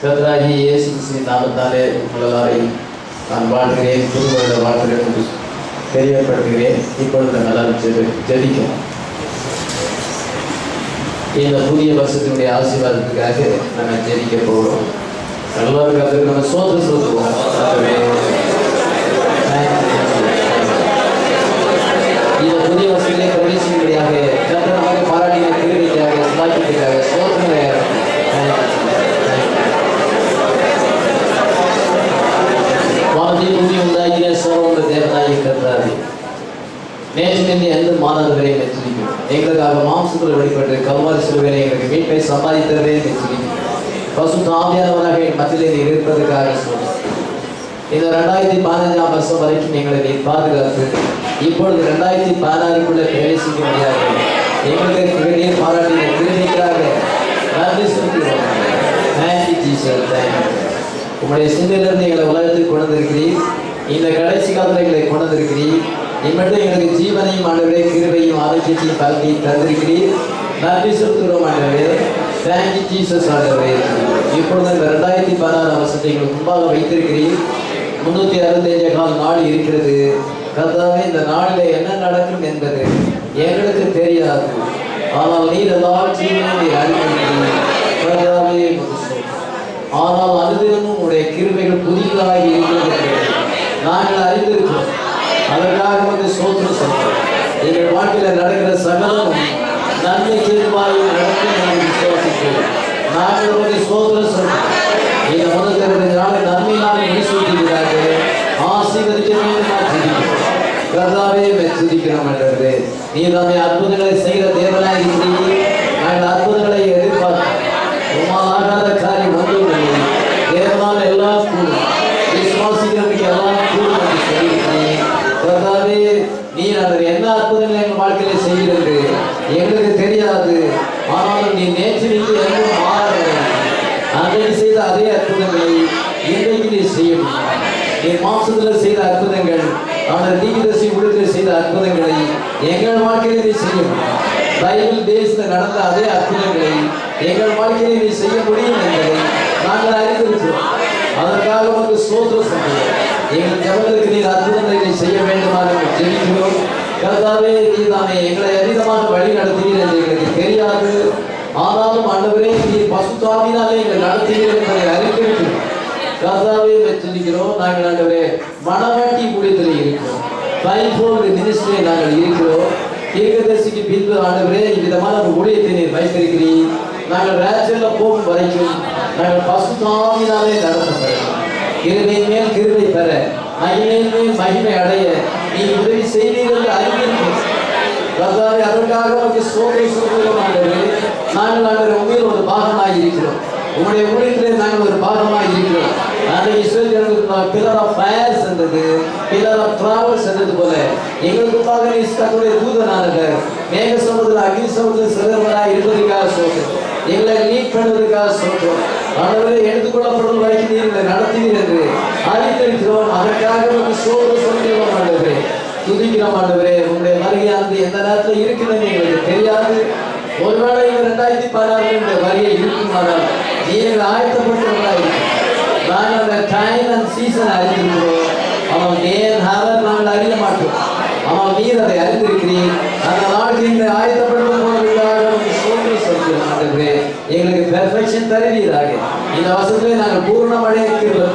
கர்த்தராகிய இயேசு கிறிஸ்துவின் நாமத்தாலே உங்கள் எல்லாரையும் நான் வாழ்கிறேன், புதுவருட வாழ்கிறேன் என்று தெரியப்படுத்துகிறேன். இப்பொழுது நல்லா ஜெபிக்கும். இந்த புதிய வருஷத்தினுடைய ஆசீர்வாதத்துக்காக நம்ம ஜெபிக்க போகிறோம். எல்லாருக்கும் அதுக்கு நம்ம சொல்லுவோம். இந்த புதிய வருஷத்திலே பிரவேசிக்கும்படியாக கர்த்தர் நமக்கு பாராட்டின கிருபைக்காக சுவாக்கியத்துக்காக சோதனை வானத்தை பூமி உண்டாகின சோழ தேவனாய் கர்த்தாவே, நேற்றிலிருந்து எந்த மாணவர்களை மெச்சுரிக்கும். எங்களுக்காக மாம்சத்தில் வெளிப்பட்டு கல்வாரி சிலுவையிலே எங்களுக்கு மீட்பை சம்பாதித்ததே மெச்சுரிக்கும். பசுத்த ஆவியானவராக என் மத்தியிலே நீர் இருப்பதற்காக சொல்லுங்கள். இந்த 2015 வருஷம் வரைக்கும் எங்களை நீர் பாதுகாத்து இப்பொழுது 2016 பிரவேசிக்க முடியாது. எங்களுக்கு நீர் பாராட்டின கிருபைக்காக நன்றி செலுத்துகிறோம். Thank you Jesus. தேங்க்யூ. உங்களுடைய சிந்தையிலிருந்து எங்களை உலகத்துக்கு கொண்டு வந்திருக்கிறீர். இந்த கடைசி காலத்தில் எங்களை கொண்டு வந்திருக்கிறீர். இம்மட்டும் எங்களுக்கு ஜீவனையும் ஆண்டவரே, கிருபையும் ஆரோக்கியத்தையும் பலனை தந்திருக்கிறீர். நன்றி செலுத்துகிறோம் ஆண்டவரே. Thank you Jesus. ஆண்டவரே, இப்பொழுது இந்த 2016 வருஷத்தை எங்களுக்கு முன்பாக வைத்திருக்கிறீர். 365 நாள் இருக்கிறது. கர்த்தாவே, இந்த நாளில் என்ன நடக்கும் என்பது எங்களுக்கு தெரியாது. ஆனால் நீர் எல்லாவற்றையும் நீர் அறிந்திருக்கிறீர். கர்த்தாவே, ஆனால் அனுதினமும் உடைய கிருபைகள் புதிதாக இருக்கிறது நாங்கள் அறிந்திருக்கிறோம். அதற்காக வந்து சோத்திரம் சொல்றோம். எங்கள் வாழ்க்கையில் நடக்கிற சகலமும் நன்மைக்கு எதுவாக நடக்கும் என்று விசுவாசிக்கிறோம். நாங்கள் வந்து சோத்திரம் சொல்றோம். இந்த முதல் நாளை நன்மையாக முடிசூட்டுகிறார்கள். ஆசீர்வதிக்க வேண்டும் ஜெபிக்கிறோம். கர்த்தாவே, மெச்சுதிக்கிறோம் என்றது நீர் நம்மை அற்புதங்களை செய்கிற தேவனாய் இருக்கிறீர். நாங்கள் அற்புதங்களை எதிர்பார்க்கிறோம். ஆகாத காரியம் ஒன்றும் தேவனால் எல்லாம் கூடும், விசுவாசிக்கிறதுக்கு எல்லாம் கூடும் என்று சொல்லியிருக்கிறேன். கர்த்தாவே, நீர் அந்த என்ன அற்புதங்களை எங்கள் வாழ்க்கையில செய்கிறது எங்களுக்கு தெரியாது. ஆனாலும் நீ நேற்று எங்கும் மாறவில்லை. அன்றைக்கு செய்த அதே அற்புதங்களை இன்றைக்கு நீ செய்யும். நீ மாம்சத்தில் செய்த அற்புதங்கள், அந்த தீவிரசி உலகத்தில் செய்த அற்புதங்களை எங்கள் வாழ்க்கையில நீ செய்யும். பைபிள் தேசத்தில் நடந்த அதே அற்புதங்களை எங்கள் வாழ்க்கையை நீ செய்ய முடியும் என்பதை நாங்கள் அறிந்திருக்கிறோம். அதற்காக உனக்கு ஸ்தோத்திரம் சொல்கிறோம். எங்கள் ஜபங்களுக்கு நீர் அற்புதங்களை நீ செய்ய வேண்டுமாக ஜெபிக்கிறோம். கர்த்தாவே, நீர் தானே எங்களை அதிகமாக வழி நடத்துவீர் என்று எங்களுக்கு தெரியாது. ஆனாலும் ஆண்டவரே, நீர் பசுத்தாவினாலே எங்களை நடத்துவீர் என்பதை அறிந்திருக்கிறோம். கர்த்தாவே, மெச்சுகிறோம். நாங்கள் ஆண்டவரே மனவாட்டி கூடியத்தில் இருக்கிறோம். ஃபைவ்ஃபோல்ட் மினிஸ்ட்ரியை நாங்கள் இருக்கிறோம். தீர்க்கதரிசிக்கு பின்பு ஆண்டவரே இவ்விதமான ஒரு ஊழியத்தை நீர் வைத்திருக்கிறீர். நாங்கள் ராஜ்யத்தில் போகும் வரைக்கும் நாங்கள் பசுத்தாவினாலே நடத்தப்படும். கிருபையின் மேல் கிருபை பெற, மகிமையின் மேல் மகிமை அடைய நீ உதவி செய்வீர் என்று அறிந்திருக்கிறோம். கர்த்தாவே, அதற்காக உனக்கு சோதனை சொல்கிறோம். ஆண்டவரே, நாங்கள் ஆண்டவரே உண்மையில் ஒரு பாகமாக இருக்கிறோம். உங்களுடைய ஊழியத்திலே நாங்கள் ஒரு பாகமாக இருக்கிறோம். அன்றைக்கு இஸ்ரவேலர்களுக்கு பில்லர் ஆஃப் ஃபயர்ஸ் என்றது, பில்லர் ஆஃப் டிராவல்ஸ் என்றது போல எங்களுக்காக நீ தன்னுடைய தூதனானவர் மேக சமுதிர அக்னி சமுதிர சிறந்தவராக இருப்பதற்காக சொல்கிறோம். எங்களை லீட் பண்ணுவதற்காக சொல்கிறோம். ஆண்டவரே, எடுத்துக்கொள்ளப்படும் வரைக்கும் நீ எங்களை நடத்துவீர் என்று அறிந்திருக்கிறோம். அதற்காக ஒரு சோதனை சொல்கிறோம். ஆண்டவரே, துதிக்கிறோம். ஆண்டவரே, உங்களுடைய வருகையானது எந்த நேரத்தில் இருக்கிறது எங்களுக்கு தெரியாது. ஒருவேளை இந்த 2016 வருகை இருக்குமானால் நீங்கள் ஆயத்தப்பட்டவர்களாக இருக்கும். நாங்கள் அந்த டைம் அண்ட் சீசன் அறிந்திருக்கிறோம். அவன் ஏன் ஹவர் நாங்கள் அறிய மாட்டோம். அவன் நீர் அதை அறிந்திருக்கிறீர். அந்த நாளுக்கு இந்த ஆயத்தப்பட்டு போனதுக்காக சோதனை சொல்கிறோம். ஆண்டவரே, எங்களுக்கு பெர்ஃபெக்ஷன் தருவீராக. இந்த வருஷத்திலே நாங்கள் பூர்ணமடைய கிருபை,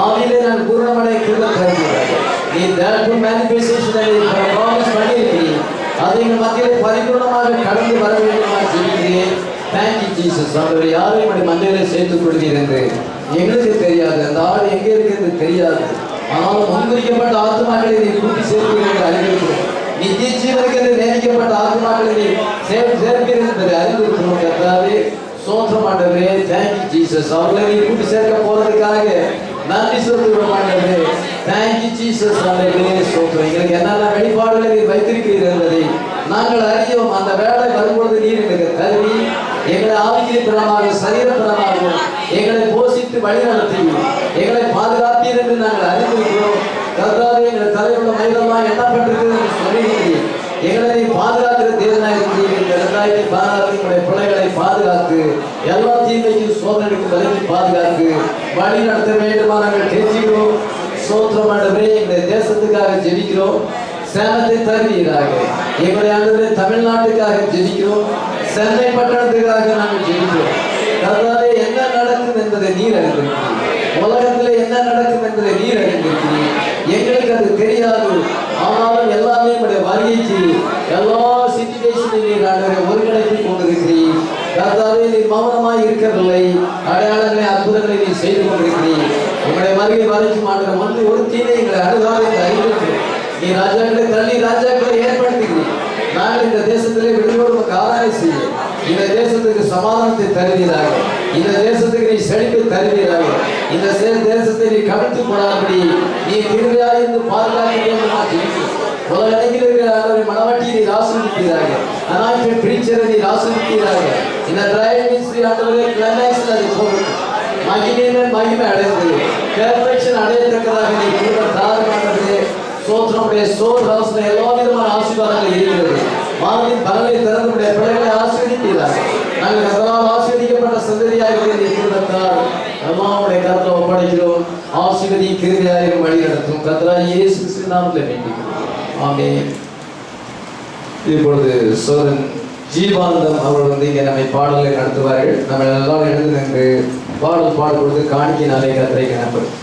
ஆவியிலே நாங்கள் பூர்ணமடைய கிருபை தருவீராக. நீ தேர்ட் மேனிஃபெஸ்டேஷனை ப்ராமிஸ் பண்ணியிருக்கிறீர். அதை எங்கள் மத்தியிலே பரிபூர்ணமாக கடந்து வர வேண்டுமாக ஜெபிக்கிறேன். Thank you Jesus. ஆண்டவரே, யாரையும் அப்படி மந்தையிலே சேர்த்துக் கொள்வீர் என்று எங்களுக்கு தெரியாது. அந்த ஆடு எங்கே இருக்கிறது தெரியாது. ஆனாலும் முன்குறிக்கப்பட்ட ஆத்மாக்களை நீ கூட்டி சேர்ப்பீர் என்று அறிந்திருக்கிறோம். நித்திய ஜீவனுக்கு நியமிக்கப்பட்ட ஆத்மாக்களை நீ சேர்ப்பீர் என்பதை அறிந்திருக்கிறோம். கர்த்தாவே, சோத்திரம். ஆண்டவரே, தேங்க்யூ ஜீசஸ். அவர்களை நீ கூட்டி சேர்க்க போறதுக்காக நன்றி செலுத்துகிறோம். ஆண்டவரே, தேங்க்யூ ஜீசஸ். ஆண்டவரே, சோத்திரம். எங்களுக்கு என்னென்ன வெளிப்பாடுகளை நீ வைத்திருக்கிறீர் என்பதை நாங்கள் அறியோம். அந்த வேலை வரும்பொழுது நீர் எங்களுக்கு கல்வி எங்களை ஆவிக்கிரமாக சரீரப்பிரமாகவும் எங்களை போஷித்து வழிநடத்துவீர், எங்களை பாதுகாப்பீர் என்று நாங்கள் அறிந்திருக்கிறோம். கர்த்தாவே, எங்கள் தலையுள்ள மனிதமாக எண்ணப்பட்டிருக்கிறது என்று சொல்லியிருக்கிறீர். எங்களை பாதுகாக்கிற தேவனாக இருக்கிறீர்கள். 2016 பிள்ளைகளை பாதுகாத்து எல்லா தீமைக்கும் சோதனைக்கு விலகி பாதுகாத்து வழி நடத்த வேண்டுமா நாங்கள் கேட்கிறோம். சோத்திரம் ஆண்டவரே, எங்களுடைய தேசத்துக்காக ஜெபிக்கிறோம், சேமத்தை தருவீராக. எங்களுடைய ஆண்டவரே, தமிழ்நாட்டுக்காக ஜெபிக்கிறோம், சென்னை பட்டணத்துக்காக நாங்கள் ஜெபிக்கிறோம். கர்த்தாவே, என்ன நடக்கும் என்பதை நீர் அறிந்திருக்கிறீர். உலகத்தில் என்ன நடக்கும் என்பதை நீர் அறிந்திருக்கிறீர். எங்களுக்கு அது தெரியாது. ஆனாலும் எல்லாமே உடைய வருகைக்கு எல்லா சிச்சுவேஷனையும் நீர் ஆண்டவரை ஒருங்கிணைத்து கொண்டிருக்கிறீர். கர்த்தாவே, நீர் மௌனமாய் இருக்கவில்லை. அடையாளங்களை அற்புதங்களை நீ செய்து கொண்டிருக்கிறீர். உங்களுடைய வருகை வரைக்கும் ஆண்டவர் வந்து ஒரு தீனை எங்களை அணுகாத அறிந்திருக்கிறோம். நீ ராஜாக்களை தள்ளி ராஜாக்களை ஏற்படுத்துகிறீர். நாங்கள் இந்த தேசத்திலே விடுதோடு உமக்கு ஆராதனை செய்ய, இந்த தேசத்துக்கு சமாதானத்தை தருவீராக, இந்த தேசத்துக்கு நீ செழிப்பை தருவீராக, இந்த தேசத்தை நீ கவிழ்த்து போடாதபடி நீ கிருபையாயிருந்து பாதுகாக்க வேண்டும். உலகத்தில் இருக்கிற மனவாட்டியை நீர் ஆசீர்வதிப்பீராக. அனாயிட்ட பிரீச்சரை நீர் ஆசீர்வதிப்பீராக. இந்த ட்ரையல் மினிஸ்ட்ரி ஆண்டவரே கிளைமேக்ஸ்ல அது போகட்டும். மகிமை அடைந்து பெர்ஃபெக்ஷன் அடையத்தக்கதாக நீ கிருபை தாருமானவரே. சோத்திரமுடைய ஸ்டோர் ஹவுஸ்ல எல்லா விதமான ஆசீர்வாதங்கள் இருக்கிறது. வானத்தின் பலனை திறந்துடைய பிள்ளைகளை ஆசீர்வதிப்பீராக. நாங்கள் அதனால் ஆசீர்வதிக்கப்பட்ட சந்ததியாக இருக்கிறதால் அம்மாவுடைய கருத்தை ஒப்படைக்கிறோம். ஆசீர்வதி கிருபையாயிரம் வழி நடத்தும். கர்த்தராகிய இயேசு கிறிஸ்துவின் நாமத்தில் வேண்டிக்கிறோம். ஆமென். இப்பொழுது சோதன் ஜீவானந்தம் அவர்கள் வந்து இங்கே நம்மை பாடலை நடத்துவார்கள். நம்ம எல்லாம் எழுந்து நின்று பாடல் பாடுபொழுது காணிக்கையினாலே கர்த்தரை கணப்படும்.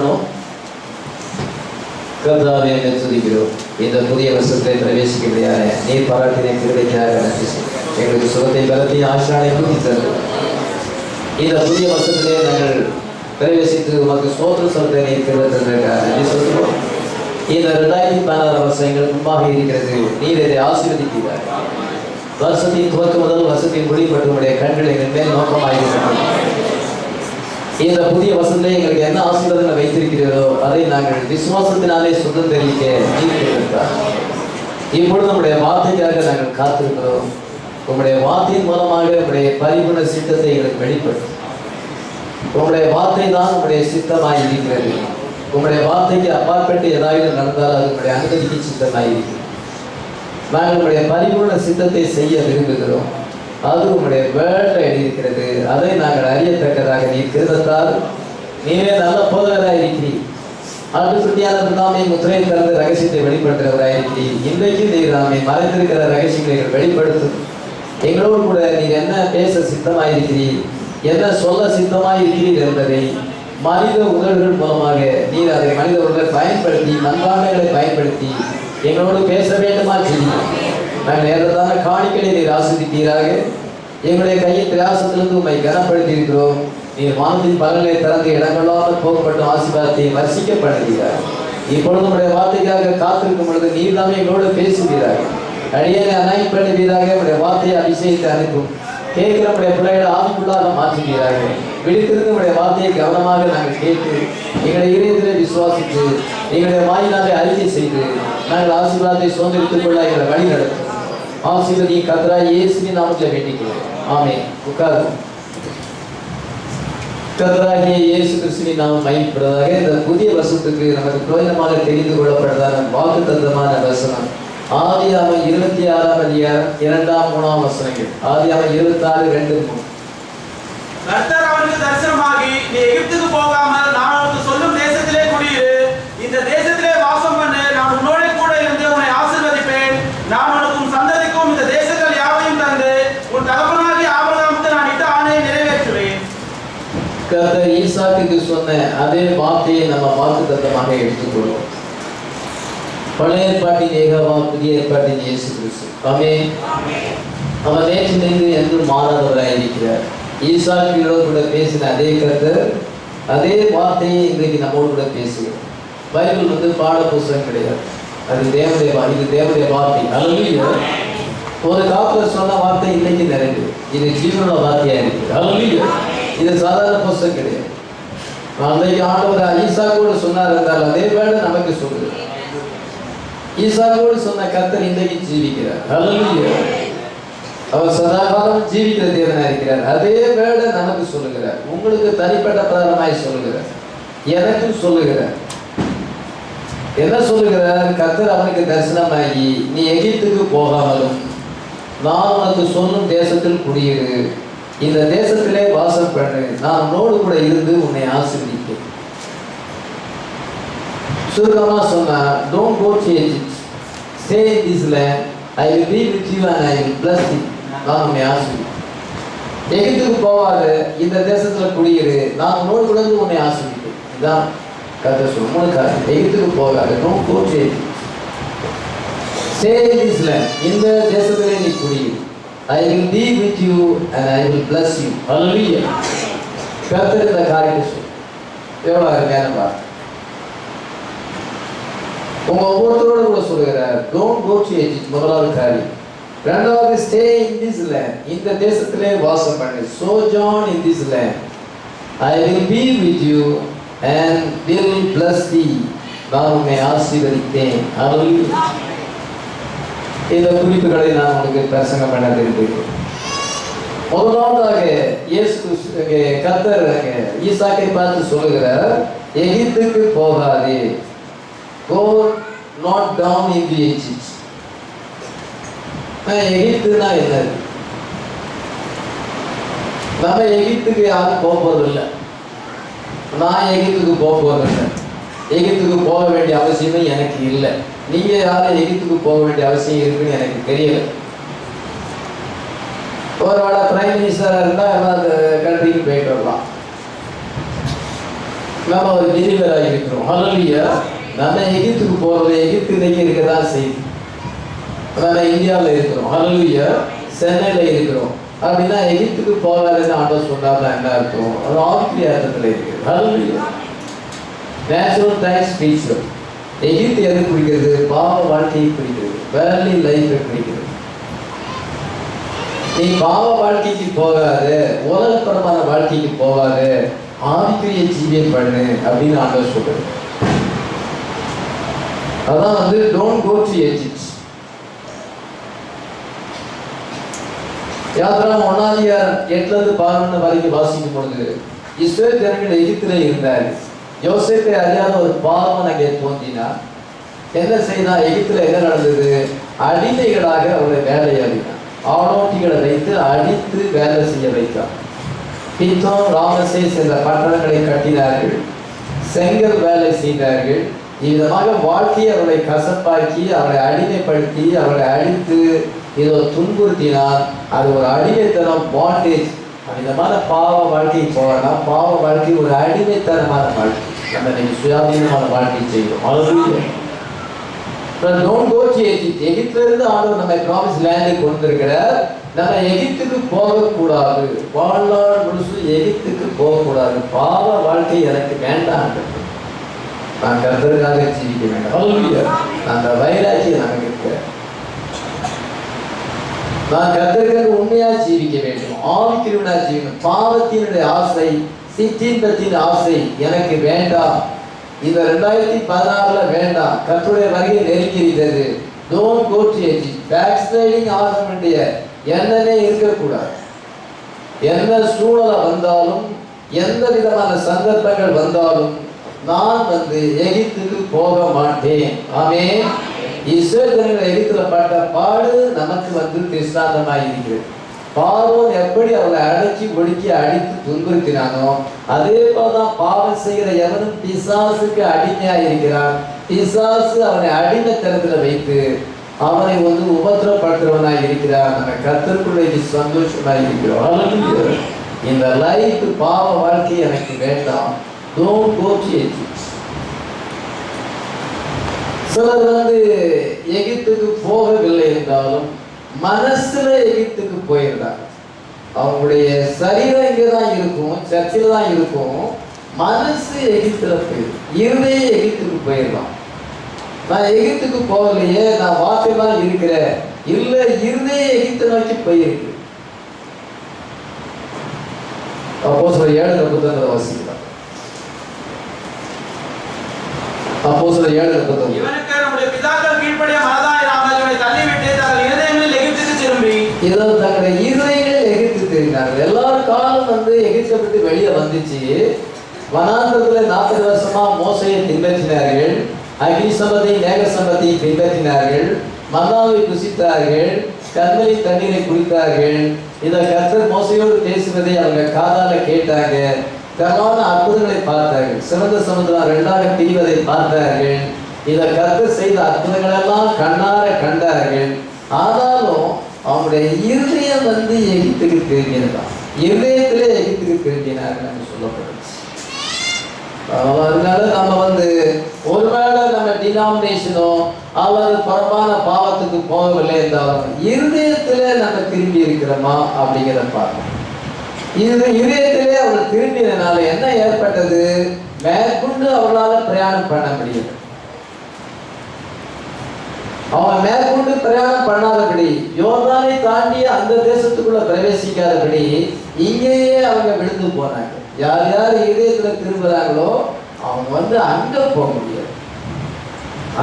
பண்ணணும். கர்த்தாவே என்னை துதிக்கிறோம். இந்த புதிய வருஷத்தை பிரவேசிக்க முடியாத நீர் பாராட்டினை கிருபைக்காக நன்றி. எங்களுக்கு சுகத்தை பலத்தையும் ஆசிரானை கூட்டி தருவோம். இந்த புதிய வருஷத்திலே நாங்கள் பிரவேசித்து உமக்கு ஸ்தோத்திரம் செலுத்த நீர் கிருபை தந்ததற்காக நன்றி சொல்கிறோம். இந்த 2016 வருஷம் எங்களுக்கு முன்பாக இருக்கிறது. நீர் இதை ஆசீர்வதிக்கிறார். வருஷத்தின் துவக்கம் முதல் வருஷத்தின் முடிப்பட்டு உடைய கண்கள் எங்கள் மேல் நோக்கமாயிருக்கிறது. இந்த புதிய வசனத்தை எங்களுக்கு என்ன ஆசீர்வாதங்களை வைத்திருக்கிறதோ அதை நாங்கள் விசுவாசத்தினாலே சொந்தம் தெரிவிக்க நீர்த்திருக்கிறார். இப்பொழுது நம்முடைய வார்த்தைக்காக நாங்கள் காத்திருக்கிறோம். உங்களுடைய வார்த்தையின் மூலமாக உங்களுடைய பரிபூர்ண சித்தத்தை எங்களுக்கு வெளிப்படுத்தும். உங்களுடைய வார்த்தை தான் உங்களுடைய சித்தமாய் இருக்கிறது. உங்களுடைய வார்த்தைக்கு அப்பாற்பட்டு ஏதாவது நடந்தால் அது உங்களுடைய அனுமதிக்கு சித்தமாய் இருக்கிறது. நாங்கள் உங்களுடைய பரிபூர்ண சித்தத்தை செய்ய விரும்புகிறோம். அது உங்களுடைய வேர்ட்ல எழுதியிருக்கிறது. அதை நாங்கள் அறியத்தக்கதாக நீர் கிருபைத்தால் நீரே நல்ல போதகராக இருக்கிறீர். ஆட்டுக்குட்டியான நாமே முத்திரை திறந்து ரகசியத்தை வெளிப்படுத்துகிறவராக இருக்கிறீர். இன்றைக்கு நீர் நாமே மறைந்திருக்கிற ரகசியங்களை வெளிப்படுத்தும். எங்களோடு கூட நீர் என்ன பேச சித்தமாயிருக்கிறீர், என்ன சொல்ல சித்தமாயிருக்கிறீர் என்பதை மனித உதவிகள் மூலமாக நீர் அதை மனித உடலை பயன்படுத்தி மண்பானைகளை பயன்படுத்தி எங்களோடு பேச வேண்டுமா செய்யும். நாங்கள் ஏறதான காணிக்கையை நீர் ஆசிரியராக எங்களுடைய கையின் பிரயாசத்திலிருந்து உண்மை கனப்படுத்தி இருக்கிறோம். நீர் வானத்தின் பலனை திறந்து இடங்களாமல் போகப்பட்ட ஆசீர்வாதத்தை வர்ஷிக்கப்படுகிறார். இப்பொழுது உடைய வார்த்தைக்காக காத்திருக்கும் பொழுது நீர் தாமே எங்களோடு பேசுகிறார். அடியனை அனாய் பண்ணுவீராக உடைய வார்த்தையை அபிஷேகத்தை அனுப்பும். கேட்கிற உடைய பிள்ளைகளை ஆவிக்குள்ளாக மாற்றுகிறார்கள். விடுத்திருந்து உடைய வார்த்தையை கவனமாக நாங்கள் கேட்டு எங்களுடைய இதயத்திலே விசுவாசித்து எங்களுடைய வாயினாலே அறிக்கை செய்து நாங்கள் ஆசீர்வாதத்தை சுதந்திரித்துக் கொள்ள எங்களை வழி நடத்தும். ஆசீர்வதி கர்த்தராகிய இயேசுவின் நாமத்தில் வேண்டிக்கிறோம். ஆமென். உட்காரும். கர்த்தராகிய இயேசு கிறிஸ்துவின் நாமம் மகிமைப்படுவதாக. இந்த புதிய வருஷத்துக்கு நமக்கு பிரயோஜனமாக தெரிந்து கொள்ளப்படுவதான வாக்குத்தத்தமான வசனம் ஆதியாகமம் 26ஆம் அதிகாரம் 2-3 வசனங்கள். ஆதியாகமம் 26:2-3. கர்த்தர் அவனுக்கு தரிசனமாகி, நீ எகிப்துக்கு போகாமல் நான் உனக்கு சொல்லும் தேசத்திலே குடியிரு, இந்த தேசத்திலே வாசம் பண்ணு, நான் உன்னோட கூட இருந்து உன்னை ஆசீர்வதிப்பேன், நான் உனக்கும் சந்ததிக்கும் இந்த தேசங்கள் யாவையும் தந்து உன் தகப்பனாகிய ஆபிரகாமுக்கு நான் இட்ட ஆணையை நிறைவேற்றுவேன். கர்த்தர் ஈசாக்குக்கு சொன்ன அதே வார்த்தையை நம்ம வாக்குத்தத்தமாக எடுத்துக்கொள்வோம். பழைய ஏற்பாட்டின் யெகோவா, புதிய ஏற்பாட்டின் இயேசு கிறிஸ்து. ஆமென். அவர் நேற்று நின்று என்றும் மாறாதவராய் இருக்கிறார். ஈசாக்கியோடு கூட பேசின அதே கர்த்தர் அதே வார்த்தையை இன்றைக்கு நம்மோடு கூட பேசுகிறோம். பைபிள் பாட புஸ்தகம் கிடையாது. அது தேவனுடைய வார்த்தை. அல்லேலூயா. ஒரு காப்பர் சொன்ன வார்த்தை இன்னைக்கு நிறைவு. இது ஜீவனோட வார்த்தையா இருக்கு. அல்லேலூயா. இது சாதாரண புஸ்தகம் கிடையாது. அன்றைக்கு ஆண்டவர் ஈசாக்கோடு சொன்னார் என்றால் அதே வேளை நமக்கு சொல்லுகிறார். ஈசாக்கோடு சொன்ன கர்த்தர் இன்றைக்கு ஜீவிக்கிறார். அல்லேலூயா. அவர் சதாகாலம் ஜீவிக்கிற தேவனாக இருக்கிறார். அதே வேளை நமக்கு சொல்லுகிறார். உங்களுக்கு தனிப்பட்ட பிரகாரமாய் சொல்லுகிறார். எனக்கும் சொல்லுகிறார். என்ன சொல்லுகிறார்? கர்த்தர் அவனுக்கு தரிசனமாகி, நீ எகிப்துக்கு போகாமலும் நான் உனக்கு சொல்லும் தேசத்தில் குடியிரு, இந்த தேசத்திலே வாசம் பண்ணு, நான் உன்னோடு கூட இருந்து உன்னை ஆசீர்வதிப்பேன். சுருக்கமா சொன்னா, don't go to Egypt, stay in this land, I will be with you and I will bless you. நான் உன்னை ஆசீர்வதிப்பேன். எகிப்துக்கு போகாத, இந்த தேசத்துல குடியிரு, நான் உன்னோடு கூட இருந்து உன்னை ஆசீர்வதிப்பேன். இதான் கர்த்தர் சொல்லும். 3 காரியம். எகிப்துக்கு போகாத, don't go to Egypt, stay in this land, இந்த தேசத்திலே நீ குடியிரு, I will be with you and I will bless you. Hallelujah. கர்த்தர் இந்த காரியத்தை சொல்லும். எவ்வளவு அருமையான வார்த்தை. உங்க ஒவ்வொருத்தரோட கூட சொல்லுகிறார், don't go to Egypt. முதலாவது காரியம். இரண்டாவது, stay in this land, இந்த தேசத்திலே வாசம் பண்ணு, sojourn in this land, I will be with you and will bless thee. நான் உன்னை ஆசீர்வதிப்பேன். Hallelujah. இந்த குறிப்புகளை நான் உங்களுக்கு பிரசங்கம் பண்ண விரும்புகிறேன். முதலாவதாக இயேசு கர்த்தர் ஈசாக்கை பார்த்து சொல்லுகிறார், எகிப்துக்கு போகாதே, go not down into Egypt. எகிப்துனா என்னது? நம்ம எகிப்துக்கு யாரும் போவதில்லை. நான் எகிப்துக்கு போவதில்லை. எகிப்துக்கு போக வேண்டிய அவசியமே எனக்கு இல்லை. நீங்க யாரும் எகிப்துக்கு போக வேண்டிய அவசியம் இருக்குன்னு எனக்கு தெரியல. ஒருவேளை பிரைம் மினிஸ்டராக இருந்தால் எல்லாம் அந்த கண்ட்ரிக்கு போயிட்டு வரலாம். நம்ம ஒரு பிலீவராக இருக்கிறோம். ஹல்லேலூயா. நம்ம எகிப்துக்கு போறது, எகிப்து இன்னைக்கு இருக்கதான் செய்யுது. நம்ம இந்தியாவில் இருக்கிறோம். ஹல்லேலூயா. சென்னையில் இருக்கிறோம். அப்படின்னா எகிப்துக்கு போகாதுன்னு ஆண்டவர் சொன்னார்னா என்ன அர்த்தம்? அது ஆவிக்குரிய அர்த்தத்தில் இருக்குது. ஹல்லேலூயா. Natural time ஸ்பீச்சுவல். எகிப்து எது குறிக்கிறது? பாவ வாழ்க்கையை குறிக்கிறது, வேர்லி லைஃபை குறிக்கிறது. நீ பாவ வாழ்க்கைக்கு போகாத, உலகப்பரமான வாழ்க்கைக்கு போகாத, ஆவிக்குரிய ஜீவியம் பண்ணு அப்படின்னு ஆண்டவர் சொல்றாரு. அதான் வந்து டோன்ட் கோ டு எஜிப்ட். யாத்திரா 1:8-11 வரைக்கும் வாசிக்கும் பொழுது இஸ்ரவேல் ஜனங்கள் எகிப்திலே இருந்தார். யோசேப்பை அறியாத ஒரு பார்வன் அங்கே தோன்றினார். என்ன செய்தான்? எகிப்தில் என்ன நடந்தது? அடிமைகளாக அவருடைய வேலையாடினார். ஆளோட்டிகளை வைத்து அடித்து வேலை செய்ய வைத்தார். பித்தோம், ராமசேஸ் என்ற பட்டணங்களை கட்டினார்கள், செங்கல் வேலை செய்தார்கள். இவ்விதமாக வாழ்க்கையை அவர்களை கசப்பாக்கி, அவர்களை அடிமைப்படுத்தி, அவர்களை அடித்து இதோ துன்புறுத்தினால் அது ஒரு அடிமைத்தனம், பாண்டேஜ். அவ்விதமான பாவ வாழ்க்கை போகலாம். பாவ வாழ்க்கை ஒரு அடிமைத்தனமான வாழ்க்கை. நம்ம இன்னைக்கு சுயாதீனமான வாழ்க்கை செய்கிறோம். எகிப்திலிருந்து ஆண்டவர் நம்ம ப்ராமிஸ் லேண்டுக்கு கொண்டிருக்கிறார். நம்ம எகிப்துக்கு போகக்கூடாது. வாழ்நாள் முழுசு எகிப்துக்கு போகக்கூடாது. பாவ வாழ்க்கை எனக்கு வேண்டாம். நான் கர்த்தருக்காக ஜீவிக்க வேண்டும். அந்த வைராக்கியம் நமக்கு இருக்க. நான் கர்த்தருக்காக உண்மையா ஜீவிக்க வேண்டும். ஆவிக்குரியவனா ஜீவிக்கணும். பாவத்தினுடைய ஆசை, சிற்றின்பத்தின் ஆசை எனக்கு வேண்டாம். இந்த 2016 வேண்டாம். கர்த்தருடைய வருகை நெருங்கியிருக்கிறது. Don't go to Egypt. Back sliding ஆக வேண்டிய எண்ணமே இருக்கக்கூடாது. எந்த சூழலை வந்தாலும், எந்த விதமான சந்தர்ப்பங்கள் வந்தாலும் நான் வந்து எகிப்துக்கு போக மாட்டேன். ஆமென். இஸ்ரவேல் ஜனங்கள் எகிப்துல பட்ட பாடு நமக்கு வந்து திருஷ்டாந்தமாய் இருக்கிறது. பார்வோன் எப்படி அவளை அடக்கி ஒடுக்கி அடித்து துன்புறுத்தினானோ அதே போலதான் பாவம் செய்கிற எவனும் பிசாசுக்கு அடிமையா இருக்கிறான். பிசாசு அவனை அடிமைத்தனத்துல வைத்து அவனை வந்து உபத்திரப்படுத்துறவனாய் இருக்கிறான். நம்ம கர்த்தருக்குள்ள சந்தோஷமாய் இருக்கிறோம். இந்த லைஃப் பாவ வாழ்க்கை எனக்கு வேண்டாம். Don't go to Egypt. சிலர் வந்து எகிப்துக்கு போகவில்லை என்றாலும் மனசுல எகிப்துக்கு போயிருந்தாங்க. அவங்களுடைய சரீரம் இங்கதான் இருக்கும், சர்ச்சில் தான் இருக்கும், மனசு எகிப்துல போயிடும். இருதய எகிப்துக்கு போயிடலாம். நான் எகிப்துக்கு போகலையே, நான் வார்த்தைதான் இருக்கிறேன். இல்ல, இருதய எகிப்து நோக்கி போயிருக்கு. அப்போஸ்தலர் 7:39 வாசிக்கலாம். அப்போஸ்தலர் 7:39. இவனுக்கு நம்முடைய பிதாக்கள் கீழ்ப்படிய மனதாயிராமல் இவனை தள்ளிவிட்டு தங்கள் இருதயங்களில் எகிப்துக்கு திரும்பி இதோ தங்களுடைய இருதயங்களில் எகிப்து திரும்பினார்கள். எல்லாரும் காலம் வந்து எகிப்தை விட்டு வெளியே வந்துச்சு. வனாந்தரத்துல 40 வருஷமா மோசையை பின்பற்றினார்கள். அக்னி சம்பத்தை, மேக சம்பத்தை பின்பற்றினார்கள். மன்னாவை புசித்தார்கள். கர்மலி தண்ணீரை குடித்தார்கள். இதை கர்த்தர் மோசையோடு பேசுவதை அவங்க காதால கேட்டாங்க. கர்வான அற்புதங்களை பார்த்தார்கள். சிறந்த சமுத்திரம் 2ஆக பிரிவதை பார்த்தார்கள். இதை கர்த்தர் செய்த அற்புதங்கள் எல்லாம் கண்ணார கண்டார்கள். ஆனாலும் அவங்களுடைய இருதயம் வந்து எகிப்துக்கு திரும்பினதான். இருதயத்திலே எகிப்துக்கு திரும்பினார்கள் என்று சொல்லப்படுச்சு. அதனால நம்ம வந்து ஒருவேளை நம்ம டினாமினேஷனோ அல்லது புறம்பான பாவத்துக்கு போகவில்லை என்றாலும் இருதயத்திலே நம்ம திரும்பி இருக்கிறோமா அப்படிங்கிறத பார்க்கணும். இது இதயத்திலே அவர் திரும்பினால என்ன ஏற்பட்டது? மேற்கொண்டு அவர்களால் பிரயாணம் பண்ண முடியும். அவங்க மேற்கொண்டு பிரயாணம் பண்ணாதபடி, யோர்தானை தாண்டி அந்த தேசத்துக்குள்ள பிரவேசிக்காதபடி இங்கேயே அவங்க விழுந்து போனாங்க. யார் யார் இதயத்துல திரும்புறாங்களோ அவங்க வந்து அங்க போக முடியாது.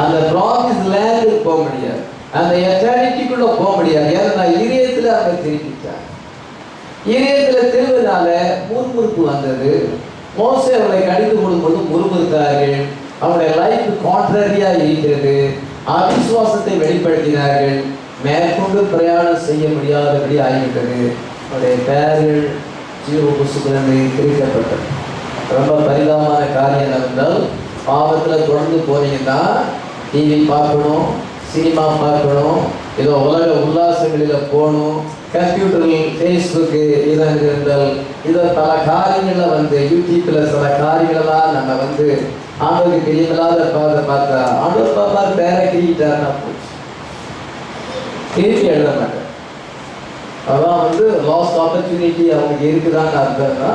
அந்த ப்ராமிஸ் லேண்டுக்கு போக முடியாது. அந்த எட்டர்னிட்டிக்குள்ள போக முடியாது. ஏன்னா இதயத்துல அவங்க திரும்பிட்டாங்க. இதயத்துல திரும்பினால முறுமுறுப்பு வந்தது. மோசே அவர்களை கடிந்து கொள்ளும்போது முறுமுறுத்தார்கள். அவருடைய லைஃப் கான்ட்ரரியா இருக்கிறது. அவிசுவாசத்தை வெளிப்படுத்தினார்கள். மேற்கொண்டு பிரயாணம் செய்ய முடியாதபடி ஆகிவிட்டது. அவருடைய பெயர்கள் ஜீவ புஸ்தகத்திலிருந்து பிரிக்கப்பட்டது. ரொம்ப பரிதாபமான காரியம் என்றால், பாவத்தில் தொடர்ந்து போனீங்கன்னா டிவி பார்க்கணும், சினிமா பார்க்கணும், ஏதோ உலக உல்லாசங்களில் போகணும், கம்ப்யூட்டரில் ஃபேஸ்புக்கு இதங்கள் இதை பல காரியங்களை வந்து யூடியூப்பில் சில காரியங்களெல்லாம் நம்ம வந்து ஆண்டவருக்கு தெரியமில்லாத பார்த்தா ஆண்டவர் பாப்பா பேரை கிரிக்கிட்டாருன்னா போச்சு, திருப்பி எழுத மாட்டேன். அதான் வந்து லாஸ்ட் ஆப்பர்ச்சுனிட்டி அவங்களுக்கு இருக்குதான்னு அர்த்தம்னா,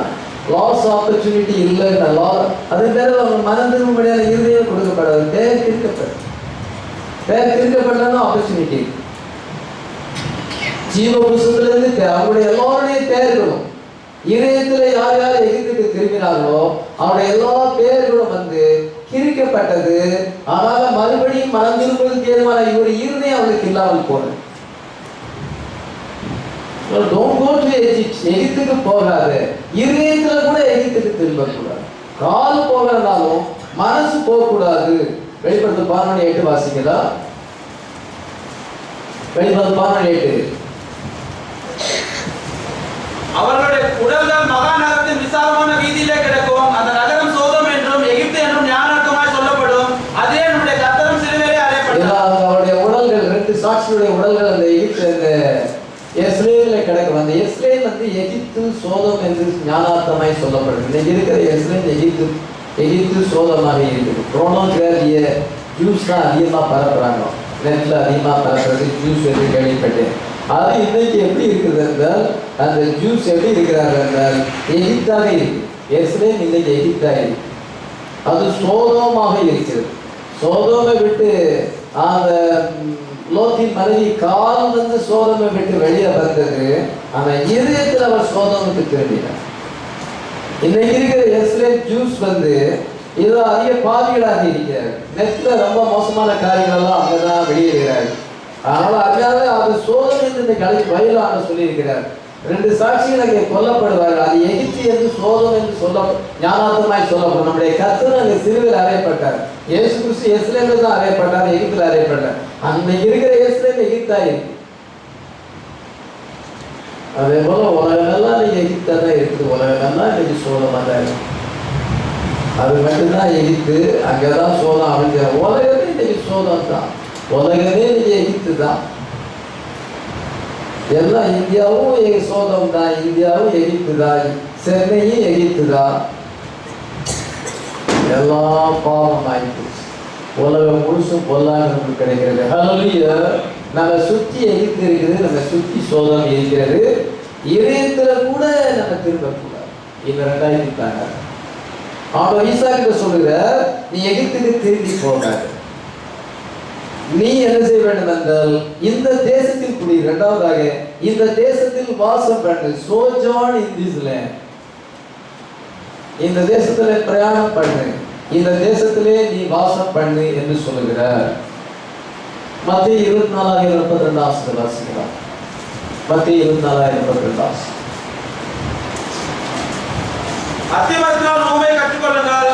லாஸ் ஆப்பர்ச்சுனிட்டி இல்லைன்னா அது பேர் அவங்க மனம் திரும்படியான இருதயம் கொடுக்கப்படாது, பேர் திருக்கப்படும். பேர் திருக்கப்பட்டா ஆப்பர்ச்சுனிட்டி. ஜீவ புஸ்தகத்திலிருந்து அவங்களுடைய எல்லாருடைய பேர்களும் இதயத்துல யார் யார் எகிப்துக்கு திரும்பினார்களோ அவருடைய எல்லா பேர்களும் வந்து கிரிக்கப்பட்டது. அதனால மறுபடியும் மனம் திரும்புவது தேர்மான இவர் இருதயம் அவருக்கு இல்லாமல் போனது. எகிப்துக்கு போகாது, இருதயத்துல கூட எகிப்துக்கு திரும்பக்கூடாது. கால் போகிறதாலும் மனசு போகக்கூடாது. வெளிப்படுத்த 12:8 வாசிக்கிறதா? வெளிப்படுத்த 12:8. அவர்களுடைய உடல்கள் மகா நகரத்தின் விசாலமான வீதியிலே கிடக்கும். அந்த நகரம் சோதோம் என்றும் எகிப்து என்றும் ஞானார்த்தமாய் சொல்லப்படும். அதே நம்முடைய கர்த்தரும் சிலுவையிலே அறையப்பட்டார். அவருடைய உடல்கள், 2 சாட்சியுடைய உடல்கள் அந்த எகிப்து அந்த எஸ்ரேலில் கிடக்கும். அந்த எஸ்ரேல் வந்து எகிப்து சோதம் என்று ஞானார்த்தமாய் சொல்லப்படும். இன்னைக்கு இருக்கிற எஸ்ரேல் எகிப்து சோதமாக இருக்குது. புரோனோகிராஃபிய ஜூஸ் தான் அதிகமாக பரப்புறாங்க. நெட்ல அதிகமாக பரப்புறது ஜூஸ் என்று கேள்விப்பட்டேன். அது இன்னைக்கு எப்படி இருக்குது என்றால், அந்த ஜூஸ் எப்படி இருக்கிறார்கள் என்றால் எகிப்தாக இருக்கு. எஸ்ரேல் இன்னைக்கு எகிப்தாக இருக்கு. அது சோதோமாக இருக்கிறது. சோதோமை விட்டு அந்த லோத்தின் மனைவி கால் வந்து சோதோமை விட்டு வெளியே வந்தது. அந்த இதயத்தில் அவர் சோதோமுக்கு திரும்பினார். இன்னைக்கு இருக்கிற எஸ்ரேல் ஜூஸ் வந்து ஏதோ அதிக பாவிகளாக இருக்கிறார். நெட்ல ரொம்ப மோசமான காரியங்களெல்லாம் அங்கதான் வெளியிடுகிறார். அதனால அதனால அது சோதனை என்று இந்த கலை வயலான சொல்லியிருக்கிறார். 2 சாட்சிகள் அங்கே கொல்லப்படுவார்கள். அது எகிப்து என்று சோதனை என்று சொல்ல ஞானார்த்தமாய் சொல்லப்படும். நம்முடைய கர்த்தர் அங்கே சிலுவையில் அறையப்பட்டார். இயேசு கிறிஸ்து எஸ்ரேலில் தான் அறையப்பட்டார், எகிப்தில் அறையப்பட்டார். அந்த இருக்கிற எஸ்ரேல் எகிப்தா இருக்கு. அதே போல உலகமெல்லாம் நீங்க எகிப்தா தான் இருக்குது. உலகமெல்லாம் இன்னைக்கு சோதமாக தான் இருக்கு. அது மட்டும்தான் எகிப்து, அங்கதான் சோதம் அமைஞ்ச. உலகமே இன்னைக்கு சோதம் தான். உலகமே இன்னைக்கு எகிப்து தான். எல்லாம் இந்தியாவும் சோதம் தான், இந்தியாவும் எகிப்து தான், சென்னையும் எகிப்து தான். எல்லாம் பாவம் ஆயிடுச்சு. உலகம் முழுசும் பொல்லாங்க கிடைக்கிறது. ஹல்லேலூயா. நம்ம சுற்றி எகிப்து இருக்குது, நம்ம சுற்றி சோதம் இருக்கிறது. இதயத்துல கூட நம்ம திரும்பக்கூடாது. இந்த 2 தாங்க அவன் ஈசாக்கிட்ட சொல்லுற, நீ எகிப்துக்கு திரும்பி போகாது. நீ என்ன செய்ய வேண்டும் என்றால் இந்த தேசத்தில் குடி. 2வதாக இந்த தேசத்தில் வாசம் பண்ணு. சோஜான் இன் திஸ் லேண்ட். இந்த தேசத்துல பிரயாணம் பண்ணு, இந்த தேசத்திலே நீ வாசம் பண்ணு என்று சொல்லுகிறார். மத்தேயு 24:32 வாசிக்கலாம். மத்தேயு 24:32. அத்திமரத்தினால் நோவை கற்றுக்கொள்ளுங்கள்.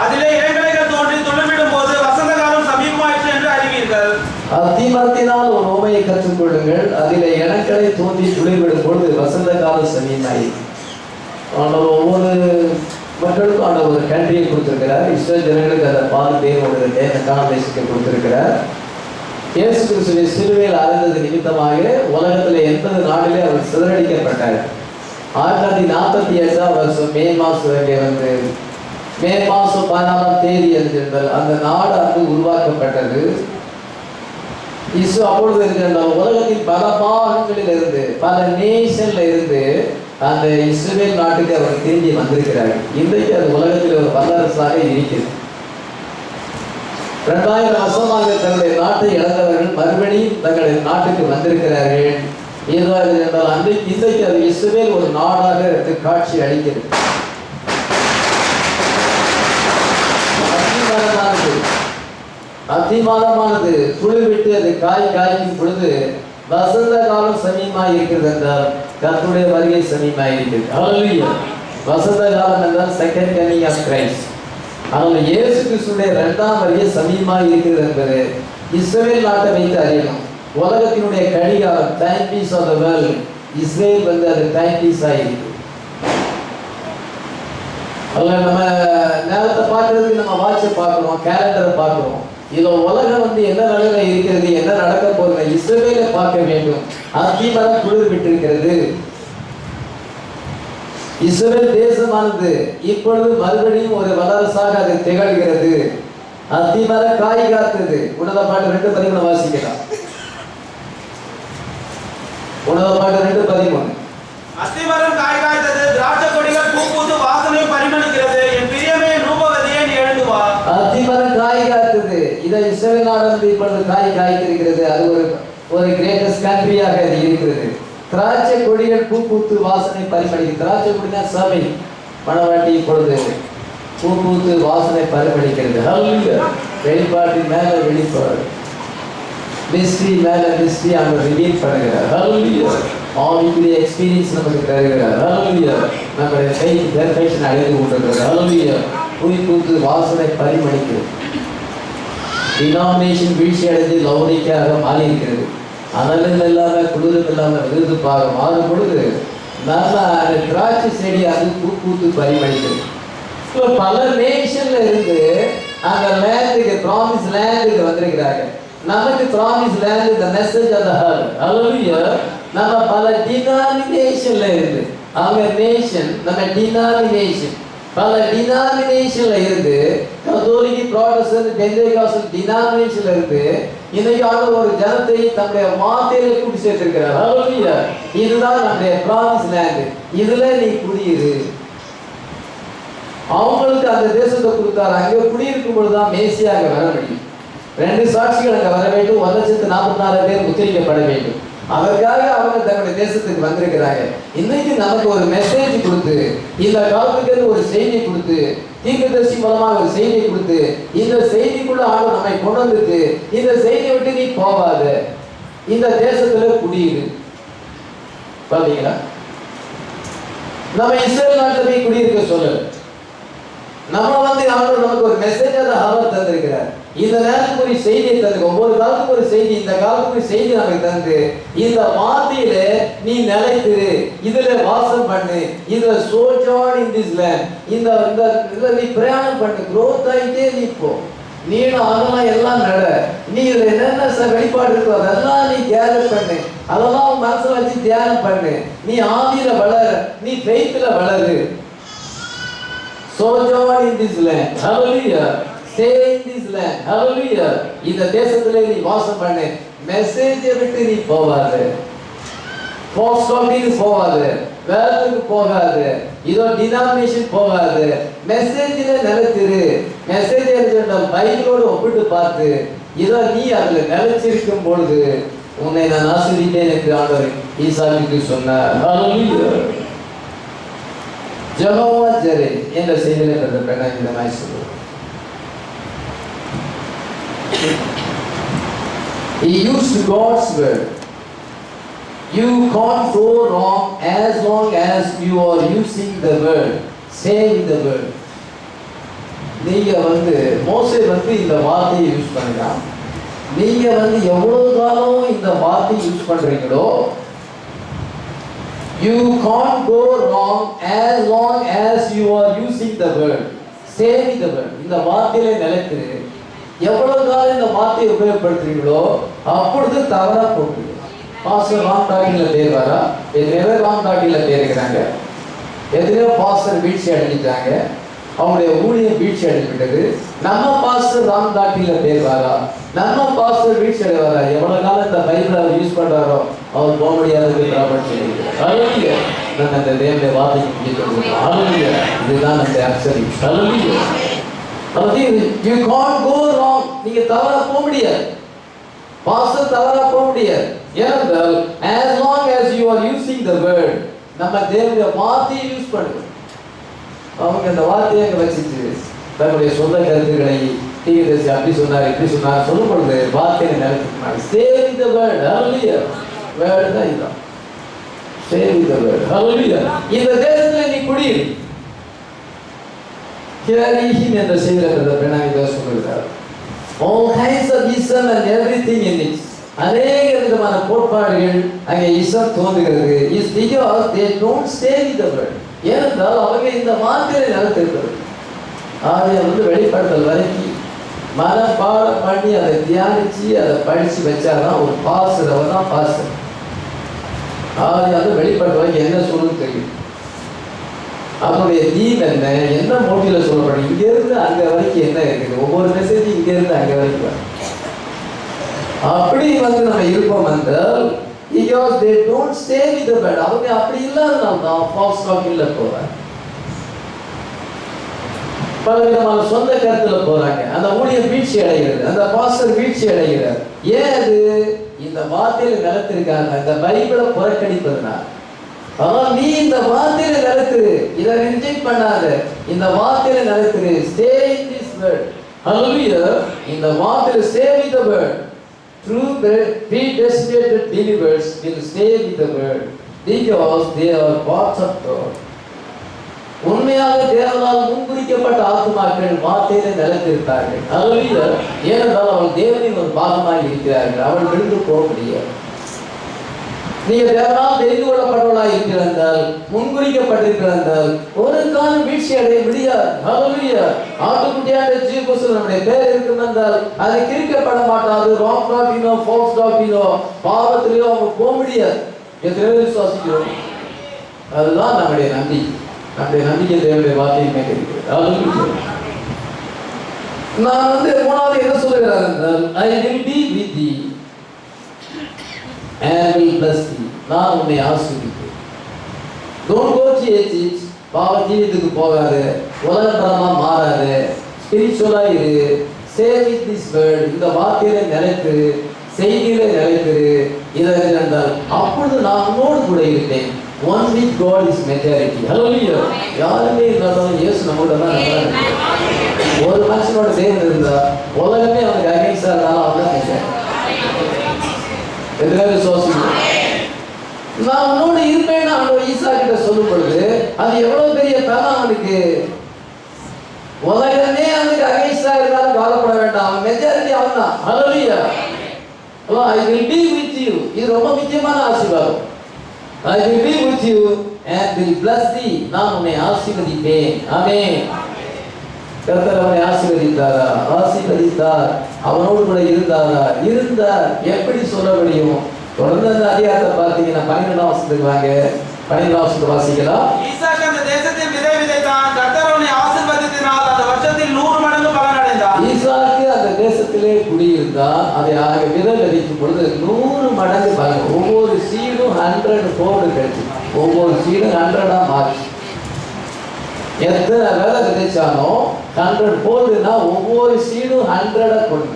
அதிலே இளங்கிளைகள் தோன்றி துளிர்விடும் போது வசந்த காலம் சமீபமாயிற்று என்று அறிவீர்கள். அத்திமரத்தினால் ஒரு நோவையை கற்றுக்கொள்ளுங்கள். அதிலே இளங்கிளை தோன்றி துளிர்விடும் பொழுது வசந்த காலம் சமீபமாயிற்று. ஒவ்வொரு மக்களுக்கும் ஆண்டவர் ஒரு கண்ட்ரியை கொடுத்திருக்கிறார். இஸ்ரேல் ஜனங்களுக்கு அதை பாதுகாப்பு காண தேசத்தை கொடுத்திருக்கிறார். இயேசு கிறிஸ்துவை சிலுவையில் அறைந்தது நிமித்தமாக உலகத்தில் 80 நாளிலே அவர் சிதறடிக்கப்பட்டார். 1948 வருஷம் மே மாதம் வந்து மே மாதம் 14ஆம் தேதி என்றால் அந்த நாடு அங்கு உருவாக்கப்பட்டது. அப்பொழுது இருக்கின்ற உலகத்தின் பல பாகங்களில் இருந்து, பல நேஷன்ல இருந்து அந்த இஸ்ரேல் நாட்டுக்கு அவர் திரும்பி வந்திருக்கிறார். இன்றைக்கு அது உலகத்தில் ஒரு வல்லரசாக இருக்கிறது. 2000 வருஷமாக தங்களுடைய நாட்டை இழந்தவர்கள் மறுபடியும் தங்களுடைய நாட்டுக்கு வந்திருக்கிறார்கள். ஏதாவது என்றால் இன்றைக்கு அது இஸ்ரேல் ஒரு நாடாக காட்சி அளிக்கிறது. அதிமானமானது துளிர்விட்டு அது காய்க்கும் பொழுது வசந்த காலம் சமீபமாக இருக்கிறது என்றால் கர்த்தருடைய வருகை சமீபமாக இருக்கிறது. ஹல்லேலூயா. வசந்த காலம் என்றால் செகண்ட் கமிங் ஆஃப் கிரைஸ்ட். ஆனால் இயேசு கிறிஸ்துடைய 2ஆம் வருகை சமீபமாக இருக்கிறது என்பது இஸ்ரேல் நாட்டை வைத்து அறியணும். உலகத்தினுடைய கடிகாரம் timepiece of the world Israel வந்து அது டைம் பீஸ் ஆகிருக்கு. அதில் நம்ம நேரத்தை பார்க்கறதுக்கு நம்ம வாட்சை பார்க்குறோம், கேலண்டரை பார்க்குறோம். இதில் உலகம் வந்து என்ன நிலையில இருக்கிறது, என்ன நடக்க போகுது, இஸ்ரேலை பார்க்க வேண்டும். அத்திமரம் குளிர் விட்டிருக்கிறது. இஸ்ரவேல் தேசமானது இப்பொழுது மறுபடியும் ஒரு வல்லரசாக அது திகழ்கிறது. அத்திமரம் காய் காத்தது. உன்னத பாட்டு 2:13 வாசிக்கலாம். உன்னத பாட்டு 2:13. அத்திமரம் காய் காய்த்தது, திராட்சை கொடிகள் பூ பூத்து வாசனை பரிமளிக்கிறது. என் பிரியமே ரூபவதியே, நீ எழுந்து வா. அத்திமரம் காய் காத்தது. இதை இஸ்ரவேல் நாடு இப்பொழுது காய் காய்த்திருக்கிறது. அது ஒரு கிரேட்டஸ்ட் கண்ட்ரியாக அது இருக்கிறது. திராட்சை கொடிகள் பூ பூத்து வாசனை பரிமளிக்கிறது. திராட்சை கொடினா சபை, மணவாட்டி இப்பொழுது பூ பூத்து வாசனை பரிமளிக்கிறது. ஹல்லேலூயா. வெளிப்பாட்டின் மேல வெளிப்பாடு, மிஸ்ட்ரி மேல மிஸ்ட்ரி அவங்க ரிவீல் பண்ணுகிறார். ஹல்லேலூயா. ஆவிக்குரிய எக்ஸ்பீரியன்ஸ் நமக்கு தருகிறார். ஹல்லேலூயா. நம்முடைய ஃபெய்த் பெர்ஃபெக்ஷன் அடைந்து கொண்டிருக்கிறது. ஹல்லேலூயா. பூ பூத்து வாசனை பரிமளிக்கிறது. டினாமினேஷன் வீழ்ச்சி அடைந்து லௌரிக்காக மாறி இருக்கிறது. அனலும் இல்லாம குளிரும் இல்லாம விருதுப்பாக மாறும் பொழுது நல்லா அந்த திராட்சை செடி அது பூ பூத்து பரிமளிக்கிறது. இப்போ பல நேஷன்ல இருந்து அந்த லேண்டுக்கு, ப்ராமிஸ் லேண்டுக்கு வந்திருக்கிறாங்க. நமக்கு ப்ராமிஸ் லேண்ட் இந்த மெசேஜ் ஆஃப் தி ஹார்ட். ஹல்லேலூயா. நம்ம பல டினாமினேஷன்ல இருந்து, அவங்க நேஷன் நம்ம டினாமினேஷன், பல டினாமினேஷன்ல இருந்து, கத்தோலிக்க, புராட்டஸ்டன்ட், பெந்தேகாஸ்டல் டினாமினேஷன்ல இருந்து இன்னைக்கு ஆண்டவர் ஒரு ஜனத்தை தம்முடைய வார்த்தையில கூட்டி சேர்த்திருக்கிறார். ஹல்லேலூயா. இதுதான் நம்முடைய ப்ராமிஸ் லேண்ட். இதுல நீ குடியிரு. அவங்களுக்கு அந்த தேசத்தை கொடுத்தாரு. அங்கே குடியிருக்கும் பொழுதுதான் மேசியா அங்க வர முடியும். 2 சாட்சிகள் அங்க வர வேண்டும். 1,44,000 பேர் முத்திரிக்கப்பட வேண்டும். அதற்காக அவங்க தங்களுடைய தேசத்துக்கு வந்திருக்கிறாங்க. இன்னைக்கு நமக்கு ஒரு மெசேஜ் கொடுத்து, இந்த காலத்துக்கு ஒரு செய்தி கொடுத்து, தீர்க்கதரிசி மூலமாக ஒரு செய்தியை கொடுத்து, இந்த செய்திக்குள்ள ஆண்டவர் நம்மை கொண்டு வந்துட்டு, இந்த செய்தியை விட்டு நீ போகாத, இந்த தேசத்துல குடியிரு. பாத்தீங்களா? நம்ம இஸ்ரேல் நாட்டில் போய் குடியிருக்க சொல்லல. நம்ம ஆண்டவர் நமக்கு ஒரு மெசேஜ் அவர் தந்திருக்கிறார். இந்த நேரத்துக்கு ஒரு செய்தியை தந்து, ஒவ்வொரு காலத்துக்கு ஒரு செய்தி, இந்த காலத்துக்கு ஒரு செய்தி நமக்கு தந்து, இந்த வார்த்தையில நீ நிலைத்திரு, இதுல வாசம் பண்ணு, இதுல sojourn in this land, இந்த நீ பிரயாணம் பண்ணு, growth ஆயிட்டே நீ போ, நீனும் அதெல்லாம் எல்லாம் நட, நீ இதுல என்னென்ன வெளிப்பாடு இருக்கோ அதெல்லாம் நீ கேதர் பண்ணு, அதெல்லாம் உன் மனசுல வச்சு தியானம் பண்ணு, நீ ஆவியில வளர, நீ ஃபெய்த்ல வளரு. sojourn in this land. Hallelujah. Stay in this land. Hallelujah. இந்த தேசத்திலே நீ வாசம் பண்ணு. மெசேஜை விட்டு நீ போகாத, ஃபால்ஸ் டாக்டரின் போகாத, வேதத்துக்கு போகாத, இதோ டினாமினேஷன் போகாத, மெசேஜில நிலைத்திரு. மெசேஜ் என்ன பைபிளோடு ஒப்பிட்டு பார்த்து, இதோ நீ அதுல நிலைச்சிருக்கும் பொழுது உன்னை நான் ஆசீர்வதிப்பேன் என்று ஆண்டவர் ஈசாக்குக்கு சொன்னார். ஹல்லேலூயா. ஜெகோவா ஜிரே என்ற செய்தியிலே பெண்ணை இந்த மாதிரி சொல்லுவார். He used God's word. You can't go wrong as long as you are using the word. Stay with the word. நீங்க மோசே இந்த வார்த்தையை யூஸ் பண்ணலாம். நீங்க எவ்வளவு காலம் இந்த வார்த்தையை யூஸ் பண்றீங்களோ, you can't go wrong as long as you are using the word. Stay with the word. இந்த வார்த்தையிலே நிலைத்திரு. எவ்வளவு காலம் இந்த வார்த்தையை உபயோகப்படுத்துறீங்களோ அப்பொழுது தவறா போட்டு. பாஸ்டர் ராங் டாக்கிங்ல பேர் வரா, எத்தனையோ ராங் டாக்கிங்ல பேர் இருக்கிறாங்க, எத்தனையோ பாஸ்டர் வீழ்ச்சி அடைஞ்சிட்டாங்க, அவங்களுடைய ஊழியம் வீழ்ச்சி அடைஞ்சிட்டது. நம்ம பாஸ்டர் ராங் டாக்கிங்ல பேர் வரா, நம்ம பாஸ்டர் வீழ்ச்சி அடைவாரா? எவ்வளவு காலம் இந்த பைபிளை அவர் யூஸ் பண்றாரோ அவர் போக முடியாதது சொல்லியிருக்கிறார். நம்ம அந்த தேவனுடைய வார்த்தைக்கு இதுதான் அந்த அக்சரி. You can't go wrong. நீங்க தவறா போக முடியாது, பாஸ்டர் தவறா போக முடியாது. ஏனென்றால் as long as you are using the word, நம்ம தேவனுடைய வார்த்தையை யூஸ் பண்ணுங்க. அவங்க அந்த வார்த்தையை அங்க வச்சுட்டு தன்னுடைய சொந்த கருத்துக்களை தீர்க்கதரிசி அப்படி சொன்னார் இப்படி சொன்னார் சொல்லும் பொழுது வார்த்தையை நிலைத்திருக்கிறாங்க. Stay with the word. Hallelujah. Word தான் இதுதான். Stay with the word. Hallelujah. இந்த தேசத்துல நீ குடியிரு. Hearing என்ற செய்தியில பெண்ணாக சொல்லுகிறார். All kinds of ism and everything in it. அநேக விதமான கோட்பாடுகள் அங்கே இசம் தோன்றுகிறது. Is because they don't stay with the word. ஏனென்றால் அவங்க இந்த வார்த்தையை நிலைத்திருக்கிறது. அதை வெளிப்படுத்தல் வரைக்கும் மனப்பாடம் பண்ணி அதை தியானிச்சு அதை படிச்சு வச்சாதான் ஒரு பாஸ்டர், அவர் தான் பாஸ்டர். அது வெளிப்படுறவங்க என்ன சொல்லணும்னு தெரியும். அதனுடைய தீம் என்ன மோட்டில சொல்லப்படும், இங்க இருந்து அங்க வரைக்கும் என்ன இருக்குது, ஒவ்வொரு மெசேஜ் இங்க இருந்து அங்க வரைக்கும். அப்படி நம்ம இருப்போம் என்றால் because they don't stay with the word. அவங்க அப்படி இல்லாதனால தான் ஃபால்ஸ் டாக்கிங்ல போறாங்க, பலவிதமான சொந்த கருத்துல போறாங்க. அந்த ஊழியர் வீழ்ச்சி அடைகிறது, அந்த பாஸ்டர் வீழ்ச்சி அடைகிறார். ஏன் அது? இந்த வார்த்தையில நிலத்திருக்காங்க, இந்த பைபிளை புறக்கணிப்பதுனால. ஆனால் நீ இந்த வார்த்தையில நிலத்துரு, இதை ரிஜெக்ட் பண்ணாத, இந்த வார்த்தையில நிலத்துரு. Stay in this word. Hallelujah. இந்த வார்த்தையில stay with the word. True predestinated believers will stay with the word because they are parts of God. உண்மையாக தேவனால் முன்குறிக்கப்பட்ட ஆத்துமாக்கள் வார்த்தையிலே நிலைத்திருப்பார்கள். ஹல்லேலூயா. ஏனென்றால் அவள் தேவனின் ஒரு பாகமாக இருக்கிறார்கள், அவள் விழுந்து போக முடியாது. நீங்க தேவனால் தெரிந்து கொள்ளப்பட்டவளாக இருக்கிறால், முன்குறிக்கப்பட்டிருக்கிறால், ஒரு காலம் வீழ்ச்சி அடைய முடியாது. ஹல்லேலூயா. ஆட்டுக்குட்டியான ஜீவபுஸ்தகம் நம்முடைய பேர் இருக்கும் என்றால் அது கிறுக்கப்பட மாட்டாது. ராங் டாக்டினோ ஃபால்ஸ் டாக்டினோ பாவத்திலேயோ அவங்க போக முடியாது. எத்தனை விசுவாசிக்கிறோம்? அதுதான் நம்முடைய நம்பிக்கை. நம்முடைய நம்பிக்கை தேவனுடைய வார்த்தையை மேற்கொள்கிறது. நான் மூணாவது என்ன சொல்லுகிறார் என்றால், I will be with thee and will bless thee. நான் உன்னை ஆசீர்வதிப்பேன். Don't go to Egypt. பாவ ஜீவிதத்துக்கு போகாது, உலகத்தனமா மாறாது, ஸ்பிரிச்சுவலா இரு. Stay with this word. இந்த வார்த்தையில நிலைத்திரு, செய்தியில நிலைத்திரு. இதை என்றால் அப்பொழுது நான் உன்னோடு கூட இருப்பேன். One with God is majority. Hallelujah. யாருமே இல்லாதவங்க இயேசு நம்மோட தான் இருக்காங்க. ஒரு மனுஷனோட தேவன் இருந்தா உலகமே அவனுக்கு அகைன்ஸ்டா இருந்தாலும் அவன் தான் நினைக்கிறேன். எதுக்காக விசுவாசிக்கிறோம்? நான் உன்னோட இருப்பேன்னு அவனோட ஈசா கிட்ட சொல்லும் பொழுது அது எவ்வளவு பெரிய பலம் அவனுக்கு. உலகமே அவனுக்கு அகைன்ஸ்டா இருந்தாலும் கவலைப்பட வேண்டாம், அவன் மெஜாரிட்டி அவன் தான். Hallelujah. I will be with you. இது ரொம்ப முக்கியமான ஆசீர்வாதம். I will be with you and will bless thee. நான் உன்னை ஆசீர்வதிப்பேன். ஆமென். கர்த்தர் அவனை ஆசீர்வதித்தாரா? ஆசீர்வதித்தார். அவனோடு கூட இருந்தார். எப்படி சொல்ல முடியும்? தொடர்ந்து அந்த அதிகாரத்தை பார்த்தீங்கன்னா 12ஆம் வசனத்துக்கு வாங்க. 12ஆம் வசனத்தை வாசிக்கலாம். ஈசாக்கு அந்த தேசத்தில் விதை விதைத்தான். கர்த்தர் அவனை ஆசீர்வதித்ததினால் அந்த வருஷத்தில் 100 மடங்கு பலன் அடைந்தான். ஈசாக்கு அந்த தேசத்திலே குடியிருந்தான். அதை விதை விதைக்கும் பொழுது 100 மடங்கு பலன். ஒவ்வொரு சீடும் 100 போடு கிடைச்சு, ஒவ்வொரு சீடும் 100ஆ மாறி. எத்தனை வேலை விதைச்சானோ 100 போடுனா ஒவ்வொரு சீடும் 100 கொண்டு.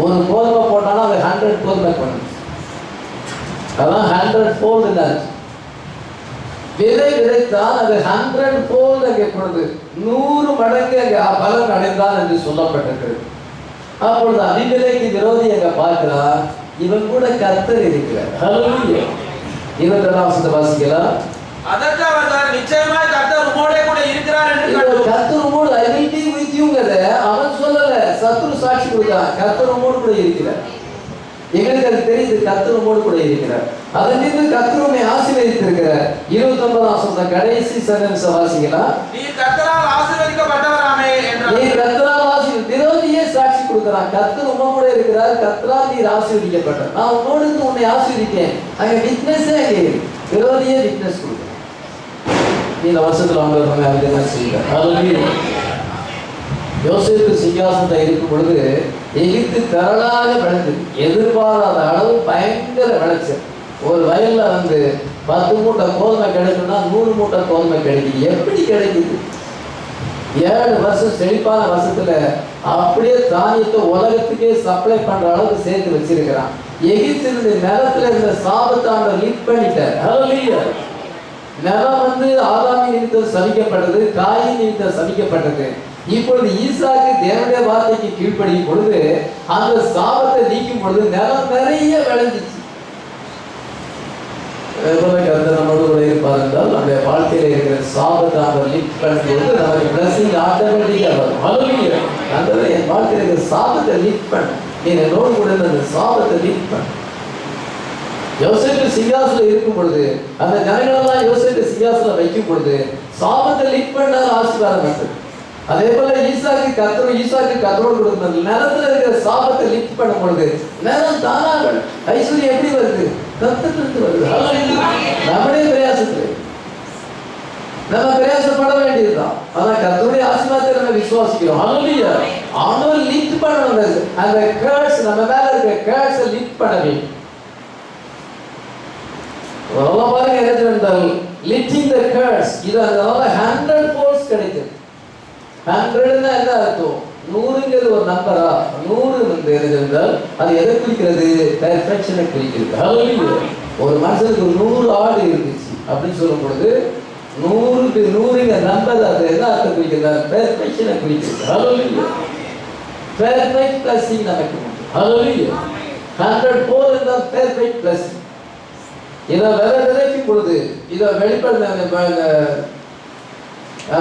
ஒரு கோதுமை போட்டாலும் அது 100 கோதுமை கொண்டு. அதான் 100 போல்டு. விதை விதைத்தான், அது 100 போல்டு அங்கே கொண்டு 100 மடங்கு அங்கே பலன் அடைந்தான் என்று சொல்லப்பட்டிருக்கிறது. அப்பொழுது அபிமெலேக்கு விரோதி அங்க பார்க்கிறார், இவன் கூட கர்த்தர் இருக்கிறார். ஹல்லேலூயா. 22ஆம் வசனத்தை வாசிக்கலாம். அதற்கு அவர்கள் நிச்சயமாய் கர்த்தர் உம்மோடே கூட இருக்கிறார் என்று கண்டோம். கர்த்தர் உம்மோடு I will be with youங்கத அவன் சொல்லல, சத்துரு சாட்சி கொடுத்தான். கர்த்தர் உம்மோடு கூட இருக்கிறார். எங்களுக்கு அது தெரியுது, கர்த்தர் உம்மோடு கூட இருக்கிறார். அதன் மீது கர்த்தர் உம்மை ஆசீர்வதித்திருக்கிறார். 29ஆம் வசனம் கடைசி சென்டென்ஸ் வாசிக்கலாம். நீ கர்த்தரால் ஆசீர்வதிக்கப்பட்டவராமே என்றார். நீ கர்த்தரால் விரோதியே சாட்சி கொடுக்கிறான். கர்த்தர் உம்மோடு கூட இருக்கிறார், கர்த்தரால் நீர் ஆசீர்வதிக்கப்பட்டார். நான் உன்னோடு இருந்து உன்னை ஆசீர்வதித்தேன். அங்க விட்னஸே அங்கே விரோதியே விட்னஸ் கொடுக்கிறார். இந்த வருஷத்துல அவங்க அதிகமாக செய்கிறார். ஹல்லேலூயா. யோசேப்பு சிங்காசனத்தில் இருக்கும் பொழுது எகிப்து திரளாக விளைஞ்சது. எதிர்பாராத அளவு பயங்கர விளைச்சல். ஒரு வயல்ல 10 மூட்டை கோதுமை கிடைக்கும்னா 100 மூட்டை கோதுமை கிடைக்குது. எப்படி கிடைக்குது? 7 வருஷம் செழிப்பான வருஷத்துல அப்படியே தானியத்தை உலகத்துக்கே சப்ளை பண்ற அளவுக்கு சேர்த்து வச்சிருக்கிறான். எகிப்தினுடைய நிலத்துல இருந்த சாபத்தை ஆண்டவர் லீட் பண்ணிட்டார். ஹல்லேலூயா. நிலம் ஆதாமின் நிமித்தம் சபிக்கப்பட்டது, காயின் நிமித்தம் சபிக்கப்பட்டது. இப்பொழுது ஈசாக்கு தேவனுடைய வார்த்தைக்கு கீழ்ப்படியும் பொழுது அந்த சாபத்தை நீக்கும் பொழுது நிலம் நிறைய விளைஞ்சிச்சு. நம்மளோடு கூட இருப்பார் என்றால் நம்முடைய வாழ்க்கையில இருக்கிற சாபத்தை அவர் லிஃப்ட் பண்ணும்போது நமக்கு பிளஸிங் ஆட்டோமேட்டிக்கா வரும். ஹல்லேலூயா. அந்த என் வாழ்க்கையில இருக்கிற சாபத்தை லிஃப்ட் பண்ண, நீ என்னோடு கூட அந்த சாபத்தை லிஃப்ட் பண்ண. யோசேப்பு சிங்காசனம் இருக்கும் பொழுது அந்த ஜனங்களெல்லாம் யோசேப்பு சிங்காசனம் வைக்கும் பொழுது சாபத்தை லிஃப்ட் பண்ணால் ஆசீர்வாதம் வந்தது. அதே போல ஈசாக்கு கர்த்தரோடு கொடுத்தது. நிலத்துல இருக்கிற சாபத்தை லிஃப்ட் பண்ணும் பொழுது நிலம் தானாக ஐஸ்வர்யம் எப்படி வருது? கர்த்தரிடமிருந்து வருது. நம்முடைய பிரயாசத்தில் நம்ம பிரயாசப்பட வேண்டியதுதான். ஆனா கர்த்தருடைய ஆசீர்வாதத்தை நம்ம விசுவாசிக்கிறோம். ஹல்லேலூயா. ஆண்டவர் லிஃப்ட் பண்ணணும். அந்த கர்ஸ் நம்ம மேல இருக்க கர்ஸ் லிஃப்ட் பண்ண வேண்டும். பாருங்க என்ன சொன்னால் லிஃப்டிங் தி கர்ஸ். இது அதனால 100 ஃபோல்ட்ஸ் கிடைக்கும். 100ன்னா என்ன அர்த்தம்? 100ங்கிறது ஒரு நம்பரா? 100 வந்து என்ன சொன்னால் அது எதை குறிக்கிறது? பெர்ஃபெக்ஷனை குறிக்கிறது. ஹல்லேலூயா. ஒரு மனுஷனுக்கு 100 ஆடு இருந்துச்சு அப்படின்னு சொல்லும் பொழுது 100ங்க நம்பர் அது என்ன அர்த்தம் குறிக்கிறது? பெர்ஃபெக்ஷனை குறிக்கிறது. ஹல்லேலூயா. பெர்ஃபெக்ட் பிளஸிங் நமக்கு உண்டு. ஹல்லேலூயா. 100 போல் என்றால் பெர்ஃபெக்ட் பிளஸிங். இதை விதைக்கும் பொழுது இதை வெளிப்படுத்த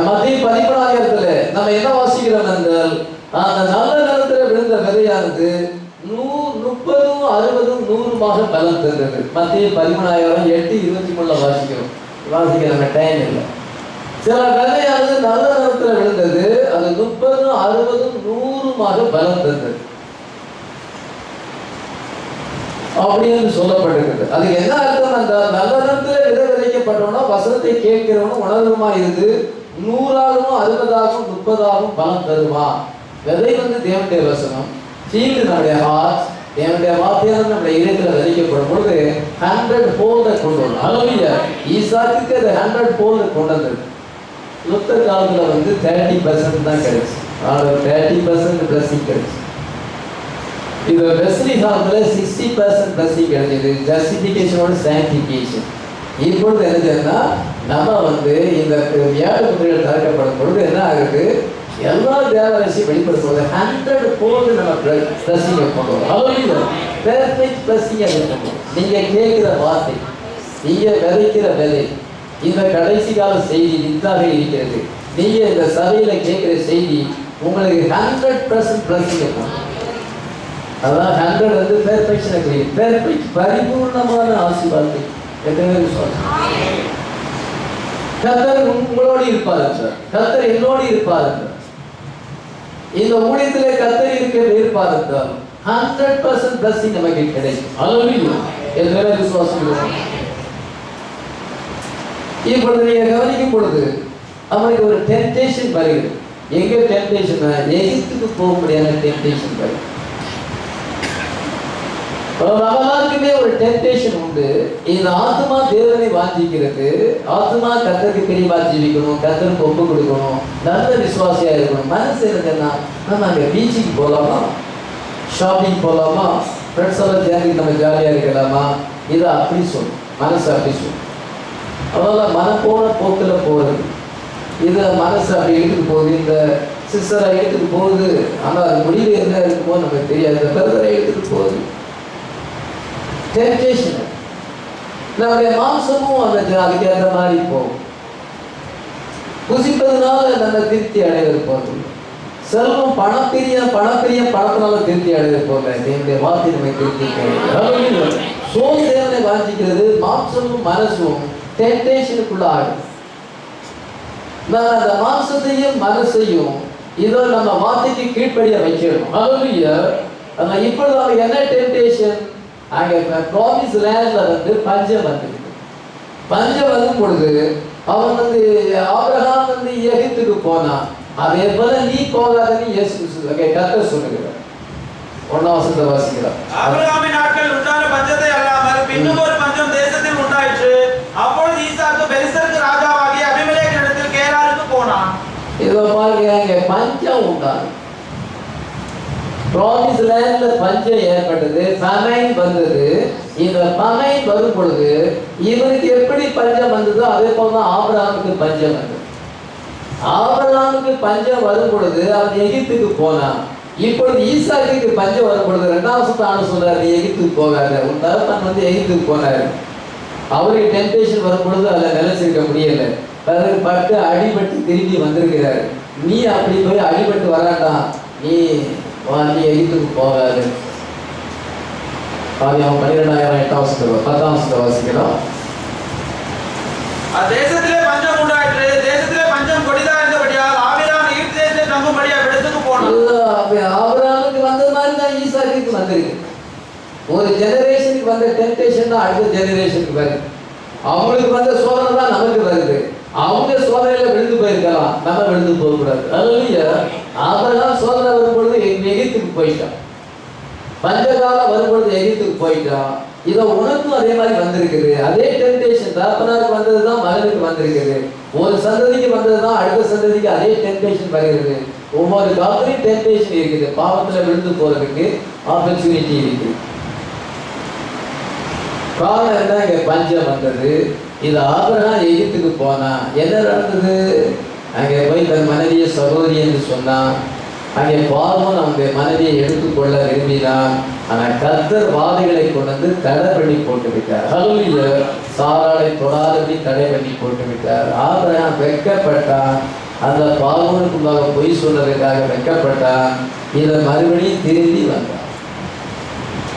மத்திய 13 நம்ம என்ன வாசிக்கிறோம் என்றால் அந்த நல்ல நிலத்தில் விழுந்த விதையானது 30, 60, 100 பலன் தந்தது. மத்திய 13 8:23 வாசிக்க நம்ம டைம் இல்லை. சில விதையானது நல்ல நிலத்தில் விழுந்தது, அது 30, 60, 100 பலன் தந்தது அப்படின்னு சொல்லப்பட்டிருக்கிறது. அதுக்கு என்ன அர்த்தம் என்றால் நல்ல நிலத்தில் விதை விதைக்கப்பட்டோம்னா வசனத்தை கேட்கிறவனும் உணர்வுமா இருந்து 100ஆகவும் 60ஆகவும் 30ஆகவும் பலன் தருமா. விதை வந்து தேவனுடைய வசனம், ஃபீல்டு நம்முடைய ஹார்ட், தேவனுடைய வார்த்தையானது நம்முடைய இதயத்தில் விதைக்கப்படும் பொழுது 100 போல்ட கொண்டு வரும். ஹல்லேலூயா. ஈசாக்குக்கு அது 100 போல்ட கொண்டு வந்தது. லுத்தர் காலத்தில் வந்து 30% தான் கிடைச்சு. 30% பிளஸிங் கிடைச்சு. இது வெஸ்லி காலத்தில் 60% பிளஸிங் கிடைச்சது. ஜஸ்டிஃபிகேஷனோட சாங்டிஃபிகேஷன். இப்பொழுது என்ன செய்யணும்னா நம்ம வந்து இந்த 7 முத்திரைகள் திறக்கப்படும் பொழுது என்ன ஆகுது? எல்லா தேவரசியும் வெளிப்படுத்துவது 100 போல்டு நம்ம பிளஸிங் கொண்டு வரும். ஹல்லேலூயா. பெர்ஃபெக்ட் பிளஸிங் அது கொண்டு வரும். நீங்க கேட்கிற வார்த்தை, நீங்க விதைக்கிற விதை, இந்த கடைசி கால செய்தி வித்தாக இருக்கிறது. நீங்க இந்த சபையில கேட்கிற செய்தி உங்களுக்கு 100% பிளஸிங் இருக்கும். அதான் 100 வந்து பெர்ஃபெக்ஷனை குறிக்கும். பெர்ஃபெக்ட் பரிபூர்ணமான ஆசீர்வாதத்தை எத்தனை சொல்றாங்க? கர்த்தர் உங்களோடு இருப்பார் என்றார். கர்த்தர் என்னோடு இருப்பார் என்றார். இந்த ஊழியத்திலே கர்த்தர் இருப்பார் என்றால் 100% பிளஸிங் நமக்கு கிடைக்கும். ஹல்லேலூயா. எத்தனை விசுவாசிக்கிறோம்? இப்பொழுது நீங்க கவனிக்கும் பொழுது அவனுக்கு ஒரு டெம்டேஷன் வருகிறது. எங்க டெம்டேஷன்? எகிப்துக்கு போக முடியாத டெம்டேஷன் வருது. எல்லாருக்குமே ஒரு டெம்டேஷன் உண்டு. இந்த ஆத்மா தேவனை வாஞ்சிக்கிறது. ஆத்மா கர்த்தருக்கு பிரியமா ஜீவிக்கணும், கர்த்தருக்கு ஒப்பு கொடுக்கணும், நல்ல விசுவாசியா இருக்கணும். மனசு என்னன்னா நம்ம அங்கே பீச்சுக்கு போகலாமா, ஷாப்பிங் போகலாமா, ஃப்ரெண்ட்ஸ் எல்லாம் சேர்ந்து நம்ம ஜாலியாக இருக்கலாமா, இதை அப்படி சொல்லும். மனசு அப்படி சொல்லும். அதனால மனம் போன போக்கில் போகிறது. இது மனசு அப்படி எடுத்துட்டு போகுது. இந்த சிஸ்டரை எடுத்துட்டு போகுது. ஆனால் அது முடிவு என்ன இருக்குமோ நமக்கு தெரியாது. இந்த பிரதரை எடுத்துட்டு போகுது. டெம்டேஷன். நம்முடைய மாம்சமும் அதுக்கு அந்த மாதிரி போகும். புசிப்பதனால நம்ம திருப்தி அடைவது போது, செல்வம் பணத்தினால திருப்தி அடைவது போல தேவனுடைய வார்த்தை நம்மை திருப்தி கிடையாது. சோல் தேவனை வாஞ்சிக்கிறது. மாம்சமும் மனசும் டெம்டேஷனுக்குள்ள ஆகும். நான் அந்த மாம்சத்தையும் மனசையும் இதோ நம்ம வார்த்தைக்கு கீழ்ப்படிய வைக்கணும். ஹல்லேலூயா. ஆனா இப்பொழுது அவங்க என்ன டெம்டேஷன்? அங்கே ப்ராமிஸ் லேண்ட்ல வந்து பஞ்சம் வந்தது. பஞ்சம் வரும் பொழுது அவன் வந்து ஆபிரகாம் வந்து எகிப்துக்கு போனான். அதே போல நீ போகாதன்னு இயேசு கர்த்தர் சொல்லுகிறார். 1ஆம் வசனத்தை வாசிக்கிறார். ஆபிரகாமின் நாட்களில் உண்டான பஞ்சத்தை அல்லாமல் இன்னும் ஒரு பஞ்சம் தேசத்தில் உண்டாயிற்று. அப்பொழுது ஈசாக்கு பெலிஸ்தருக்கு ராஜாவாகிய அபிமெலேக்கினிடத்தில் கேராருக்கு போனான். இதோ பாருங்க, அங்கே பஞ்சம் உண்டானது. ப்ராமிஸ் லேண்ட்ல பஞ்சம் ஏற்பட்டது. ஃபமைன் வந்தது. இந்த ஃபமைன் வரும் பொழுது இவனுக்கு எப்படி பஞ்சம் வந்ததோ அதே போலதான் ஆபிரகாமுக்கு பஞ்சம் வந்தது. ஆபிரகாமுக்கு பஞ்சம் வரும் பொழுது அவன் எகிப்துக்கு போனான். இப்பொழுது ஈசாக்குக்கு பஞ்சம் வரும் பொழுது 2ஆம் வசனத்தில் சொல்றாரு, நீ எகிப்துக்கு போகாத. உன் தகப்பன் வந்து எகிப்துக்கு போனாரு. அவருக்கு டெம்டேஷன் வரும் பொழுது அதில் நிலைச்சிருக்க முடியல. பிறகு பட்டு அடிபட்டு திரும்பி வந்திருக்கிறார். நீ அப்படி போய் அடிபட்டு வராண்டாம், நீ எகிப்துக்கு போகாது. அவன் 12,000 10ஆம் வசனத்தை வாசிக்கலாம். தேசத்திலே பஞ்சம் உண்டாயிற்று. தேசத்திலே பஞ்சம் கொடிதா இருந்தபடியால் ஆபிரகாம் எகிப்து தேசத்தில் தங்கும்படியாக இடத்துக்கு போனான். ஆபிரகாமுக்கு வந்தது மாதிரி தான் ஈசாக்குக்கு வந்திருக்கு. ஒரு ஜெனரேஷனுக்கு வந்த டெம்டேஷன் தான் அடுத்த ஜெனரேஷனுக்கு வருது. அவங்களுக்கு வந்த சோதனை தான் நமக்கு வருது. அவங்க சோதனையில விழுந்து போயிருக்கலாம், நம்ம விழுந்து போகக்கூடாது. அல்லையா? ஆபிரகாம் சோதனை வரும்பொழுது எகிப்துக்கு போயிட்டான், பஞ்சகாலம் வரும்பொழுது எகிப்துக்கு போயிட்டான். இதை உனக்கும் அதே மாதிரி வந்திருக்குது. அதே டெம்டேஷன் தகப்பனாருக்கு வந்ததுதான் மகனுக்கு வந்திருக்குது. ஒரு சந்ததிக்கு வந்ததுதான் அடுத்த சந்ததிக்கு அதே டெம்டேஷன் வருகிறது. ஒவ்வொரு காலத்திலையும் டெம்டேஷன் இருக்குது. பாவத்துல விழுந்து போறதுக்கு ஆப்பர்ச்சுனிட்டி இருக்கு. காரணம் என்ன? இங்க பஞ்சம் வந்தது. இது ஆபிரகாம் எகிப்துக்கு போனா என்ன நடந்தது? அங்கே போய் தன் மனைவியை சகோதரி என்று சொன்னான். அங்கே பார்வோன் அவங்க மனைவியை எடுத்துக்கொள்ள விரும்பினான். ஆனால் கர்த்தர் வாதைகளை கொண்டு வந்து தடை பண்ணி போட்டு விட்டார். ஹல்லேலூயா. சாராளை தொடாதபடி தடை பண்ணி போட்டு விட்டார். ஆபிரகாம் வெட்கப்பட்டான். அந்த பார்வோனுக்குள்ளாக பொய் சொன்னதுக்காக வெட்கப்பட்டான். இதை மறுபடியும் திரும்பி வந்தான்.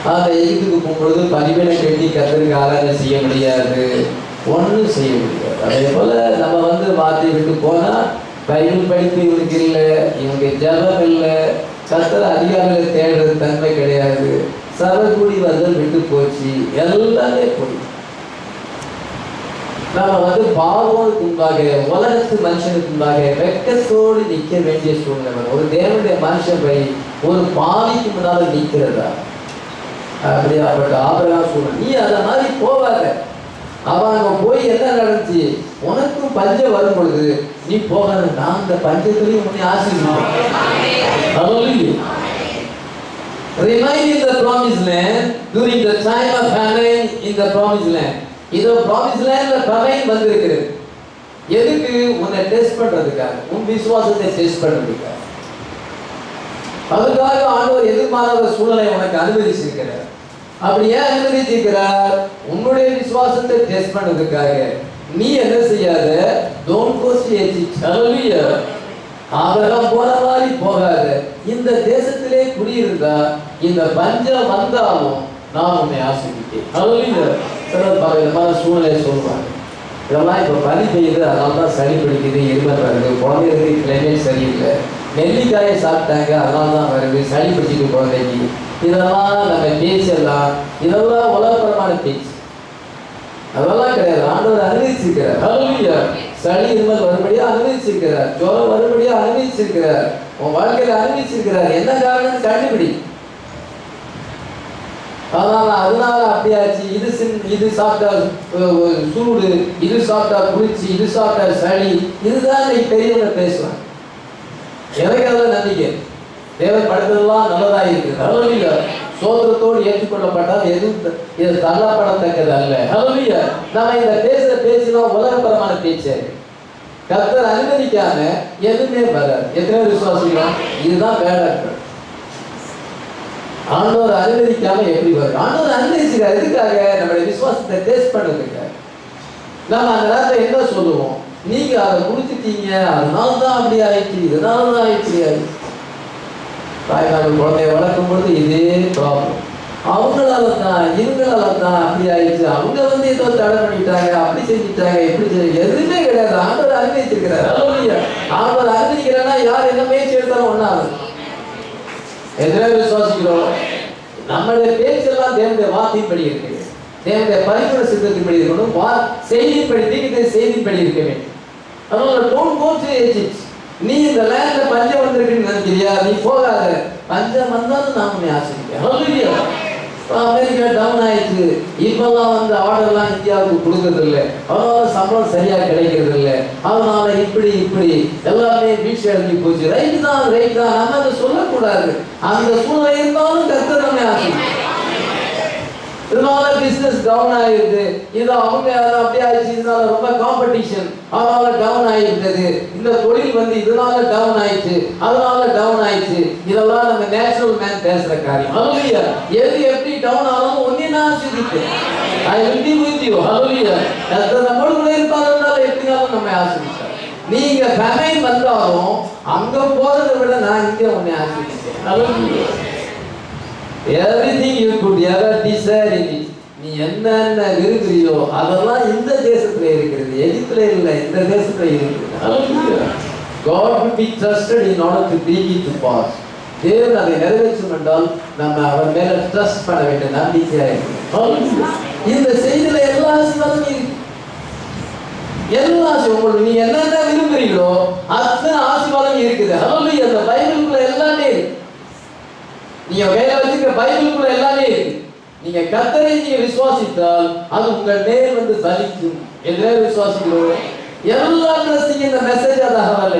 அந்த எகிப்துக்கு போகும்பொழுது பணிவிடை கட்டி கர்த்தருக்கு ஆராதனை செய்ய முடியாது, ஒன்றும் செய்ய முடியாது. அதே போல நம்ம மாற்றி விட்டு போனா பைபிள் படிப்பு இவனுக்கு இல்லை, இவங்க ஜபம் இல்லை, கர்த்தர் அதிகாரிகளை தேடுறது தன்மை கிடையாது, சபை கூடி வந்து விட்டு போச்சு, எல்லாமே போய் நம்ம பார்வோனுக்கு முன்பாக உலகத்து மனுஷனுக்கு முன்பாக வெட்கத்தோடு நிற்க வேண்டிய சூழ்நிலை. ஒரு தேவனுடைய மனுஷன் போய் ஒரு பாவிக்கு முன்னால நிற்கிறதா? அப்படியாப்பட்ட ஆபிரகாம் சொல்ற, நீ அத மாதிரி போவாத. அவன் அங்க போய் என்ன நடந்துச்சு? உனக்கும் பஞ்சம் வரும் பொழுது நீ போகாத, நான் அந்த பஞ்சத்திலையும் உன்னை ஆசீர்வதிப்பேன். Remaining the promised land during the time of famine in the promised land. இதோ promised land famine வந்திருக்கிறது. எதுக்கு? உன்னை டெஸ்ட் பண்றதுக்காக, உன் விசுவாசத்தை டெஸ்ட் பண்றதுக்காக. அதுக்காக ஆண்டவர் எதிர்மாறாத சூழ்நிலை உனக்கு அனுமதிச்சிருக்கிறார். அப்படி ஏன் அனுமதிச்சிருக்கிறார்? உன்னுடைய விசுவாசத்தை டெஸ்ட் பண்ணதுக்காக. நீ என்ன செய்யாத? Don't go to Egypt. Hallelujah. Abraham போன மாதிரி போகாத. இந்த தேசத்திலே குடியிருந்தா இந்த பஞ்சம் வந்தாலும் நான் உன்னை ஆசீர்வதிப்பேன். ஹல்லேலூயா. சிலர் பல சூழ்நிலை சொல்லுவாங்க, இதெல்லாம் இப்போ பனி பெய்யுது, அதனால தான் சளி பிடிக்குது, இருமல் வருது, குழந்தைகளுக்கு கிளைமேட் சரியில்லை, நெல்லிக்காயை சாப்பிட்டாங்க அதனால தான் வருது, சளி பிடிச்சிட்டு குழந்தைக்கு. இதெல்லாம் நம்ம பேச்செல்லாம் இதெல்லாம் உலகப்பரமான பேச்சு, அதெல்லாம் கிடையாது. ஆண்டவர் அனுமதிச்சிருக்கிறார். ஹல்லேலூயா. சளி இருமல் வரும்படியா அனுமதிச்சிருக்கிறார், ஜுரம் வரும்படியா அனுமதிச்சிருக்கிறார், உன் வாழ்க்கையில அனுமதிச்சிருக்கிறார். என்ன காரணம் கண்டுபிடி. அதனால அப்படியாச்சு, இது சாப்பிட்டா சூடு, இது சாப்பிட்டா குளிர்ச்சி, இது சாப்பிட்டா சளி, இதுதான் இன்னைக்கு பெரியவங்க பேசுவாங்க. எனக்கு அதில் நம்பிக்கை. தேவன் படுத்ததெல்லாம் நல்லதா இருக்கு. ஹல்லேலூயா. சோதரத்தோடு ஏற்றுக்கொள்ளப்பட்டால் எதுவும் இது தள்ளப்படத்தக்கது அல்ல. ஹல்லேலூயா. நம்ம இந்த பேசினா உலகப்பரமான பேச்சு. கர்த்தர் அனுமதிக்காம எதுவுமே வராது. எத்தனை விசுவாசிக்கிறோம்? இதுதான் வேலை. ஆண்டவர் அனுமதிக்காம எப்படி வரும்? ஆண்டவர் அனுமதிச்சுக்கார். எதுக்காக? நம்மளுடைய விசுவாசத்தை டெஸ்ட் பண்ணதுக்காக. நம்ம அந்த நேரத்தில் என்ன சொல்லுவோம்? நீங்க அதை கொடுத்துட்டீங்க, அதனால தான் அப்படி ஆயிடுச்சு, இதனால தான் இப்படி ஆயிடுச்சு. தாய்நாடு குழந்தைய வளர்க்கும் பொழுது இதே ப்ராப்ளம். அவங்களால தான் இவங்களால தான் அப்படி ஆயிடுச்சு, அவங்க ஏதோ தடை பண்ணிட்டாங்க, அப்படி செஞ்சுட்டாங்க, எப்படி செஞ்சு, எதுவுமே கிடையாது. ஆண்டவர் அனுமதிச்சிருக்கிறார். ஹல்லேலூயா. ஆண்டவர் அனுமதிக்கிறேன்னா யார் என்ன பேச்சு எடுத்தாலும் ஒன்றாகும். எதிரே விசுவாசிக்கிறோம். நம்மளுடைய பேச்செல்லாம் தேவனுடைய வார்த்தையின்படி இருக்கு, தேவனுடைய பரிபூரண சித்தத்தின்படி இருக்கணும், செய்திப்படி தீர்க்க செய்திப்படி இருக்க வேண்டும். அதனால டோன்ட் கோ டு எஜிப்ட். நீ இந்த லேண்ட்ல பஞ்சம் வந்திருக்குன்னு நினைக்கிறியா? நீ போகாத. பஞ்சம் வந்தாலும் நான் உன்னை ஆசீர்வதிப்பேன். ஹல்லேலூயா. அமெரிக்கா டவுன் ஆயிடுச்சு, இப்பெல்லாம் ஆர்டர்லாம் இந்தியாவுக்கு கொடுக்கறது இல்லை, அதனால சம்பளம் சரியா கிடைக்கிறது இல்லை, அதனால இப்படி எல்லாமே வீழ்ச்சி அடைஞ்சு போச்சு. ரைட் தான். நம்ம அதை சொல்லக்கூடாது. அந்த சூழ்நிலை இருந்தாலும் கர்த்தர் நம்மை ஆசீர்வதிப்பார். இதனால பிசினஸ் டவுன் ஆயிடுது, இது அவங்க அப்படி ஆயிடுச்சு, இதனால ரொம்ப காம்படிஷன், அதனால டவுன் ஆயிடுது. இந்த தொழில் இதனால டவுன் ஆயிடுச்சு, அதனால டவுன் ஆயிடுச்சு. இதெல்லாம் நம்ம நேச்சுரல் மேன் பேசுற காரியம். ஹல்லேலூயா. எது எப்படி டவுன் ஆனாலும் ஒன்னே நான் ஆசீர்வதிப்பேன். I will be with you. ஹல்லேலூயா. நம்மளோட கூட இருப்பாங்கனால எப்படினாலும் நம்ம ஆசீர்வதிப்பார். நீங்க ஃபேமைன் வந்தாலும் அங்க போறதை விட நான் இங்க உன்னை ஆசீர்வதிப்பேன். ஹல்லேலூயா. Everything you could ever desire in it. நீ என்னென்ன விரும்புறியோ அதெல்லாம் இந்த தேசத்துல இருக்கிறது, எகிப்துல இல்லை, இந்த தேசத்துல இருக்குது. Hallelujah. God will be trusted in order to bring it to pass. தேவன் அதை நிறைவேற்றும் என்றால் நம்ம அவர் மேல ட்ரஸ்ட் பண்ண வேண்டிய நம்பிக்கையா இருக்கு. இந்த செய்தியில எல்லா ஆசீர்வாதமும் இருக்கு. எல்லா உங்களுக்கு நீங்க என்னென்ன விரும்புறீங்களோ அத்தனை ஆசீர்வாதம் இருக்குது. ஹல்லேலூயா. அந்த பைபிளுக்குள்ள எல்லாமே இருக்கு. நீங்க கையில வச்சிருக்க பைபிளுக்குள்ள எல்லாமே இருக்கு. நீங்க கர்த்தரை நீங்க விசுவாசித்தால் அது உங்கள் மேல் வந்து பலிக்கும். எதிரே விசுவாசிக்கிறோம். எல்லா ட்ரஸ்டிங் இந்த மெசேஜ் அதாக வரல.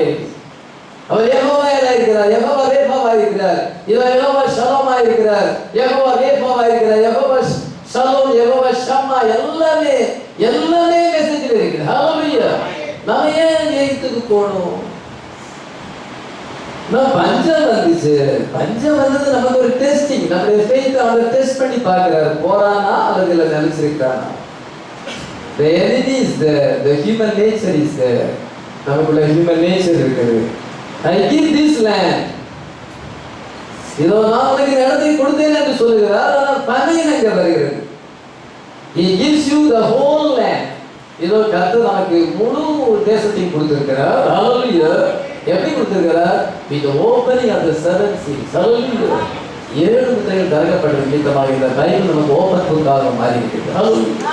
அவர் யெகோவாயா இருக்கிறார், யெகோவா ரேஃபாவா இருக்கிறார், இவர் யெகோவா ஷலோமா இருக்கிறார், யெகோவா ரேஃபாவா இருக்கிறார், யெகோவா ஷலோம், யெகோவா ஷம்மா, எல்லாமே மெசேஜ்ல இருக்குது. ஹல்லேலூயா. நாம ஏன் எகிப்துக்கு போகணும்? பஞ்சம் வந்துச்சு. பஞ்சம் வந்தது நமக்கு ஒரு டெஸ்டிங். நம்முடைய ஃபெய்த் அவர் டெஸ்ட் பண்ணி பார்க்கிறார். போறானா அல்லது இல்ல நினைச்சிருக்கானா? The enemy is there. The human nature is there. நமக்குள்ள human nature இருக்குது. I give this land. இதோ நான் உனக்கு இடத்தை கொடுத்தேன் என்று சொல்லுகிறார். ஆனால் பனையின் அங்கே வருகிறது. He gives you the whole land. இதோ கர்த்தர் நமக்கு முழு தேசத்தையும் கொடுத்திருக்கிறார். ஹல்லேலூயா. எப்படி கொடுத்திருக்கிறார்? With the opening of the seven seals. ஹல்லேலூயா. 7 முத்திரைகள் திறக்கப்பட்ட நிமித்தமாக இந்த பைபிள் நமக்கு ஓபன் புக்காக மாறி இருக்குது. ஹல்லேலூயா.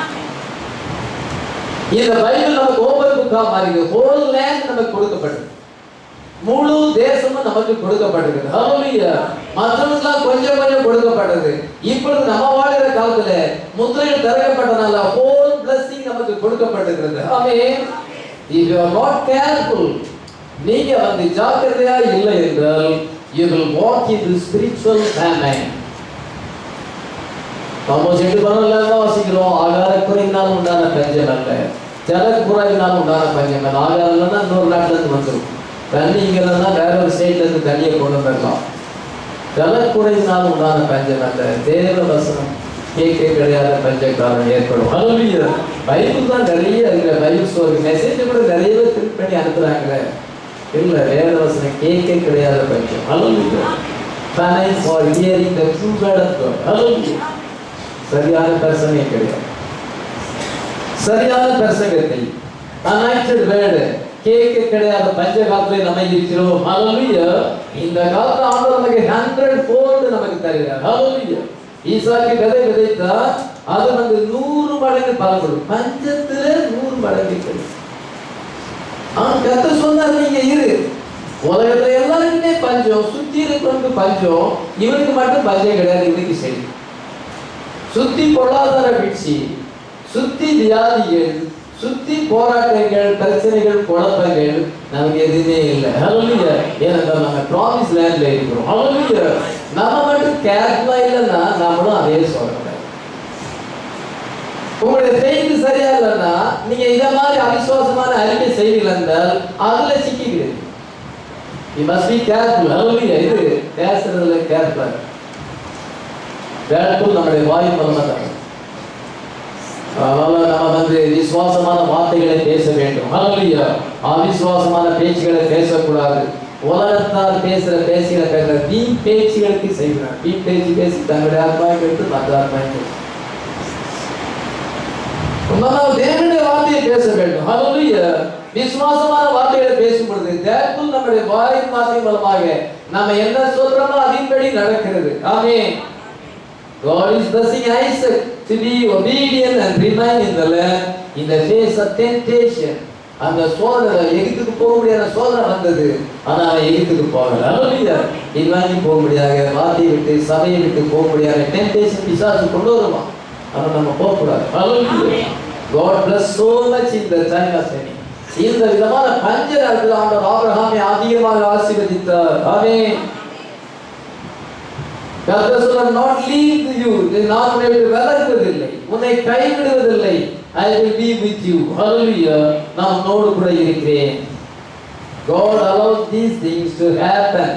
இந்த பைபிள் நமக்கு ஓபன் புக்காக மாறி இருக்கு. ஹோல் லேண்ட் நமக்கு கொடுக்கப்பட்டது. முழு தேசமும் நமக்கு கொடுக்கப்பட்டிருக்கு. ஹல்லேலூயா. மற்றவங்களுக்கெல்லாம் கொஞ்சம் கொஞ்சம் கொடுக்கப்பட்டது. இப்பொழுது நம்ம வாழ்கிற காலத்துல முத்திரைகள் திறக்கப்பட்டனால ஹோல் blessing நமக்கு கொடுக்கப்பட்டிருக்கிறது. ஆமென். If you are not careful, நீங்க வந்து ஜாக்கிரதையா இல்லை என்றால் you will walk into spiritual famine. நம்ம செட்டு பண்ணல வாசிக்கிறோம். ஆகார குறையினால் உண்டான பஞ்சம் அல்ல, ஜல குறையினால் உண்டான பஞ்சம் அல்ல. ஆகாரம் இல்லைன்னா இன்னொரு நாட்டுல இருந்து வந்துடும். தண்ணி இங்க இல்லைன்னா வேற ஒரு ஸ்டேட்ல இருந்து தண்ணியை கொண்டு வரலாம். ஜலக்குறையினால் உண்டான பஞ்சம் அல்ல, தேவ வசனம் கேட்க கிடையாத பஞ்சக்காரன் ஏற்படும். ஹல்லேலூயா. பைபிள் தான் நிறைய இருக்கிற பைபிள் ஸ்டோரி மெசேஜ் கூட நிறையவே பிரிண்ட் பண்ணி அனுப்புறாங்களே. இல்ல, வேத வசனம் கேட்க கிடையாத பஞ்சம். ஹல்லேலூயா. Famine for hearing the true word of God. ஹல்லேலூயா. சரியான பிரசங்கம் கிடையாது. சரியான பிரசங்கத்தை anointed word கேட்க கிடையாத பஞ்ச காலத்துல நம்ம இருக்கிறோம். ஹல்லேலூயா. இந்த காலத்துல ஆண்டவர் நமக்கு 100-fold நமக்கு தருகிறார். ஹல்லேலூயா. ஈசாக்கு விதை விதைத்தா அது வந்து 100 மடங்கு பலன் கொடுக்கும். பஞ்சத்துல 100 மடங்கு கிடைக்கும். கர்த்தர் சொன்னார், நீங்க இரு. உலகத்துல எல்லாருக்குமே பஞ்சம், சுத்தி இருக்கிறவனுக்கு பஞ்சம், இவனுக்கு மட்டும் பஞ்சம் கிடையாது. இவனுக்கு சரி. சுத்தி பொருளாதார வீழ்ச்சி, சுத்தி வியாதிகள், சுத்தி போராட்டங்கள், பிரச்சனைகள், குழப்பங்கள், நமக்கு எதுவுமே இல்லை. ஹல்லேலூயா. ஏனென்றால் நம்ம ப்ராமிஸ் லேண்ட்ல இருக்கிறோம். ஹல்லேலூயா. நம்ம மட்டும் கேர்ஃபுல்லா இல்லைன்னா நம்மளும் அதே சொல்றோம். உங்களுடைய செய்தி சரியா இல்லைன்னா நீங்க இத மாதிரி அவிசுவாசமான அறிக்கை செய்வீர்கள் என்றால் அதுல சிக்கிக்கிறீங்க. You must be careful. ஹல்லேலூயா. இது பேசுறதுல கேர்ஃபுல்லா. கேர்ஃபுல் நம்முடைய வாய் மூலமா தான். அதனால நம்ம வந்து விசுவாசமான வார்த்தைகளை பேச வேண்டும். ஹல்லேலூயா. அவிசுவாசமான பேச்சுகளை பேசக்கூடாது. உலகத்தால் பேசுகிற பேசுகிற வீண் பேச்சுகளுக்கு செய்கிறார். வீண் பேச்சு பேசி தங்களுடைய ஆத்மாவை எடுத்து மற்ற ஆத்மாவை தேவனுடைய வார்த்தையை பேச வேண்டும். ஹல்லேலூயா. விசுவாசமான வார்த்தைகளை பேசும் பொழுது தேவன் நம்முடைய வாயின் வார்த்தை மூலமாக நாம என்ன சொல்றோமோ அதன்படி நடக்கிறது. ஆமென். God is blessing Isaac to be obedient and remain in the land in the face of temptation. அந்த சோதனை எகிப்துக்கு போக முடியாத சோதனை வந்தது. ஆனா அவன் எகிப்துக்கு போகல. ஹல்லேலூயா. இவாங்கி போக முடியாத, வார்த்தையை விட்டு சபையை விட்டு போக முடியாத டெம்டேஷன் பிசாசு கொண்டு வருவான். ஆனா நம்ம போக கூடாது. ஹல்லேலூயா. God bless so much in the time of famine. இந்த விதமான பஞ்ச நாட்கள் ஆண்டவர் ஆபிரகாமை அதிகமாக ஆசீர்வதித்தார். ஆமென். கர்த்தர் சொல்றார், not leave you. நான் உன்னை விட்டு விலகுவதில்லை, உன்னை கைவிடுவதில்லை. I will be with you. Hallelujah. நான் உன்னோடு கூட இருக்கிறேன். God allows these things to happen.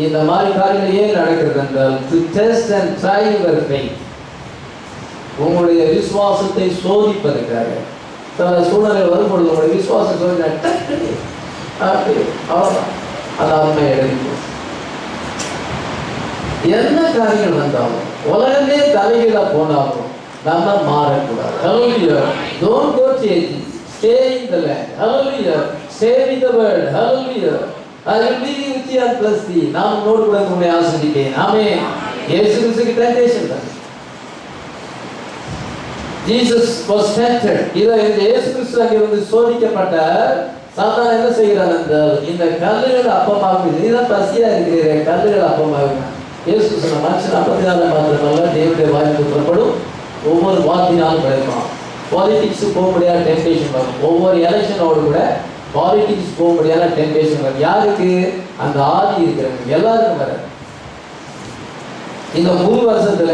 இந்த மாதிரி காரியங்கள் ஏன் நடக்கிறது என்றால் to test and try your faith. உங்களுடைய விசுவாசத்தை சோதிப்பதற்காக. சில சூழ்நிலை வரும்பொழுது உங்களுடைய விசுவாசம் சோதினா டக்குனு அவ்வளோதான், அது உண்மை எடுக்கும். என்ன காரியங்கள் வந்தாலும் உலகமே தலைகீழா போனாலும் நம்ம மாறக்கூடாது. Hallelujah. Don't go changing. Stay in the land. Hallelujah. Stay with the word. Hallelujah. I will be with you and bless thee. நான் உன்னோடு கூட உன்னை ஆசீர்வதிப்பேன். ஆமென். இயேசு கிறிஸ்துவுக்கு டெம்ப்டேஷன் தான். Jesus was tempted. இயேசு கிறிஸ்து அங்கே வந்து சோதிக்கப்பட்டார். சாத்தான் என்ன செய்கிறான் என்றால் இந்த கல்லுகள் அப்பமாகும். நீதான் பசியா இருக்கிற கல்லுகள் அப்பமாகும். இயேசு சொன்ன மனுஷன் அப்பத்தினால மாத்திரமல்ல தேவனுடைய வாயிலிருந்து புறப்படும் ஒவ்வொரு வார்த்தையினாலும் கிடைப்பான். பாலிடிக்ஸ் போக முடியாத டெம்ப்டேஷன் வரும். ஒவ்வொரு எலெக்ஷனோடு கூட பாலிடிக்ஸ் போக முடியாத டெம்ப்டேஷன் வரும். யாருக்கு? அந்த ஆதி இருக்கிறவங்க எல்லாருக்கும் வர. இந்த 3 வருஷத்துல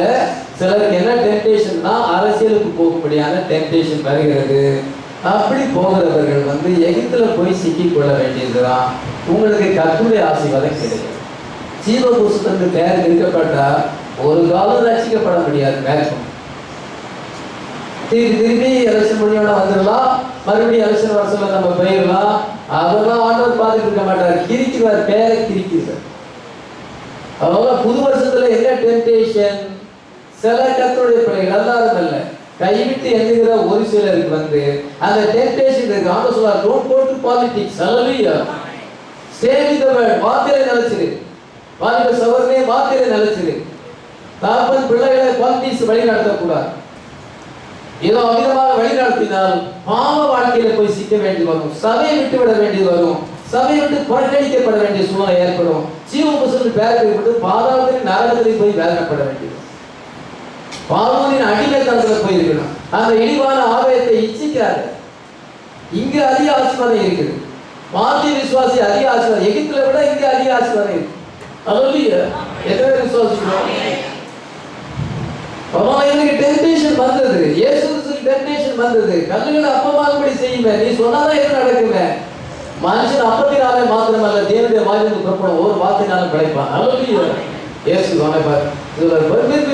சிலருக்கு என்ன டெம்ப்டேஷன்னா அரசியலுக்கு போக முடியாத டெம்ப்டேஷன் வருகிறது. அப்படி போகிறவர்கள் வந்து எகிப்துல போய் சிக்கிக் கொள்ள வேண்டியதுதான். உங்களுக்கு கர்த்தருடைய ஆசீர்வாதம் கிடைக்கும். ஜீவ புஸ்தகத்துக்கு பெயர் இருக்கப்பட்டா ஒரு காலம் ரட்சிக்கப்பட முடியாது. மேற்கும் திருப்பி எலெக்ஷன் முடியோட வந்துடலாம், மறுபடியும் எலெக்ஷன் வருஷத்துல நம்ம போயிடலாம். அதெல்லாம் ஆண்டவர் பார்த்துட்டு இருக்க மாட்டார். கிரிக்குவார், பேரை கிரிக்குவார். அதனால புது வருஷத்துல என்ன டெம்ப்டேஷன்? சில கர்த்தருடைய பிள்ளைகள் எல்லாரும் அல்ல, கைவிட்டு எண்ணுகிற ஒரு சிலருக்கு வந்து அந்த டெம்ப்டேஷன் இருக்கு. ஆண்டவர் சொல்றார், don't go to politics. Hallelujah. Stay with the word. வார்த்தையில நிலைச்சிரு. வாலிப சகோதரனே, வார்த்தையில நிலைச்சிரு. தகப்பன் பிள்ளைகளை பாலிடிக்ஸ் வழி நடத்தக்கூடாது. ஏதோ அமிதமாக வழி நடத்தினால் பாவ வாழ்க்கையில போய் சிக்க வேண்டி வரும். சபையை விட்டு விட வேண்டி வரும். சபையை விட்டு புறக்கணிக்கப்பட வேண்டிய சூழ்நிலை ஏற்படும். ஜீவ புஸ்தகத்தில் பேரப்பட்டு பாதாளத்தின் நரகத்திலே போய் வேதனைப்பட வேண்டியது. பார்வோனின் அடிமைத்தனத்தில் போயிருக்கணும். அந்த இழிவான ஆதாயத்தை இச்சிக்காது. இங்க அதிக ஆசீர்வாதம் இருக்குது. வார்த்தை விசுவாசி அதிக ஆசீர்வாதம். எகிப்துல விட இங்க அதிக ஆசீர்வாதம் இருக்கு. அல்லேலூயா. எத்தனை விசுவாசிக்கிறோம்? எனக்கு டெம்ப்டேஷன் வந்தது. இயேசுவுக்கு டெம்ப்டேஷன் வந்தது. கல்லுகளை அப்பமாகும்படி செய்யுமே. நீ சொன்னாதான் எது நடக்குமே. மனுஷன் அப்பத்தினாலே மாத்திரமல்ல தேவனுடைய வாயிலிருந்து புறப்படும் ஒரு வார்த்தையினாலும் கிடைப்பான். அல்லேலூயா. இயேசு சொன்னார், இதுல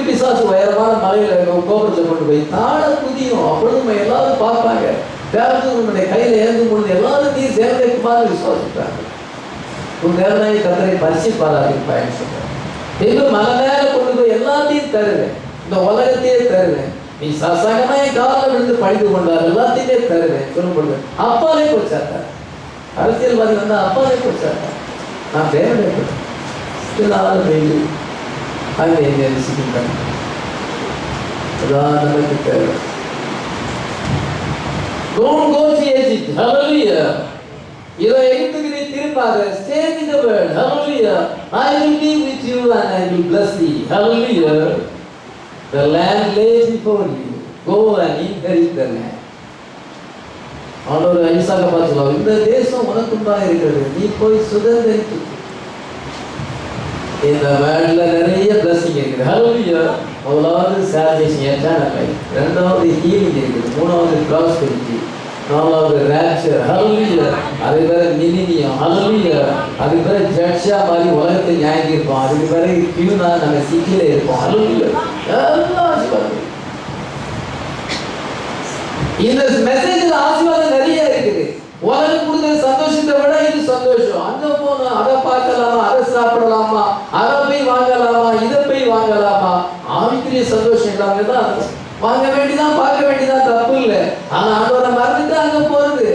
பிசாசு உயரமான மலையில கோபுரத்தில் கொண்டு போய் தாழ குதியும். அப்பொழுது எல்லாரும் பார்ப்பாங்க. தேவனுடைய கையில ஏந்தும் பொழுது எல்லாரும் நீ தேவனை குமாரன் விசுவாசிப்பாங்க. உன் தேவனாய் கர்த்தரை பரிசிப்பாராக பயன் சொல்றேன். எங்கும் மலை மேல கொண்டு போய் எல்லாத்தையும் தருவேன். இந்த உலகத்தையே தருவேன். நீ சசகமாய் காலில் விழுந்து பழிந்து கொண்டார் எல்லாத்தையுமே தருவேன் சொல்லும் பொழுது அப்பாலே கொடுத்தார். அரசியல்வாதி வந்தா அப்பாலே கொடுத்தார். நான் தேவனை வெயில் அங்கே எங்க சிக்கிட்டாங்க. அதான் நமக்கு தேவை. Don't go to Egypt. Hallelujah. இதை எகிப்துக்கு நீ திரும்பாத. Stay with the word. Hallelujah. I will be with you and I will bless thee. Hallelujah. The land lays before you. Go and inherit the land. ஆண்டவர் ஐசாக்க பார்த்து சொல்லுவாங்க, இந்த தேசம் உனக்குண்டாக இருக்கிறது, நீ போய் சுதந்திரித்து. இந்த வேர்ல்ட்ல நிறைய பிளஸிங் இருக்குது. ஹல்லேலூயா. முதலாவது சால்வேஷன், எட்டர்னல் லைஃப். இரண்டாவது ஹீலிங் இருக்குது. மூணாவது ப்ராஸ்பெரிட்டி. நாலாவது ராப்சர். ஹல்லேலூயா. அதுக்கு பிறகு மிலினியம். ஹல்லேலூயா. அதுக்கு பிறகு ஜட்ஜா மாதிரி உலகத்தை நியாயம் இருப்போம். அதுக்கு பிறகு கியூனா நம்ம சிட்டியில இருப்போம். ஹல்லேலூயா. எல்லாம் ஆசீர்வாதம். இந்த மெசேஜ்ல ஆசீர்வாதம் நிறைய இருக்குது. உலகம் கொடுக்கிற சந்தோஷத்தை விட இது சந்தோஷம். அங்க போனா அதை பார்க்கலாமா, அதை சாப்பிடலாமா, அதை போய் வாங்கலாமா, இதை போய் வாங்கலாமா, ஆவிக்குரிய சந்தோஷம் இல்லாம தான் வாங்க வேண்டிதான், பார்க்க வேண்டிதான், தப்பு இல்லை. ஆனா அதோட மறந்துட்டு அங்க போறது.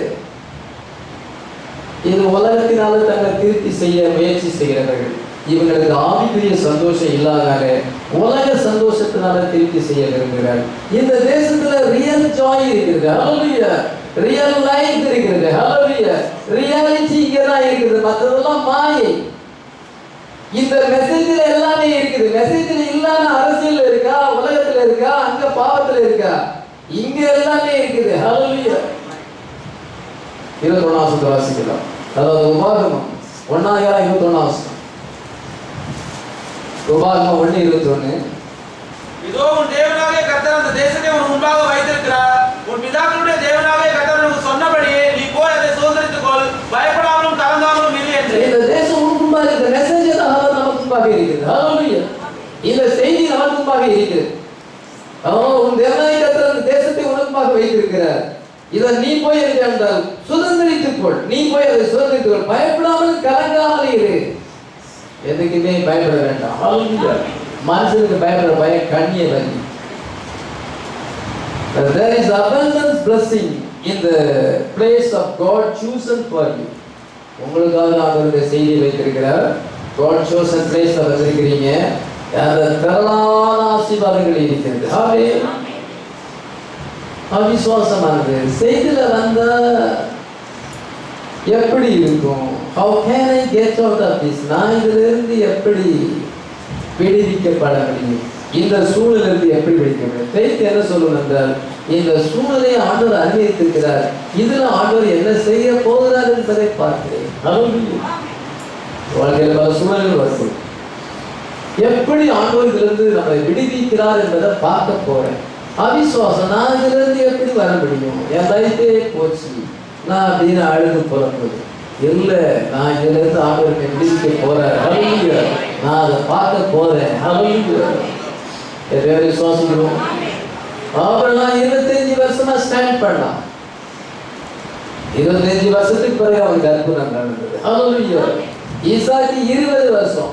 இது உலகத்தினால தங்களை திருப்தி செய்ய முயற்சி செய்கிறவர்கள். இவங்களுக்கு ஆவிக்குரிய சந்தோஷம் இல்லாத உலக சந்தோஷத்தினால திருப்தி செய்ய விரும்புகிறார்கள். இந்த தேசத்துல ரியல் ஜாய் இருக்குது. ஹல்லேலூயா. ரியல் லைஃப் இருக்குது. ஹல்லேலூயா. ரியாலிட்டி இங்க தான் இருக்குது. மற்றதெல்லாம் மாயை. இந்த மெசேஜ்ல எல்லாமே இருக்குது. மெசேஜ்ல இல்லாம அரசியல் இருக்கா, உலகத்துல இருக்கா, அங்க பாவத்துல இருக்கா? இங்க எல்லாமே இருக்குது. ஹல்லேலூயா. 21 வாசிக்கலாம். அதாவது உபாகமம் 1:21. உபாகமம் 1:21. இதோ உன் தேவனாகிய கர்த்தர் அந்த தேசத்தை உன் முன்பாக வைத்திருக்கிறார். உன் பிதாக்களுடைய தேவனாகிய கர்த்தர் உனக்கு சொன்னபடியே நீ போய் அதை சுதந்தரித்துக் கொள், பயப்படாமலும் கலங்காமலும் இரு என்று. இந்த தேசம் உன் முன்பாக இருக்கிற மெசேஜ் நமக்கு முன்பாக இருக்குது. ஹல்லேலூயா. இந்த செய்தி நமக்கு முன்பாக இருக்குது. உன் தேவனாகிய கர்த்தர் அந்த தேசத்தை உனக்கு முன்பாக வைத்திருக்கிறார். இதை நீ போய் என்றால் சுதந்திரித்துக் கொள். நீ போய் அதை சுதந்திரித்துக் கொள், பயப்படாமல் கலங்காமல் இரு. எதுக்குமே பயப்பட வேண்டாம். ஹல்லேலூயா. மனுஷனுக்கு பயப்படுற பயம் கண்ணிய வலி. There is abundance blessing in the place of God chosen for you. உங்களுக்காக ஆண்டவருடைய செய்தி வைத்திருக்கிறார். God chosen place வந்திருக்கிறீங்க. அந்த திரளான ஆசீர்வாதங்கள் இருக்கிறது. ஆமென். அவிசுவாசமானது செய்தில வந்தா எப்படி இருக்கும்? How can I get out of this? நான் இதிலிருந்து எப்படி விடுவிக்கப்பட முடியும்? இந்த சூழலிலிருந்து எப்படி விடுவிக்க முடியும்? faith என்ன சொல்லும் என்றால், இந்த சூழலை ஆண்டவர் அறிவித்திருக்கிறார், இதுல ஆண்டவர் என்ன செய்ய போகிறார் என்பதை பார்க்கிறேன். வாழ்க்கையில் பல சூழல்கள் வரும், எப்படி ஆண்டவர் இதிலிருந்து நம்மை விடுவிக்கிறார் என்பதை பார்க்க போறேன். அவிசுவாசம், நான் இதிலிருந்து எப்படி வர முடியும்? என் லைஃபே போச்சு, நான் அப்படின்னு அழுது புறப்பது இல்லை. நான் இதிலிருந்து ஆண்டவருக்கு விடுவிக்க போறேன். நான் அதை பார்க்க போறேன். விசுவாசிக்கிறோம். அவரெல்லாம் 25 வருஷமா ஸ்டாண்ட் பண்ணலாம். 25 வருஷத்துக்கு பிறகு அவனுக்கு அற்புதம் நடந்தது. ஈசாக்கு 20 வருஷம்,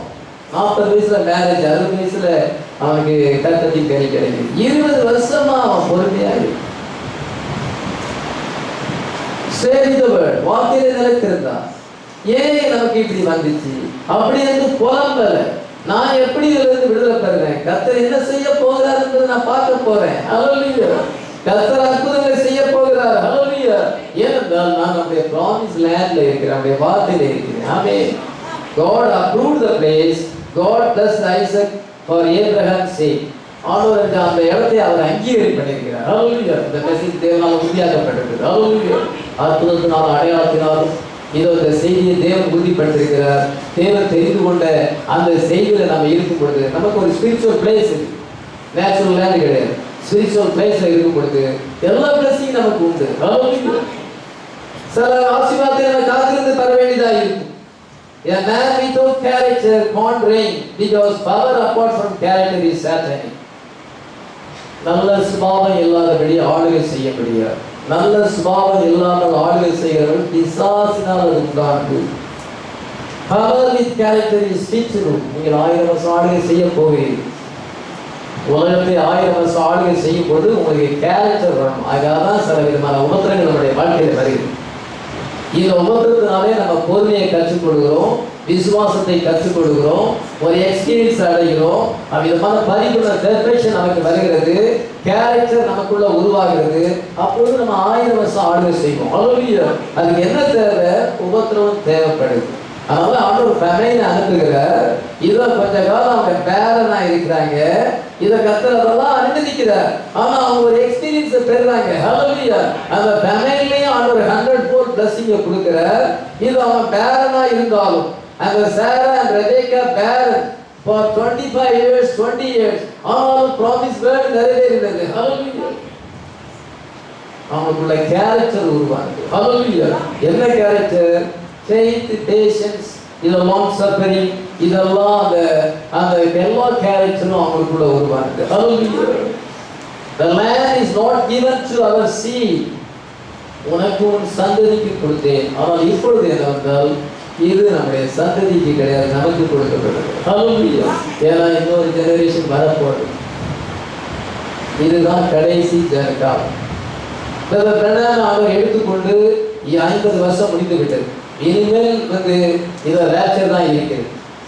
40 வயசுல மேரேஜ், 60 வயசுல அவனுக்கு கர்த்தரின் வேலை கிடைக்கும். 20 வருஷமா அவன் பொறுமையா வார்த்தையில நிலைத்திருந்தான். ஏன் நமக்கு இப்படி வந்துச்சு அப்படி என்று புலம்பல. நான் எப்படி இதிலிருந்து விடுதலை பெறுறேன், கர்த்தர் என்ன செய்ய போகிறார் என்பதை நான் பார்க்க போறேன். ஹல்லேலூயா. கர்த்தர் அற்புதங்களை செய்ய போகிறார். ஹல்லேலூயா. ஏனென்றால் நான் நம்முடைய ப்ராமிஸ் லேண்ட்ல இருக்கிறேன், நம்முடைய வார்த்தையில இருக்கிறேன். ஆமென். God approved the place. God blessed Isaac for Abraham's sake. ஆண்டவர் அந்த இடத்தை அவர் அங்கீகரி பண்ணியிருக்கிறார். ஹல்லேலூயா. இந்த மெசேஜ் தேவனால் உறுதியாக்கப்பட்டிருக்கிறது. ஹல்லேலூயா. அற்புதத்தினாலும் அடையாளத்தினாலும் இதோ இந்த செய்தியை தேவன் உறுதிப்படுத்திருக்கிறார். தேவன் தெரிந்து கொண்ட அந்த செய்தியில நம்ம இருக்கும் பொழுது நமக்கு ஒரு ஸ்பிரிச்சுவல் பிளேஸ் இருக்கு. நேச்சுரல் லேண்ட் கிடையாது, ஸ்பிரிச்சுவல் பிளேஸ்ல இருக்கும் பொழுது எல்லா பிளஸிங் நமக்கு உண்டு. சில ஆசீர்வாதத்தை நம்ம காத்திருந்து பெற வேண்டியதா இருக்கும். A man without character can't reign, because power apart from character is satanic. நல்ல சுபாவம் இல்லாதபடி ஆளுகை செய்ய முடியாது. நல்ல சுபாவம் இல்லாமல் ஆளுகை செய்கிறவர்கள் பிசாசினால் அது உண்டானது. Power with character is fixed. நீங்கள் 1000 வருஷம் ஆளுகை செய்ய போகிறீர்கள். உலகத்தை 1000 வருஷம் ஆளுகை செய்யும் போது உங்களுக்கு கேரக்டர் வரணும். அதுக்காகதான் சில விதமான உபத்திரங்கள் நம்முடைய வாழ்க்கையில வருகிறது. இந்த உபத்திரத்தினாலே நம்ம பொறுமையை கற்றுக் கொடுக்கிறோம், விசுவாசத்தை கற்றுக் கொடுக்கிறோம், ஒரு எக்ஸ்பீரியன்ஸ் அடைகிறோம். அவ்விதமான பரிபூர்ண பெர்ஃபெக்ஷன் நமக்கு வருகிறது, கேரக்டர் நமக்குள்ள உருவாகிறது. அப்பொழுது நம்ம 1000 வருஷம் ஆளுகை செய்வோம். அதுக்கு என்ன தேவை? உபத்திரவம் தேவைப்படுது. அதனால ஆண்டவர் ஃபெமைனை அனுப்புகிறார். இதை கொஞ்ச காலம் அவங்க பேரனா இருக்கிறாங்க, இதை கத்துறதெல்லாம் அனுமதிக்கிறார். ஆனா அவங்க ஒரு எக்ஸ்பீரியன்ஸை பெறுறாங்க. ஹல்லேலூயா. அந்த ஃபெமைன்லயும் ஆண்டவர் 100-fold blessing கொடுக்கிறார். இது அவன் பேரனா இருந்தாலும், அந்த சாரா and ரெபேக்கா பேரன் for 25 years 20 years, ஆனாலும் ப்ராமிஸ் வேர்ட் நிறைவேறினது. ஹல்லேலூயா. அவங்களுக்குள்ள கேரக்டர் உருவானது. ஹல்லேலூயா. என்ன கேரக்டர்? faith, patience, இதெல்லாம் suffering, இதெல்லாம் அந்த எல்லா கேரக்டரும் அவங்களுக்குள்ள உருவானது. Hallelujah. The land is not given to our seed. உனக்கு உன் சந்ததிக்கு கொடுத்தேன். ஆனால் இப்பொழுது என்னவென்றால் இது நம்முடைய சந்ததிக்கு கிடையாது, நமக்கு கொடுக்கப்பட்டது. Hallelujah. ஏன்னா இன்னொரு ஜெனரேஷன் வரப்போகுது. இதுதான் கடைசி காலம். அவர் எடுத்துக்கொண்டு 50 வருஷம் முடிந்து விட்டது. இனிமேல் இத ரேப்சர் தான் இருக்குது.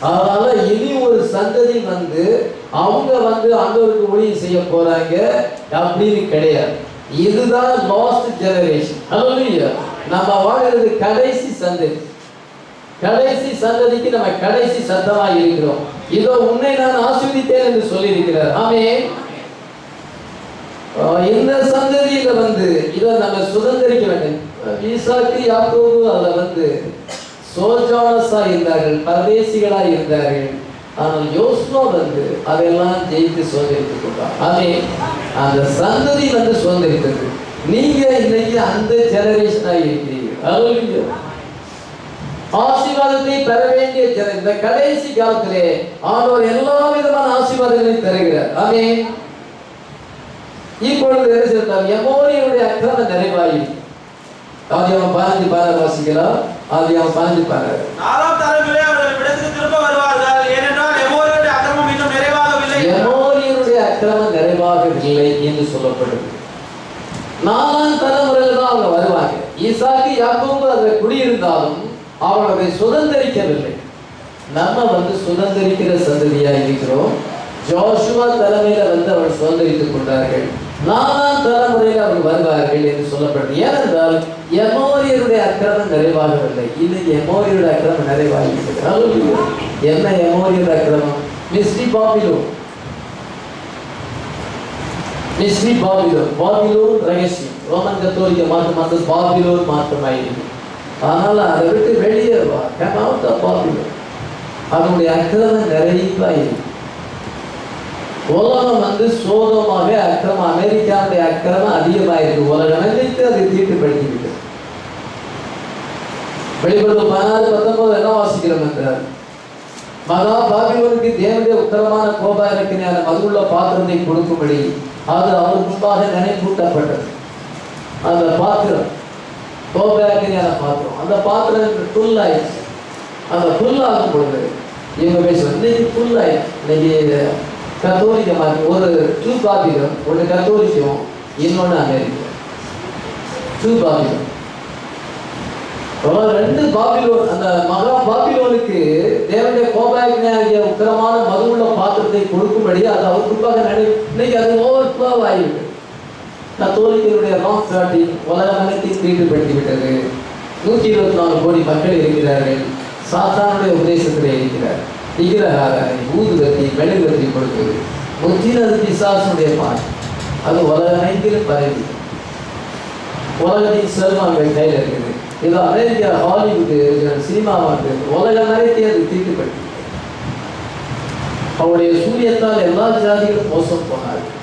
அதனால இனி ஒரு சந்ததி அவங்க ஆண்டவருக்கு ஊழியம் செய்ய போறாங்க அப்படின்னு கிடையாது. இதுதான் லாஸ்ட் ஜெனரேஷன். ஹல்லேலூயா. நம்ம வாழ்றது கடைசி சந்ததி. கடைசி சந்ததிக்கு நம்ம கடைசி சத்தமா இருக்கிறோம். இதோ உன்னை நான் ஆசீர்வதித்தேன் என்று சொல்லி இருக்கிறார். ஆமென். இந்த சந்ததியில இதை நம்ம சுதந்திரிக்க வேண்டும். ஈசாக்கு யாக்கோபு அதுல சோஜானஸா இருந்தார்கள், பரதேசிகளா இருந்தார்கள். ஆனால் யோசுவா அதெல்லாம் ஜெயித்து சுதந்திரித்துக் கொண்டார். அதே அந்த சந்ததி சுதந்திரித்தது. நீங்க இன்னைக்கு அந்த ஜெனரேஷனா இருக்கிறீர்கள். ஆசீர்வாதத்தை பெற வேண்டிய இந்த கடைசி காலத்திலே ஆண்டவர் எல்லா விதமான ஆசீர்வாதங்களையும் தருகிறார். ஆமென். இப்பொழுது என்ன செய்தார்? எமோரியனுடைய அக்கிரமம் நிறைவாயிற்று. ஆதியாகமம் 15 வாசிக்கலாம். ஆதியாகமம் 15. 4ஆம் தலைமுறையிலே அவர்கள் விடத்துக்கு திரும்ப வருவார்கள், ஏனென்றால் எமோரியனுடைய அக்கிரமம் இன்னும் நிறைவாகவில்லை. எமோரியனுடைய அக்கிரமம் நிறைவாகவில்லை என்று சொல்லப்படுது. 4ஆம் தலைமுறையில தான் அவங்க வருவாங்க. ஈசாக்கு யாக்கோபு அதுல குடியிருந்தாலும் அவளை சுதந்திரிக்கவில்லை. நம்ம சுதந்திரிக்கிற சந்ததியா இருக்கிறோம். ஜோஷுவா தலைமையில அவள் சுதந்திரித்துக் கொண்டார்கள். 4ஆம் தலைமுறையில் அவர்கள் வருவார்கள் என்று சொல்லப்படுது. ஏனென்றால் எமோரியருடைய அக்கிரமம் நிறைவாகவில்லை. இன்னைக்கு எமோரியருடைய அக்கிரமம் நிறைவாகிறது. என்ன எமோரியருடைய அக்கிரமம்? Misri Babylon. Misri Babylon, Babylon ரகசியம். ரோமன் கத்தோலிக்க மாற்றம் பாபிலோன் மாற்றமாயிருக்கு. ஆனால் அதை விட்டு வெளியே வா, கம் அவுட் ஆஃப் பாபிலோன். அதனுடைய அக்கிரமம் நிறைவாயிருக்கு. உலகம் சோதமாக அக்கிரமம், அமெரிக்காவுடைய அக்கிரமம் அதிகமாயிருக்கு. உலகம் நினைத்து அதை தீட்டுப்படுத்திவிட்டு வெளிப்படுத்த 16:19 என்ன வாசிக்கிறோம் என்றால், மகா பாபிலோனுக்கு தேவனுடைய உத்தரமான கோபாரக்கினால மதுள்ள பாத்திரத்தை கொடுக்கும்படி அது அவர் முன்பாக நினைப்பூட்டப்பட்டது. அந்த பாத்திரம் கோபாரக்கினால பாத்திரம், அந்த பாத்திரம் ஃபுல் ஆயிடுச்சு. அந்த ஃபுல் ஆகும் பொழுது இவங்க பேசுவாங்க, இன்னைக்கு ஃபுல் ஆயிடுச்சு. இன்னைக்கு கத்தோலிக்க ஒரு 2 பாபிலோன், ஒன்று கத்தோலிக்கம், இன்னொன்று அமெரிக்கா. 2 Babylon, 2 Babylon. அந்த மகா பாபிலோனுக்கு தேவனுடைய கோபாகிய உத்தரமான மதுவுள்ள பாத்திரத்தை கொடுக்கும்படி அது அவர் குறிப்பாக இன்னைக்கு அது ஓவர் ஃப்ளோ ஆகிவிட்டது. கத்தோலிக்கருடைய ராங் ஸ்டார்டிங் உலகம் அனைத்தையும் தீட்டுப்படுத்தி விட்டது. 124 கோடி மக்கள் இருக்கிறார்கள். சாத்தானுடைய உபதேசத்திலே இருக்கிறார். விக்கிரகாராதனை, ஊதுபத்தி, மெழுகுபத்தி கொடுத்தது முற்றினது பிசாசுடைய பாட்டு. அது உலக அனைத்திலும் பரவி உலகத்தின் செல்வங்கள் கையில் இருக்குது. இது அமெரிக்கா ஹாலிவுட் சினிமா உலக அனைத்தையும் அது தீட்டுப்படுத்தி அவருடைய சூரியத்தால் எல்லா ஜாதிகளும் மோசம் போனார்கள்.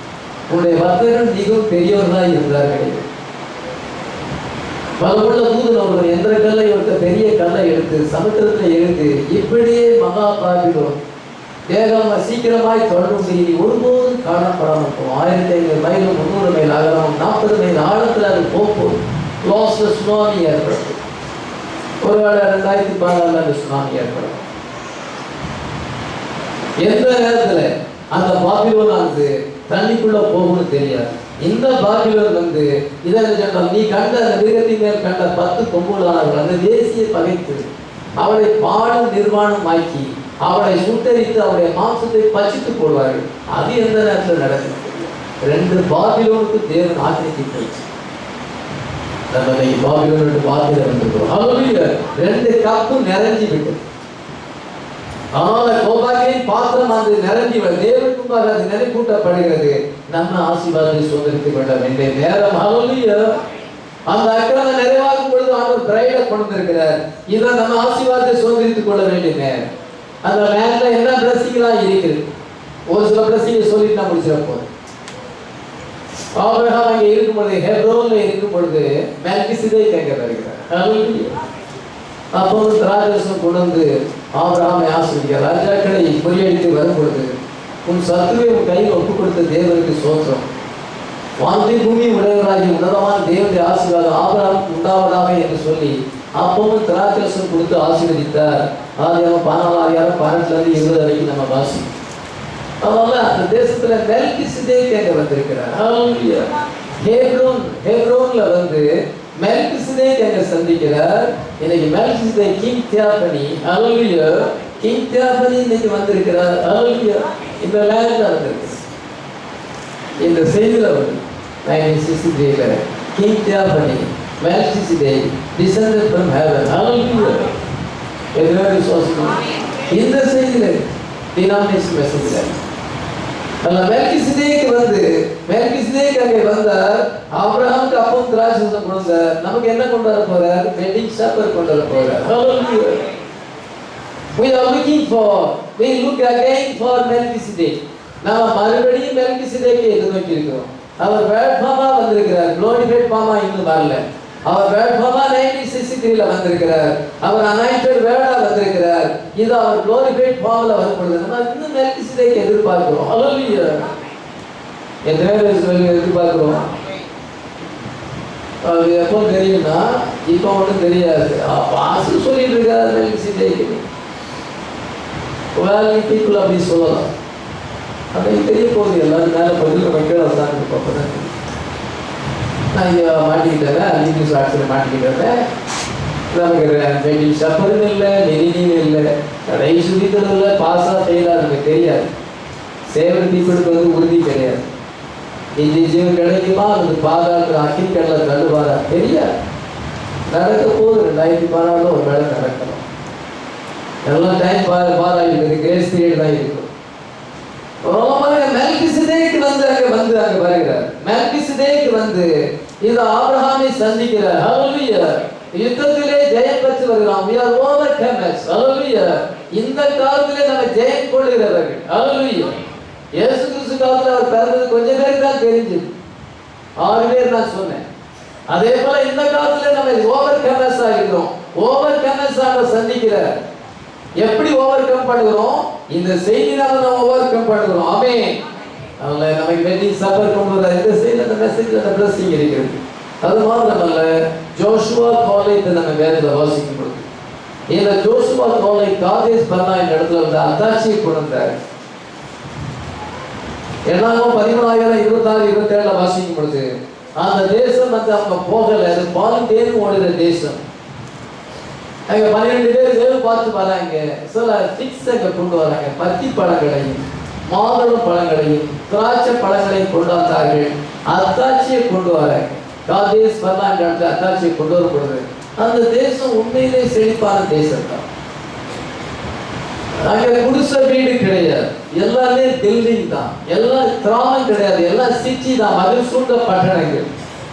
உன்னுடைய வர்த்தகர்கள் மிகவும் பெரியவர்களாக இருந்தார்கள். பலமுள்ள தூதன் ஒருவர் எந்திர கல்லை ஒருத்தர் பெரிய கல்லை எடுத்து சமுத்திரத்தில் எடுத்து இப்படியே மகா பாபிலோன் வேகமா சீக்கிரமாய் தொடர்ந்து இனி ஒருபோதும் காணப்படாமல் போகும். 1500 மைல் 300 மைல் அகலம் 40 மைல் ஆழத்தில் அது போகும். லாஸ்ல சுனாமி ஏற்படும். ஒருவேளை 2014 அந்த சுனாமி ஏற்படும். எந்த நேரத்துல அந்த பாபிலோன் தண்ணிக்குள்ள போகும்னு தெரியாது. இந்த பாபிலோன் இதெல்லாம் சொன்னால், நீ கண்ட அந்த மிருகத்தின் மேல் கண்ட 10 கொம்புகளானவர்கள் அந்த தேசிய பகைத்து அவளை பாடும் நிர்வாணம் ஆக்கி அவளை சுட்டரித்து அவருடைய மாம்சத்தை பச்சித்து போடுவார்கள். அது எந்த நேரத்தில் நடக்கும்? 2 பாபிலோனுக்கு தேவன் ஆக்கிரமித்து போயிடுச்சு. நம்ம பாபிலோனுக்கு பாத்திரம் வந்துருக்கோம். 2 கப்பும் நிறைஞ்சி விட்டது. ஆனால் கோபாகியை பாத்திரம் நிரம்பி தேவனுக்கு அது நினைப்பூட்டப்படுகிறது. நம்ம ஆசீர்வாதத்தை சுதந்திரித்துக் கொள்ள வேண்டிய நேரம். அந்த அக்கிரமம் நிறைவாகும் பொழுது அவர் பிரைடை கொண்டு இருக்கிறார். இதை நம்ம ஆசீர்வாதத்தை சுதந்திரித்துக் கொள்ள வேண்டிய நேரம். அந்த லேண்ட்ல என்ன பிளஸிங்லாம் இருக்குது? ஒரு சில பிளஸிங்கை சொல்லிட்டு நான் முடிச்சிட போறேன். ஆபிரகாம் அங்கே இருக்கும் பொழுது, ஹெப்ரோன்ல இருக்கும் பொழுது மெல்கிசேதேக் அங்கே வருகிறார். அப்போ திராட்சரசம் கொண்டு வந்து ஆபிரகாமை ஆசீர்வதிக்கிறார். ராஜாக்களை முறியடித்து வரும் பொழுது, உன் சத்துருவை உன் கையில் ஒப்புக் கொடுத்த தேவனுக்கு சோத்திரம், வானத்தை பூமி உடையவராகி உன்னதமான தேவனுடைய ஆசீர்வாதம் ஆபிரகாமுக்கு உண்டாவதாக என்று சொல்லி அப்பவும் திராட்சரசம் கொடுத்து ஆசீர்வதித்தார். ஆதியாகமம் 14:18-20 வரைக்கும் நம்ம வாசி. அதனால அந்த தேசத்துல மெல்கிசேதேக் அங்கே வந்திருக்கிறார். ஹெப்ரோன்ல மெல்கிசேதேக் அங்கே சந்திக்கிறார். இன்னைக்கு மெல்கிசேதேக் கிங் தியாபனி, ஹல்லேலூயா, கிங் தியாபனி இன்னைக்கு வந்திருக்கிறார். ஹல்லேலூயா, இந்த லேண்ட்ல வந்திருக்கு. இந்த செய்தியில 1963 king தியாபனி, Melchizedek descended from heaven. ஹல்லேலூயா, எதிராக விசுவாசிக்கணும். இந்த செய்தியில டினாமினேஷன் மெசேஜ் மெல்கிசேதேக் அங்கே வந்தார். ஆபிரகாமுக்கு அப்பவும் திராட்சரசம் கொடுத்தார். நமக்கு என்ன கொண்டு வர போறார்? வெட்டிங் சப்பர் கொண்டு வர போறார். Hallelujah. We look again for Melchizedek. நாம் மறுபடியும் மெல்கிசேதேக்கை எதிர்நோக்கி இருக்கிறோம். அவர் வேட்பாமா வந்திருக்கிறார். குளோரிஃபைட் பாமா இன்னும் வரல. அவர் வேட்பாமா 1963 வந்திருக்கிறார். அவர் அனாயிண்டட் வேர்டா வந்திருக்கிறார். இது அவர் குளோரிஃபைட் ஃபார்ம்ல வரும்பொழுது நம்ம இன்னும் மெல்கிசேதேக்கை எதிர்பார்க்கிறோம். ஹல்லேலூயா, எதிர்பார்க்கிறோம். அது எப்போ தெரியும்னா, இப்போ ஒன்றும் தெரியாது. பாசு சொல்லிட்டு இருக்காரு மெல்கிசேதேக். பீப்புள் அப்படி சொல்லலாம். அப்படி தெரிய போகுது. எல்லாரும் மேலே பதில் மக்கள் தான் பார்ப்பதான். நான் இங்கே மாட்டிக்கிட்டேன், நியூஸ் ஆட்சியில் மாட்டிக்கிட்டேன். நமக்கு வெட்டிங் ஷப்பரும் இல்லை, நெறியும் இல்லை, கடைசி வீட்டில் இல்லை, பாஸா ஃபெயிலா நமக்கு தெரியாது. சேவர் தீப்பிடுக்கு வந்து உறுதி கிடையாது. இந்த ஜீவன் கிடைக்குமா அல்லது பாதாளத்தில் அக்கினி கடலில் தள்ளுவாரா தெரியாது. நடக்க போது 2016 ஒரு வேலை நடக்கணும். எல்லாம் டைம் பாராயிருக்கு, கிரேஸ் பீரியட் தான் இருக்கும். மெல்கிசேதேக்கு வந்து அங்க வருகிறார். மெல்கிசேதேக்கு வந்து இது ஆபிரகாமை சந்திக்கிறார். ஹல்லேலூயா. யுத்தத்திலே ஜெயம் பெற்று வருகிறோம். we are overcomers. ஹல்லேலூயா. இந்த காலத்திலே நம்ம ஜெயம் கொள்கிறவர்கள். ஹல்லேலூயா. இயேசு கிறிஸ்து காலத்துல அவர் பிறந்தது கொஞ்சம் பேருக்கு தான் தெரிஞ்சது. 6 பேர் நான் சொன்னேன். அதே போல இந்த காலத்துல நம்ம ஓவர்கமர்ஸ் ஆகிறோம். ஓவர்கமர்ஸ் சந்திக்கிறார். எப்படி ஓவர்கம் பண்ணுகிறோம்? இந்த செய்தினால நம்ம ஓவர்கம் பண்ணுகிறோம். ஆமென். அதனால நமக்கு வெட்டிங் சப்பர் கொண்டு வர இந்த செய்தி, அந்த மெசேஜ்ல அந்த பிளஸிங் இருக்கிறது. அது மாத்திரமல்ல, ஜோஷுவா காலேஜ் நம்ம வேதத்தை வாசிக்கும் பொழுது இந்த ஜோஷுவா காலேஜ் காதேஸ் பர்னா என்ற இடத்துல வந்து அத்தாட்சியை கொண்டு வந்தார். என்னாலும் 13,26-27 வாசிக்கும் பொழுது அந்த தேசம் வந்து அவங்க போகல. அது பாலும் தேனும் ஓடுகிற தேசம். அங்க 12 பேர் வேறு பார்த்து வராங்க. சில ஃபிக்ஸ் அங்க கொண்டு வராங்க. பத்தி பழங்களையும் மாதுளம் பழங்களையும் திராட்சை பழங்களையும் கொண்டு வந்தார்கள். அத்தாட்சியை கொண்டு வராங்க. காதேஸ் பர்னா என்ற இடத்துல அத்தாட்சியை கொண்டு வரும் பொழுது அந்த தேசம் உண்மையிலே செழிப்பான தேசம் தான். அங்க குடிசை வீடு கிடையாது, எல்லாமே பில்டிங் தான். எல்லாம் கிராமம் கிடையாது, எல்லாம் சிட்டி தான், மதில் சூழ்ந்த பட்டணங்கள்.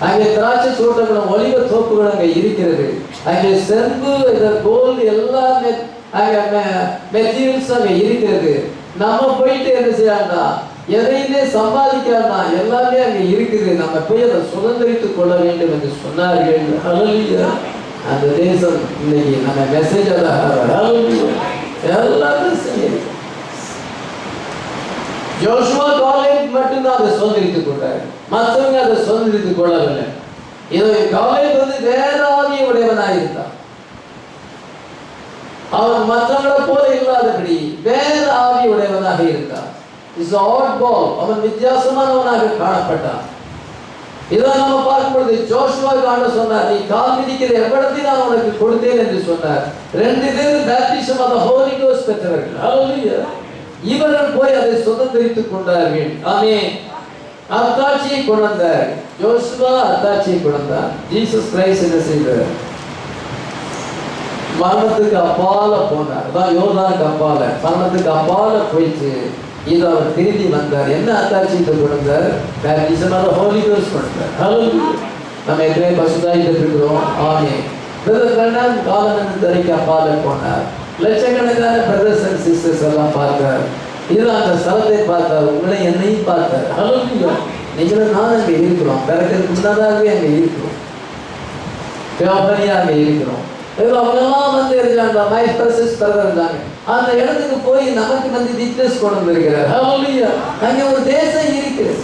அங்கே திராட்சை தோட்டங்களும் ஒலிவ தோப்புகள் அங்கே இருக்கிறது. அங்கே செம்பு, கோல்டு எல்லாமே அங்கே மெட்டீரியல்ஸ் அங்கே இருக்கிறது. நம்ம போயிட்டு என்ன செய்யலாம்னா, எதையுமே சம்பாதிக்கலாம்னா எல்லாமே அங்கே இருக்குது. நம்ம போய் அதை சுதந்திரித்துக் கொள்ள வேண்டும் என்று சொன்னார்கள். ஹல்லேலூயா. அந்த தேசம் இன்னைக்கு நம்ம மெசேஜ் எல்லாரும் செய்யணும். ஜோஷுவா காலேஜ் மட்டும்தான் அதை சுதந்திரித்துக் கொண்டார், மற்றவங்க அதை சுதந்திரித்துக் கொள்ளவில்லை. இதை காலேஜ் வந்து வேற ஆவியை உடையவனாயிருந்தான். அவன் மற்றவங்களை போல இல்லாதபடி வேற ஆவி உடையவனாக இருந்தான். அவன் வித்தியாசமானவனாக காணப்பட்டான். இதை நம்ம பார்க்கும்பொழுது ஜோஷுவா காண்ட சொன்னார், நீ கால் மிதிக்கிற எவ்வளத்தை நான் உனக்கு கொடுத்தேன் என்று சொன்னார். 2 பேரும் baptism of the holy ghost பெற்றவர்கள். ஹல்லேலூயா. இவர்கள் போய் அதை சுதந்திரித்துக் கொண்டார்கள். ஆமென். அத்தாட்சியை கொண்டு வந்தார். ஜோஷுவா அத்தாட்சியை கொண்டு வந்தார். ஜீசஸ் கிரைஸ்ட் என்ன செய்தார்? மரணத்துக்கு அப்பால போனார். அதான் யோர்தானுக்கு அப்பால, மரணத்துக்கு அப்பால போயிட்டு இது அவர் திரும்பி வந்தார். என்ன அத்தாட்சியை கொண்டு வந்தார்? Baptism of the holy ghost கொண்டு வந்தார். ஹல்லேலூயா. நம்ம எத்தனை பசுதாயிட்டு இருக்கிறோம். ஆமென். பிரதர் பிரணாம் காலனந்தரைக்கு அப்பால போனார். லட்சக்கணக்கான பிரதர்ஸ் அண்ட் சிஸ்டர்ஸ் எல்லாம் பார்த்தார். இது அந்த ஸ்தலத்தை பார்த்தார். உங்களை என்னையும் பார்த்தார். ஹல்லேலூயா. நீங்களும் நான் அங்கே இருக்கிறோம். பிறகு முன்னதாகவே அங்கே இருக்கிறோம். அங்கே இருக்கிறோம். அவங்கெல்லாம் வந்து இருந்தாங்க. அந்த இடத்துக்கு போய் நமக்கு வந்து விட்னஸ் கொண்டு வந்திருக்கிறார். ஹல்லேலூயா. அங்கே ஒரு தேசம் இருக்கிறது.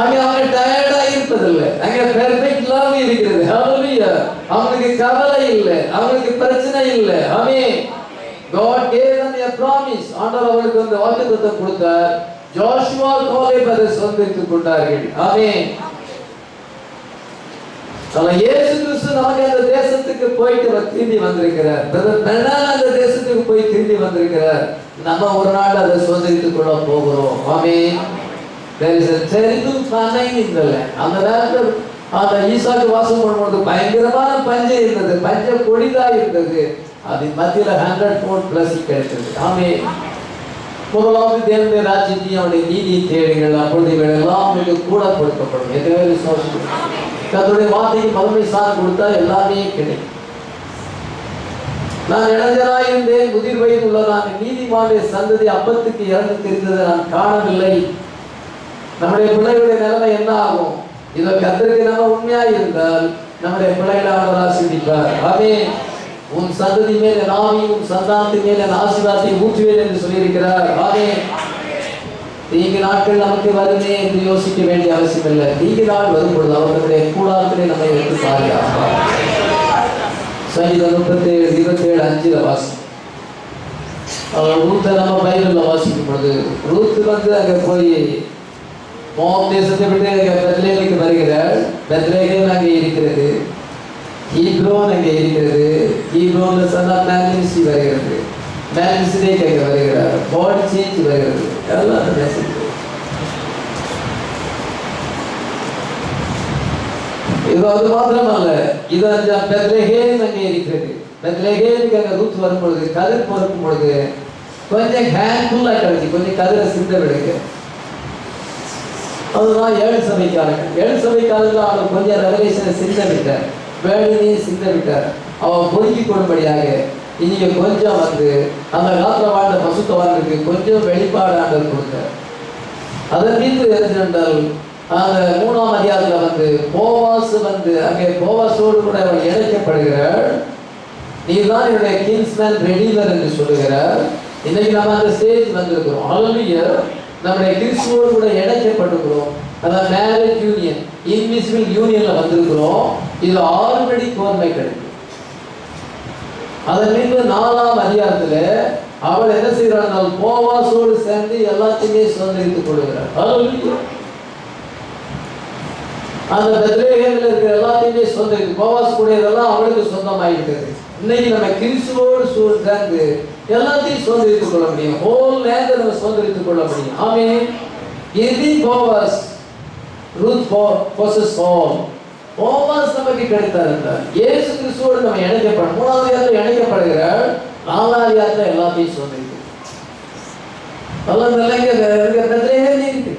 அங்கே அவங்க டயர்டா இருப்பதில்லை. அங்கே பெர்ஃபெக்ட் லவ் இருக்கிறது. ஹல்லேலூயா. அவங்களுக்கு கவலை இல்லை, அவங்களுக்கு பிரச்சனை இல்லை. ஆமென். God gave them a promise. ஆண்டவர் அவர்களுக்கு அந்த வாக்குத்தத்தம் கொடுத்தார். ஜோஷுவா காலேப் அதை சுதந்திரித்துக் கொண்டார்கள். ஆமென். இயேசு கிறிஸ்து நமக்கு அந்த தேசத்துக்கு போயிட்டு திரும்பி வந்திருக்கிறார். அந்த தேசத்துக்கு போய் திரும்பி வந்திருக்கிறார். நம்ம ஒரு நாள் அதை சுதந்திரித்துக் கொள்ள போகிறோம். ஆமென். There is a terrible famine in the land. அந்த நேரத்தில் அந்த ஈசாக்கு வாசம் பண்ணும்போது பயங்கரமான பஞ்சம் இருந்தது. பஞ்ச கொடிதா இருந்தது. அது மத்தியில் 100 plus கிடைத்தது. ஆமென். முதலாவது தேவனுடைய ராஜ்யத்தையும் அவருடைய நீதியை தேடுங்கள், அப்பொழுது இவைகள் எல்லாம் உங்களுக்கு கூட கொடுக்கப்படும். எதுவே விசுவாசம். கர்த்தருடைய வார்த்தைக்கு முதன்மை ஸ்தானம் கொடுத்தா எல்லாமே கிடைக்கும். நான் இளைஞராயிருந்தேன், முதிர் வயது உள்ளதான நீதிமானுடைய சந்ததி அப்பத்துக்கு இறந்து தெரிந்ததை நான் காணவில்லை. நம்முடைய பிள்ளைகளுடைய நிலைமை என்ன ஆகும்? இதோ கர்த்தருக்கு நம்ம உண்மையாக இருந்தால் நம்முடைய பிள்ளைகளை அவர் ஆசீர்வதிப்பார். ஆமென். உன் சந்ததி மேல் என் ஆவி, உன் சந்தானத்தின் மேல் என் ஆசீர்வாதத்தை ஊற்றுவேன் என்று சொல்லியிருக்கிறார். ஆமென். தீங்கு நாட்கள் நமக்கு வருமே என்று யோசிக்க வேண்டிய அவசியம் இல்லை. தீங்கு நாள் வரும் பொழுது அவர்களுடைய கூடாரத்திலே நம்மை எடுத்து பாதுகாப்பார். சங்கீதம் 37:27-5 வாசி. அவர் ரூத்தை நம்ம பைபிள்ல வாசிக்கும் பொழுது ரூத்து வந்து அங்கே போய் மோவாப் தேசத்தை விட்டு பெத்லேகேமுக்கு வருகிறாள். பெத்லேகேம் அங்கே இருக்கிறது. ஹீப்ரோன் அங்கே இருக்கிறது. ஹீப்ரோன்ல சொன்னா மேன்சி வருகிறது, மேன்சிடேக் அங்கே வருகிறார், பாடி சேஞ்ச் வருகிறது, எல்லாம் அந்த மெசேஜ். இது அது மாத்திரமல்ல, இது அந்த பெத்லகேம் அங்கே இருக்கிறது. பெத்லகேமுக்கு அங்கே ரூத் வரும் பொழுது, கதிர் பொறுக்கும் பொழுது கொஞ்சம் ஹேண்ட்ஃபுல்லா கிடைச்சி, கொஞ்சம் கதிரை சிந்த விடுங்க. அதுதான் 7 சபைக்காரர்கள். 7 சபைக்காரர்கள் அவர் கொஞ்சம் ரெவலேஷனை சிந்த விட்டார், வேலையே சிந்த விட்டார். அவன் பொறுக்கிக் கொள்ளும்படியாக இன்னைக்கு கொஞ்சம் வந்து அந்த காலத்தில் வாழ்ந்த பசுத்தவான்களுக்கு கொஞ்சம் வெளிப்பாடு ஆண்டவர் கொடுத்தார். அதன் மீது என்றால் அந்த 3ஆம் அதிகாரத்தில் வந்து போவாஸ் வந்து அங்கே போவாஸோடு கூட அவள் இணைக்கப்படுகிறாள். நீதான் என்னுடைய கிங்ஸ்மேன் ரெடீமர் என்று சொல்லுகிறார். இன்னைக்கு நம்ம அந்த ஸ்டேஜ் வந்திருக்கிறோம். ஹல்லேலூயா. நம்முடைய கிறிஸ்துவோடு கூட இணைக்கப்பட்டிருக்கிறோம். அதான் மேரேஜ் யூனியன், இன்விசிபிள் யூனியன்ல வந்திருக்கிறோம். இது ஆல்ரெடி கோர்மை கிடைக்கும். அதன் மீது 4ஆம் அதிகாரத்துல அவள் என்ன செய்கிறாள்? போவாஸோடு சேர்ந்து எல்லாத்தையுமே சுதந்திரித்துக் கொள்கிறார். ஹல்லேலூயா. அந்த பெத்லகேமில் இருக்கிற எல்லாத்தையுமே சொந்தம், போவாஸ் கூடியதெல்லாம் அவளுக்கு சொந்தமாயிருக்கிறது. இன்னைக்கு நம்ம கிறிஸ்துவோடு சேர்ந்து எல்லாத்தையும் சுதந்திரித்துக் கொள்ள முடியும். ஹோல் லேண்ட் நம்ம சுதந்திரித்துக் கொள்ள முடியும். Amen. Giving Boaz Ruth possess all. Boaz நமக்கு கிடைத்தார் என்றால் இயேசு கிறிஸ்துவோடு நம்ம இணைக்கப்படும். 3ஆம் அதிகாரத்தில் இணைக்கப்படுகிறார். 4ஆம் அதிகாரத்தில் எல்லாத்தையும் சுதந்திரித்து எல்லாம் நிலைங்க பெத்லகேம் இருக்கு,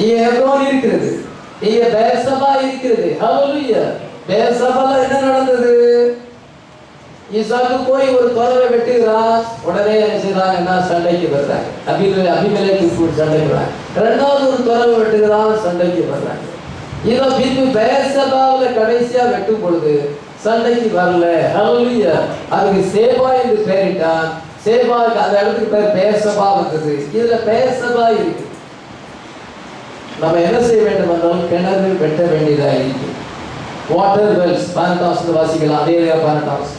இங்க எப்ரோன் இருக்கிறது, இங்க பெர்சபா இருக்கிறது. ஹல்லேலூயா. பெர்சபால என்ன நடந்தது? ஈசாக்கு போய் ஒரு தொலைவை வெட்டுகிறான். உடனே என்ன செய்யறாங்கன்னா சண்டைக்கு வர்றாங்க. அபிமெலேக்கு சண்டைக்கு வர்றாங்க. 2வது ஒரு தொலைவை வெட்டுகிறான், சண்டைக்கு வர்றாங்க. இதை பின்பு பெர்சபாவில் கடைசியா வெட்டும் பொழுது சண்டைக்கு வரல. ஹல்லேலூயா. அதுக்கு சேபா என்று பெயரிட்டான். சேபாவுக்கு அந்த இடத்துக்கு பேர் பெர்சபா வந்தது. இதுல பெர்சபா இருக்கு. நம்ம என்ன செய்ய வேண்டும் என்றால் கிணறு வெட்ட வேண்டியதாக இருக்கு. வாட்டர் வெல்ஸ் 12 வாசிக்கலாம். அதே 12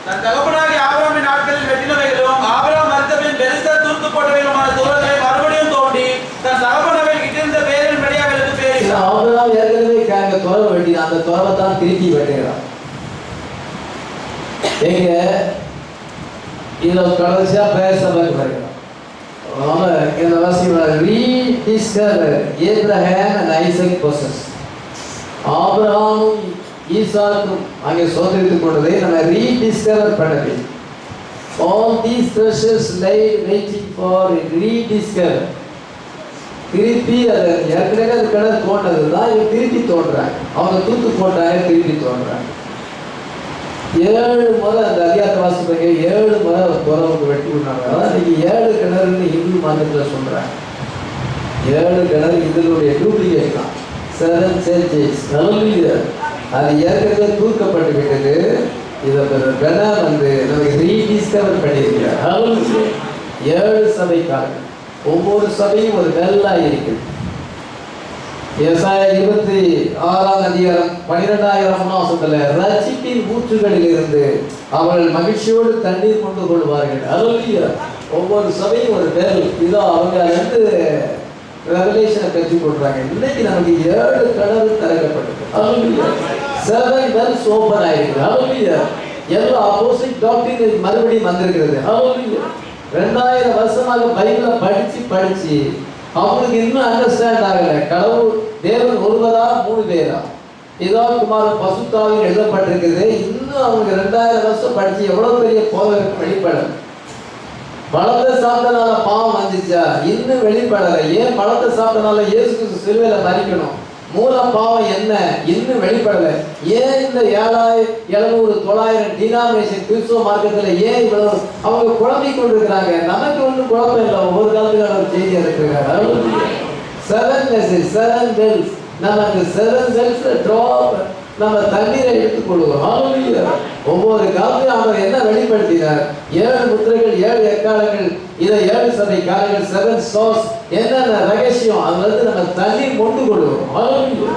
தன் தகப்பனாகிய ஆபிரகாமின் நாட்களில் வெட்டினவைகளும் ஆபிரகாம் மரித்தபின் பெலிஸ்தர் தூர்த்து போட்டவைகளுமான தூரங்களை மறுபடியும் தோண்டி தன் தகப்பனவைகள் கிட்டிருந்த பேரின் படியாவிற்கு பேர். ஆபிரகாம் ஏற்கனவே துறவை வெட்டினான். அந்த துறவை தான் திருப்பி வெட்டுகிறான். எங்க இதில் கடைசியா பெர்சபாவுக்கு வருகிறான். இந்த வாசிக்கலாம். rediscover Abraham and Isaac possess. ஆபிரகாமும் ஈசாக்கும் அங்கே சுதந்திரித்துக் கொண்டதை நம்ம ரீடிஸ்கவர் பண்ண வேண்டும். All these treasures lay waiting for rediscover. திருப்பி அதை ஏற்கனவே அது கிணறு தோண்டது தான், இவங்க திருப்பி தோன்றாங்க. அவங்க தூத்து போட்டாங்க, திருப்பி தோன்றாங்க. 7 முறை அந்த அதிகாரத்தை வாசிப்பாங்க. 7 முறை துறவுக்கு வெட்டி விடுறாங்க. அதான் இன்னைக்கு 7 கிணறுன்னு இந்து மதத்தில் சொல்றாங்க. 7 கிணறு இதனுடைய டூப்ளிகேட் தான். 7 churches. அது ஏற்கனவே தூக்கப்பட்டு விட்டது. இதை பெனா வந்து நமக்கு ரீடிஸ்கவர் பண்ணியிருக்கிறார். 7 சபைக்காரர்கள், ஒவ்வொரு சபையும் ஒரு வெள்ளா இருக்குது. ஏசாயா 26ஆம் அதிகாரம் 12ஆம் வசனத்துல ரட்சிப்பின் ஊற்றுகளில் இருந்து அவர்கள் மகிழ்ச்சியோடு தண்ணீர் கொண்டு கொள்வார்கள். ஹல்லேலூயா. ஒவ்வொரு சபையும் ஒரு வெல். இதோ அவங்க வந்து ரெவலேஷனை பெற்றுக் கொள்றாங்க. இன்னைக்கு நமக்கு 7 கிணறு திறக்கப்பட்டது. ஹல்லேலூயா. 7 wells ஓபன் ஆயிருக்கு. ஹல்லேலூயா. எல்லா அப்போஸ்தலிக் டாக்டரின் மறுபடியும் வந்திருக்கிறது. ஹல்லேலூயா. 2000 வருஷமாக பைபிளை படிச்சு அவங்களுக்கு இன்னும் அண்டர்ஸ்டாண்ட் ஆகல. கடவுள் தேவன் ஒருவரா 3 பேரா? இதோ குமாரன் பசுத்தாவின் எழுதப்பட்டிருக்குது. இன்னும் அவங்க 2000 வருஷம் படிச்சு எவ்வளவு பெரிய போதகருக்கு வெளிப்படல. பழத்தை சாப்பிட்டனால பாவம் வந்துச்சா? இன்னும் வெளிப்படல. ஏன் பழத்தை சாப்பிட்டனால இயேசு கிறிஸ்து சிலுவையில மரிக்கணும்? மூல பாவம் என்ன? இன்னும் வெளிப்படல. ஏன் இந்த 700 900 டினாமினேஷன் கிறிஸ்துவ மார்க்கத்துல ஏன் இவ்வளவு அவங்க குழம்பிக் கொண்டிருக்கிறாங்க? நமக்கு ஒன்றும் குழப்பம் இல்லை. ஒவ்வொரு காலத்துக்கான ஒரு செய்தி இருக்கிறாங்க. 7 messages, 7 bells. நம்ம அந்த 7 bells drop நம்ம தண்ணீரை எடுத்துக்கொள்வோம். ஹல்லேலூயா. ஒவ்வொரு காலத்தையும் அவர் என்ன வெளிப்படுத்தினார்? 7 முத்திரைகள், 7 எக்காலங்கள், இதை 7 சபை காலங்கள், 7 stars. என்னென்ன ரகசியம்? அதுல இருந்து நம்ம தண்ணீர் கொண்டு கொள்வோம். ஹல்லேலூயா.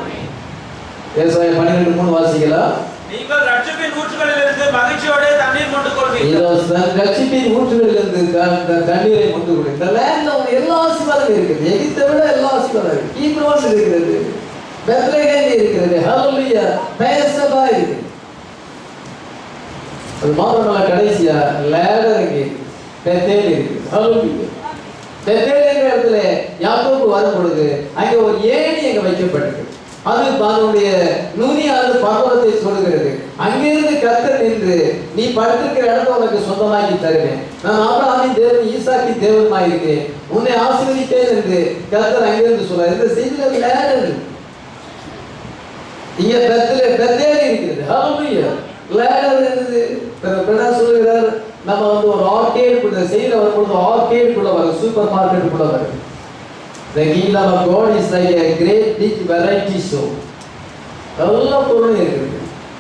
ஏசாயா 12:3 வாசிக்கலாம். நீங்கள் ரட்சிப்பின் ஊற்றுகளிலிருந்து மகிழ்ச்சியோட தண்ணீர் கொண்டு கொள்வீர்கள். இதோ ரட்சிப்பின் ஊற்றுகளிலிருந்து தண்ணீரை கொண்டு கொள்வீர்கள். இந்த லேண்ட்ல எல்லா ஆசீர்வாதமும் இருக்குது. எகிப்தை விட எல்லா ஆசீர்வாதம் இருக்கு. ஹீப்ரோன் இருக்கிறது, பெத்லகேம் இருக்கிறது. ஹalleluya. பெயர்சபா இருக்கு. அது மாத்திரமல்ல, கடைசியா லேடர் இருக்கு, பெத்தேல் இருக்கு. ஹalleluya. பெத்தேல் என்ற இடத்துல யாக்கோபு வரும் பொழுது அங்கே ஒரு ஏணி அங்க வைக்கப்பட்டிருக்கு. அது தன்னுடைய நுனியானது பர்வதத்தை சொல்லுகிறது. அங்கிருந்து கர்த்தர் நின்று, நீ படுத்திருக்கிற இடத்தை உனக்கு சொந்தமாக்கி தருவேன், நான் ஆபிரகாமின் தேவன் ஈசாக்கின் தேவனுமாய் இருக்கேன், உன்னை ஆசீர்வதிப்பேன் என்று கர்த்தர் அங்கிருந்து சொல்றார். இந்த செய்தியில லேடர் இங்க பெத்தேல் இருக்கிறது. ஹalleluya. லேடர் என்னது? சொல்லுகிறார், நம்ம வந்து ஒரு ஆர்கேடுக்குள்ள செய்தியில வரும்பொழுது ஆர்கேடுக்குள்ள வரும், சூப்பர் மார்க்கெட்டுக்குள்ள வரும். The kingdom of God is like a great big variety show. எல்லா பொருளும் இருக்குது,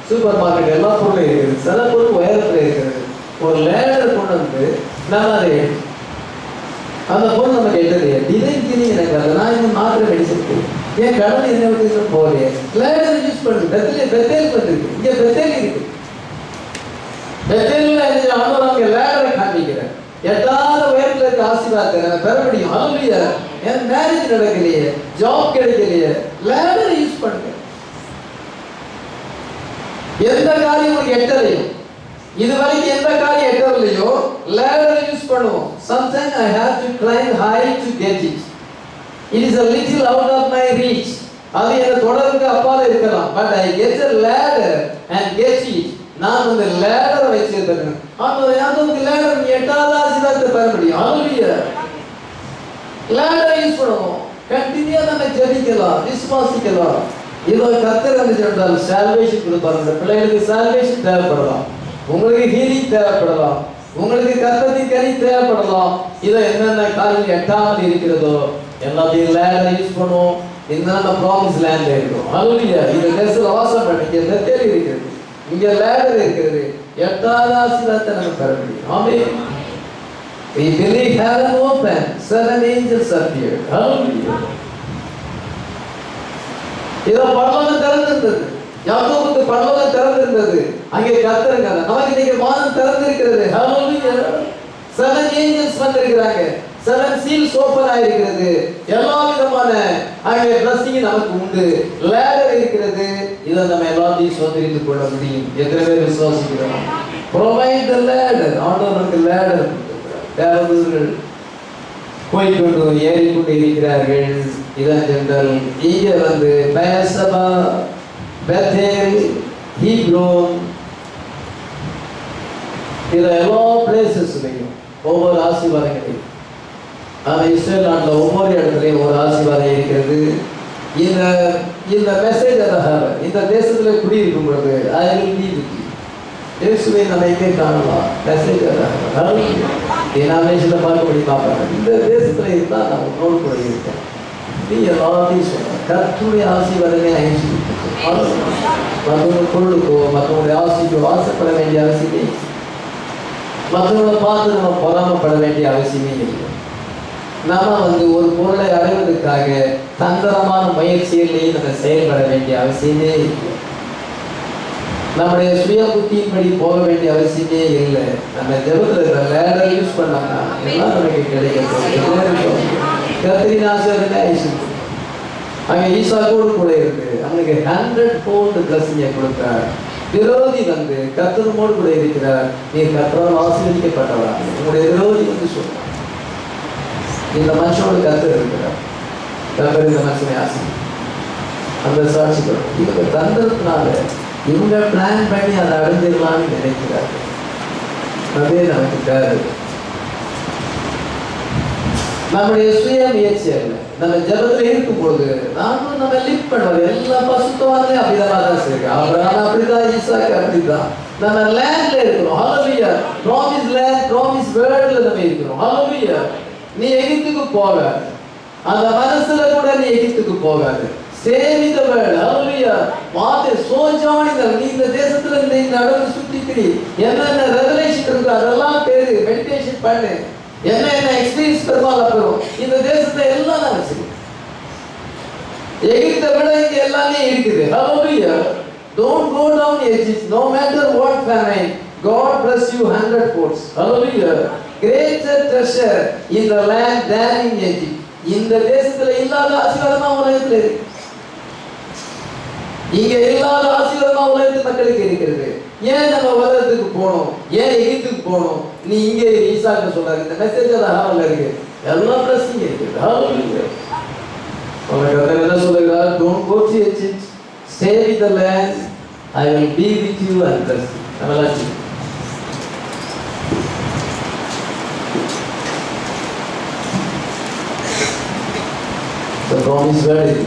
சூப்பர் மார்க்கெட் எல்லா பொருளும் இருக்குது. சில பொருள் உயரத்தில் இருக்கிறது. ஒரு லேடர் கொண்டு வந்து நம்ம அதை அந்த பொருள் நம்ம கேட்டது டிசைன் கிளி எனக்கு அதை நான் இன்னும் மாத்திரை மெடிசனுக்கு என் கடன் என்ன விட்டு போறேன். லேடர் யூஸ் பண்ணுது. பெத்தேல் பண்ணிருக்கு. இங்க பெத்தேல் இருக்கு. பெத்தேல்ல ஆண்டவராக லேடரை காண்பிக்கிறேன். எட்டாவது உயரத்தில் இருக்க ஆசீர்வாதத்தை நம்ம பெற முடியும். ஹalleluya. என் மேரேஜ் நடக்கலையே, ஜாப் கிடைக்கலையே, லேடரை யூஸ் பண்ணுங்க. எந்த காரியம் உங்களுக்கு எட்டலையோ, இதுவரைக்கும் எந்த காரியம் எட்டவில்லையோ, லேடரை யூஸ் பண்ணுவோம். Sometimes I have to climb high to get it. It is a little out of my reach. அது என்ன தொடர்ந்து அப்பால இருக்கலாம். But I get a ladder and get it. நான் அந்த லேடரை வச்சிருக்கேன். அந்த லேடர் நீ எட்டாவது ஆசீர்வாதத்தை பெற முடியும். ஹalleluya. லேடரை யூஸ் பண்ணுவோம். கண்டினியூவா நம்ம ஜெபிக்கலாம், விசுவாசிக்கலாம். இதோ கர்த்தர் வந்து சொன்னால் சால்வேஷன் கொடுப்பார். அந்த பிள்ளைகளுக்கு சால்வேஷன் தேவைப்படலாம், உங்களுக்கு ஹீலிங் தேவைப்படலாம், உங்களுக்கு கர்த்தரின் கனி தேவைப்படலாம். இதோ என்னென்ன காரியம் எட்டாமல் இருக்கிறதோ எல்லாத்தையும் லேடரை யூஸ் பண்ணுவோம். இந்த நம்ம ப்ராமிஸ் லேண்ட்ல இருக்கோம். ஹalleluya. இந்த தேசத்துல வாசம் பண்ணிக்க பெத்தேல் இருக்கிறது, இங்க லேடர் இருக்கிறது. எட்டாவது ஆசீர்வாதத்தை நம்ம பெற முடியும். ஆமென். We believe heaven open, 7 angels appeared. Hallelujah. இதோ பரலோகம் திறந்திருந்தது. யாக்கோபுக்கு பரலோகம் திறந்திருந்தது. அங்கே கர்த்தருங்க, நமக்கு இன்னைக்கு வானம் திறந்திருக்கிறது. Hallelujah. 7 angels வந்திருக்கிறாங்க. 7 seals open ஆயிருக்கிறது. எல்லா விதமான அங்கே blessing நமக்கு உண்டு. லேடர் இருக்கிறது. இதை நம்ம எல்லாத்தையும் சுதந்திரித்துக் கொள்ள முடியும். எத்தனை பேர் விசுவாசிக்கிறோம்? Provide the ladder. ஆண்டவருக்கு லேடர் தேவதூதர்கள் போய்கொண்டு ஏறிக்கொண்டு இருக்கிறார்கள். இதான் ஜெனரல். இங்க வந்து பெயர்சபா, பெத்தேல், ஹீப்ரோன், இது எல்லா பிளேசஸ்லையும் ஒவ்வொரு ஆசீர்வாதங்களையும், அந்த இஸ்ரேல் நாட்டில் ஒவ்வொரு இடத்துலையும் ஒரு ஆசீர்வாதம் இருக்கிறது. இந்த மெசேஜ் இந்த தேசத்துல குடியிருக்கும் பொழுது இயேசுவை நம்ம எங்கே காணலாம்? மெசேஜ் டினாமினேஷன்ல பார்க்கபடி பார்ப்பாங்க. இந்த தேசத்துல இருந்தால் நான் உன்னோடு கூட இருக்கேன். நீ எல்லாத்தையும் சொல்ல கர்த்தருடைய ஆசீர்வாதமே ஐசி. மற்றவங்க பொருளுக்கோ மற்றவங்களுடைய ஆசைக்கோ ஆசைப்பட வேண்டிய அவசியமே, மற்றவங்களை பார்த்து நம்ம பொறாமப்பட வேண்டிய அவசியமே இல்லை. நாம வந்து ஒரு பொருளை அடைவதற்காக தந்திரமான முயற்சிகளையும் நம்ம செயல்பட வேண்டிய அவசியமே இல்லை. நம்முடைய சுய புத்தியின்படி போக வேண்டிய அவசியமே இல்லை. நம்ம ஜெபத்துல லேடர் யூஸ் பண்ணோம்னா எல்லாம் நமக்கு கிடைக்கும். கர்த்தரின் ஆசீர்வாதமே ஐஸ்வர்யம். அங்கே ஈசாக்கோடு கூட இருக்கு. அவனுக்கு 100-fold blessing கொடுக்கிறார். விரோதி வந்து கர்த்தரோடு கூட இருக்கிறார். நீ கர்த்தரால் ஆசீர்வதிக்கப்பட்டவரா? உங்களுடைய விரோதி வந்து சொல்றார், இந்த மனுஷனோட கர்த்தர் இருக்கிறார், கர்த்தர் இந்த மனுஷனை ஆசீர்வதி. அந்த சாட்சிகள் இவங்க தந்திரத்தினால இவங்க பிளான் பண்ணி அதை அடைஞ்சிடலான்னு நினைக்கிறார்கள். அதே நமக்கு தேவை. நம்முடைய சுய முயற்சி அல்ல. நம்ம ஜபத்துல இருக்கும் பொழுது நானும் நம்ம லிஃப்ட் பண்ணுவோம். எல்லா பசுத்தவானே அப்படிதான் தான் செய்யுங்க. அப்புறம் அப்படிதான், ஈசாக்கு அப்படிதான். நம்ம லேண்ட்ல இருக்கிறோம். ஹalleluya. ப்ராமிஸ் லேண்ட், ப்ராமிஸ் வேர்ல்ட்ல நம்ம இருக்கிறோம். ஹalleluya. நீ எகிப்துக்கு போகாத, அந்த மனசுல கூட நீ எகிப்துக்கு போகாது. Stay with the word. Hallelujah. வார்த்தை சோஜானிங்க. நீ இந்த தேசத்துல இந்த நடுவு சுத்திக்கிறீ, என்னென்ன ரெவலேஷன் இருக்கு அதெல்லாம் பேரு மெடிடேஷன் பண்ணு. என்ன எக்ஸ்பீரியன்ஸ் பெருமாள் பெறும். இந்த தேசத்தை எல்லாம் நான் வச்சிருக்கேன். எகிப்தை விட இங்க எல்லாமே இருக்குது. Hallelujah. Don't go down Egypt. No matter what famine, God bless you 100-fold. Hallelujah. Greater treasure in the land than in Egypt. இந்த தேசத்துல இல்லாத ஆசீர்வாதமா உலகத்துல இருக்கு. இங்க இல்லாத ஆசீர்வாதமா உலகத்து மக்களுக்கு இருக்கிறது. ஏன் நம்ம உலகத்துக்கு போனோம், ஏன் எகிப்துக்கு போனோம்? நீ இங்கே ஈசாக்கு சொல்றாரு. இந்த மெசேஜ் அது ஹாலில் இருக்கு, எல்லா பிளஸிங் இருக்குது. ஹalleluya. உங்களுக்கு கர்த்தர் என்ன சொல்றார்? Don't go to Egypt, stay with the land, I will be with you and bless you. நம்மளாச்சு the promise word is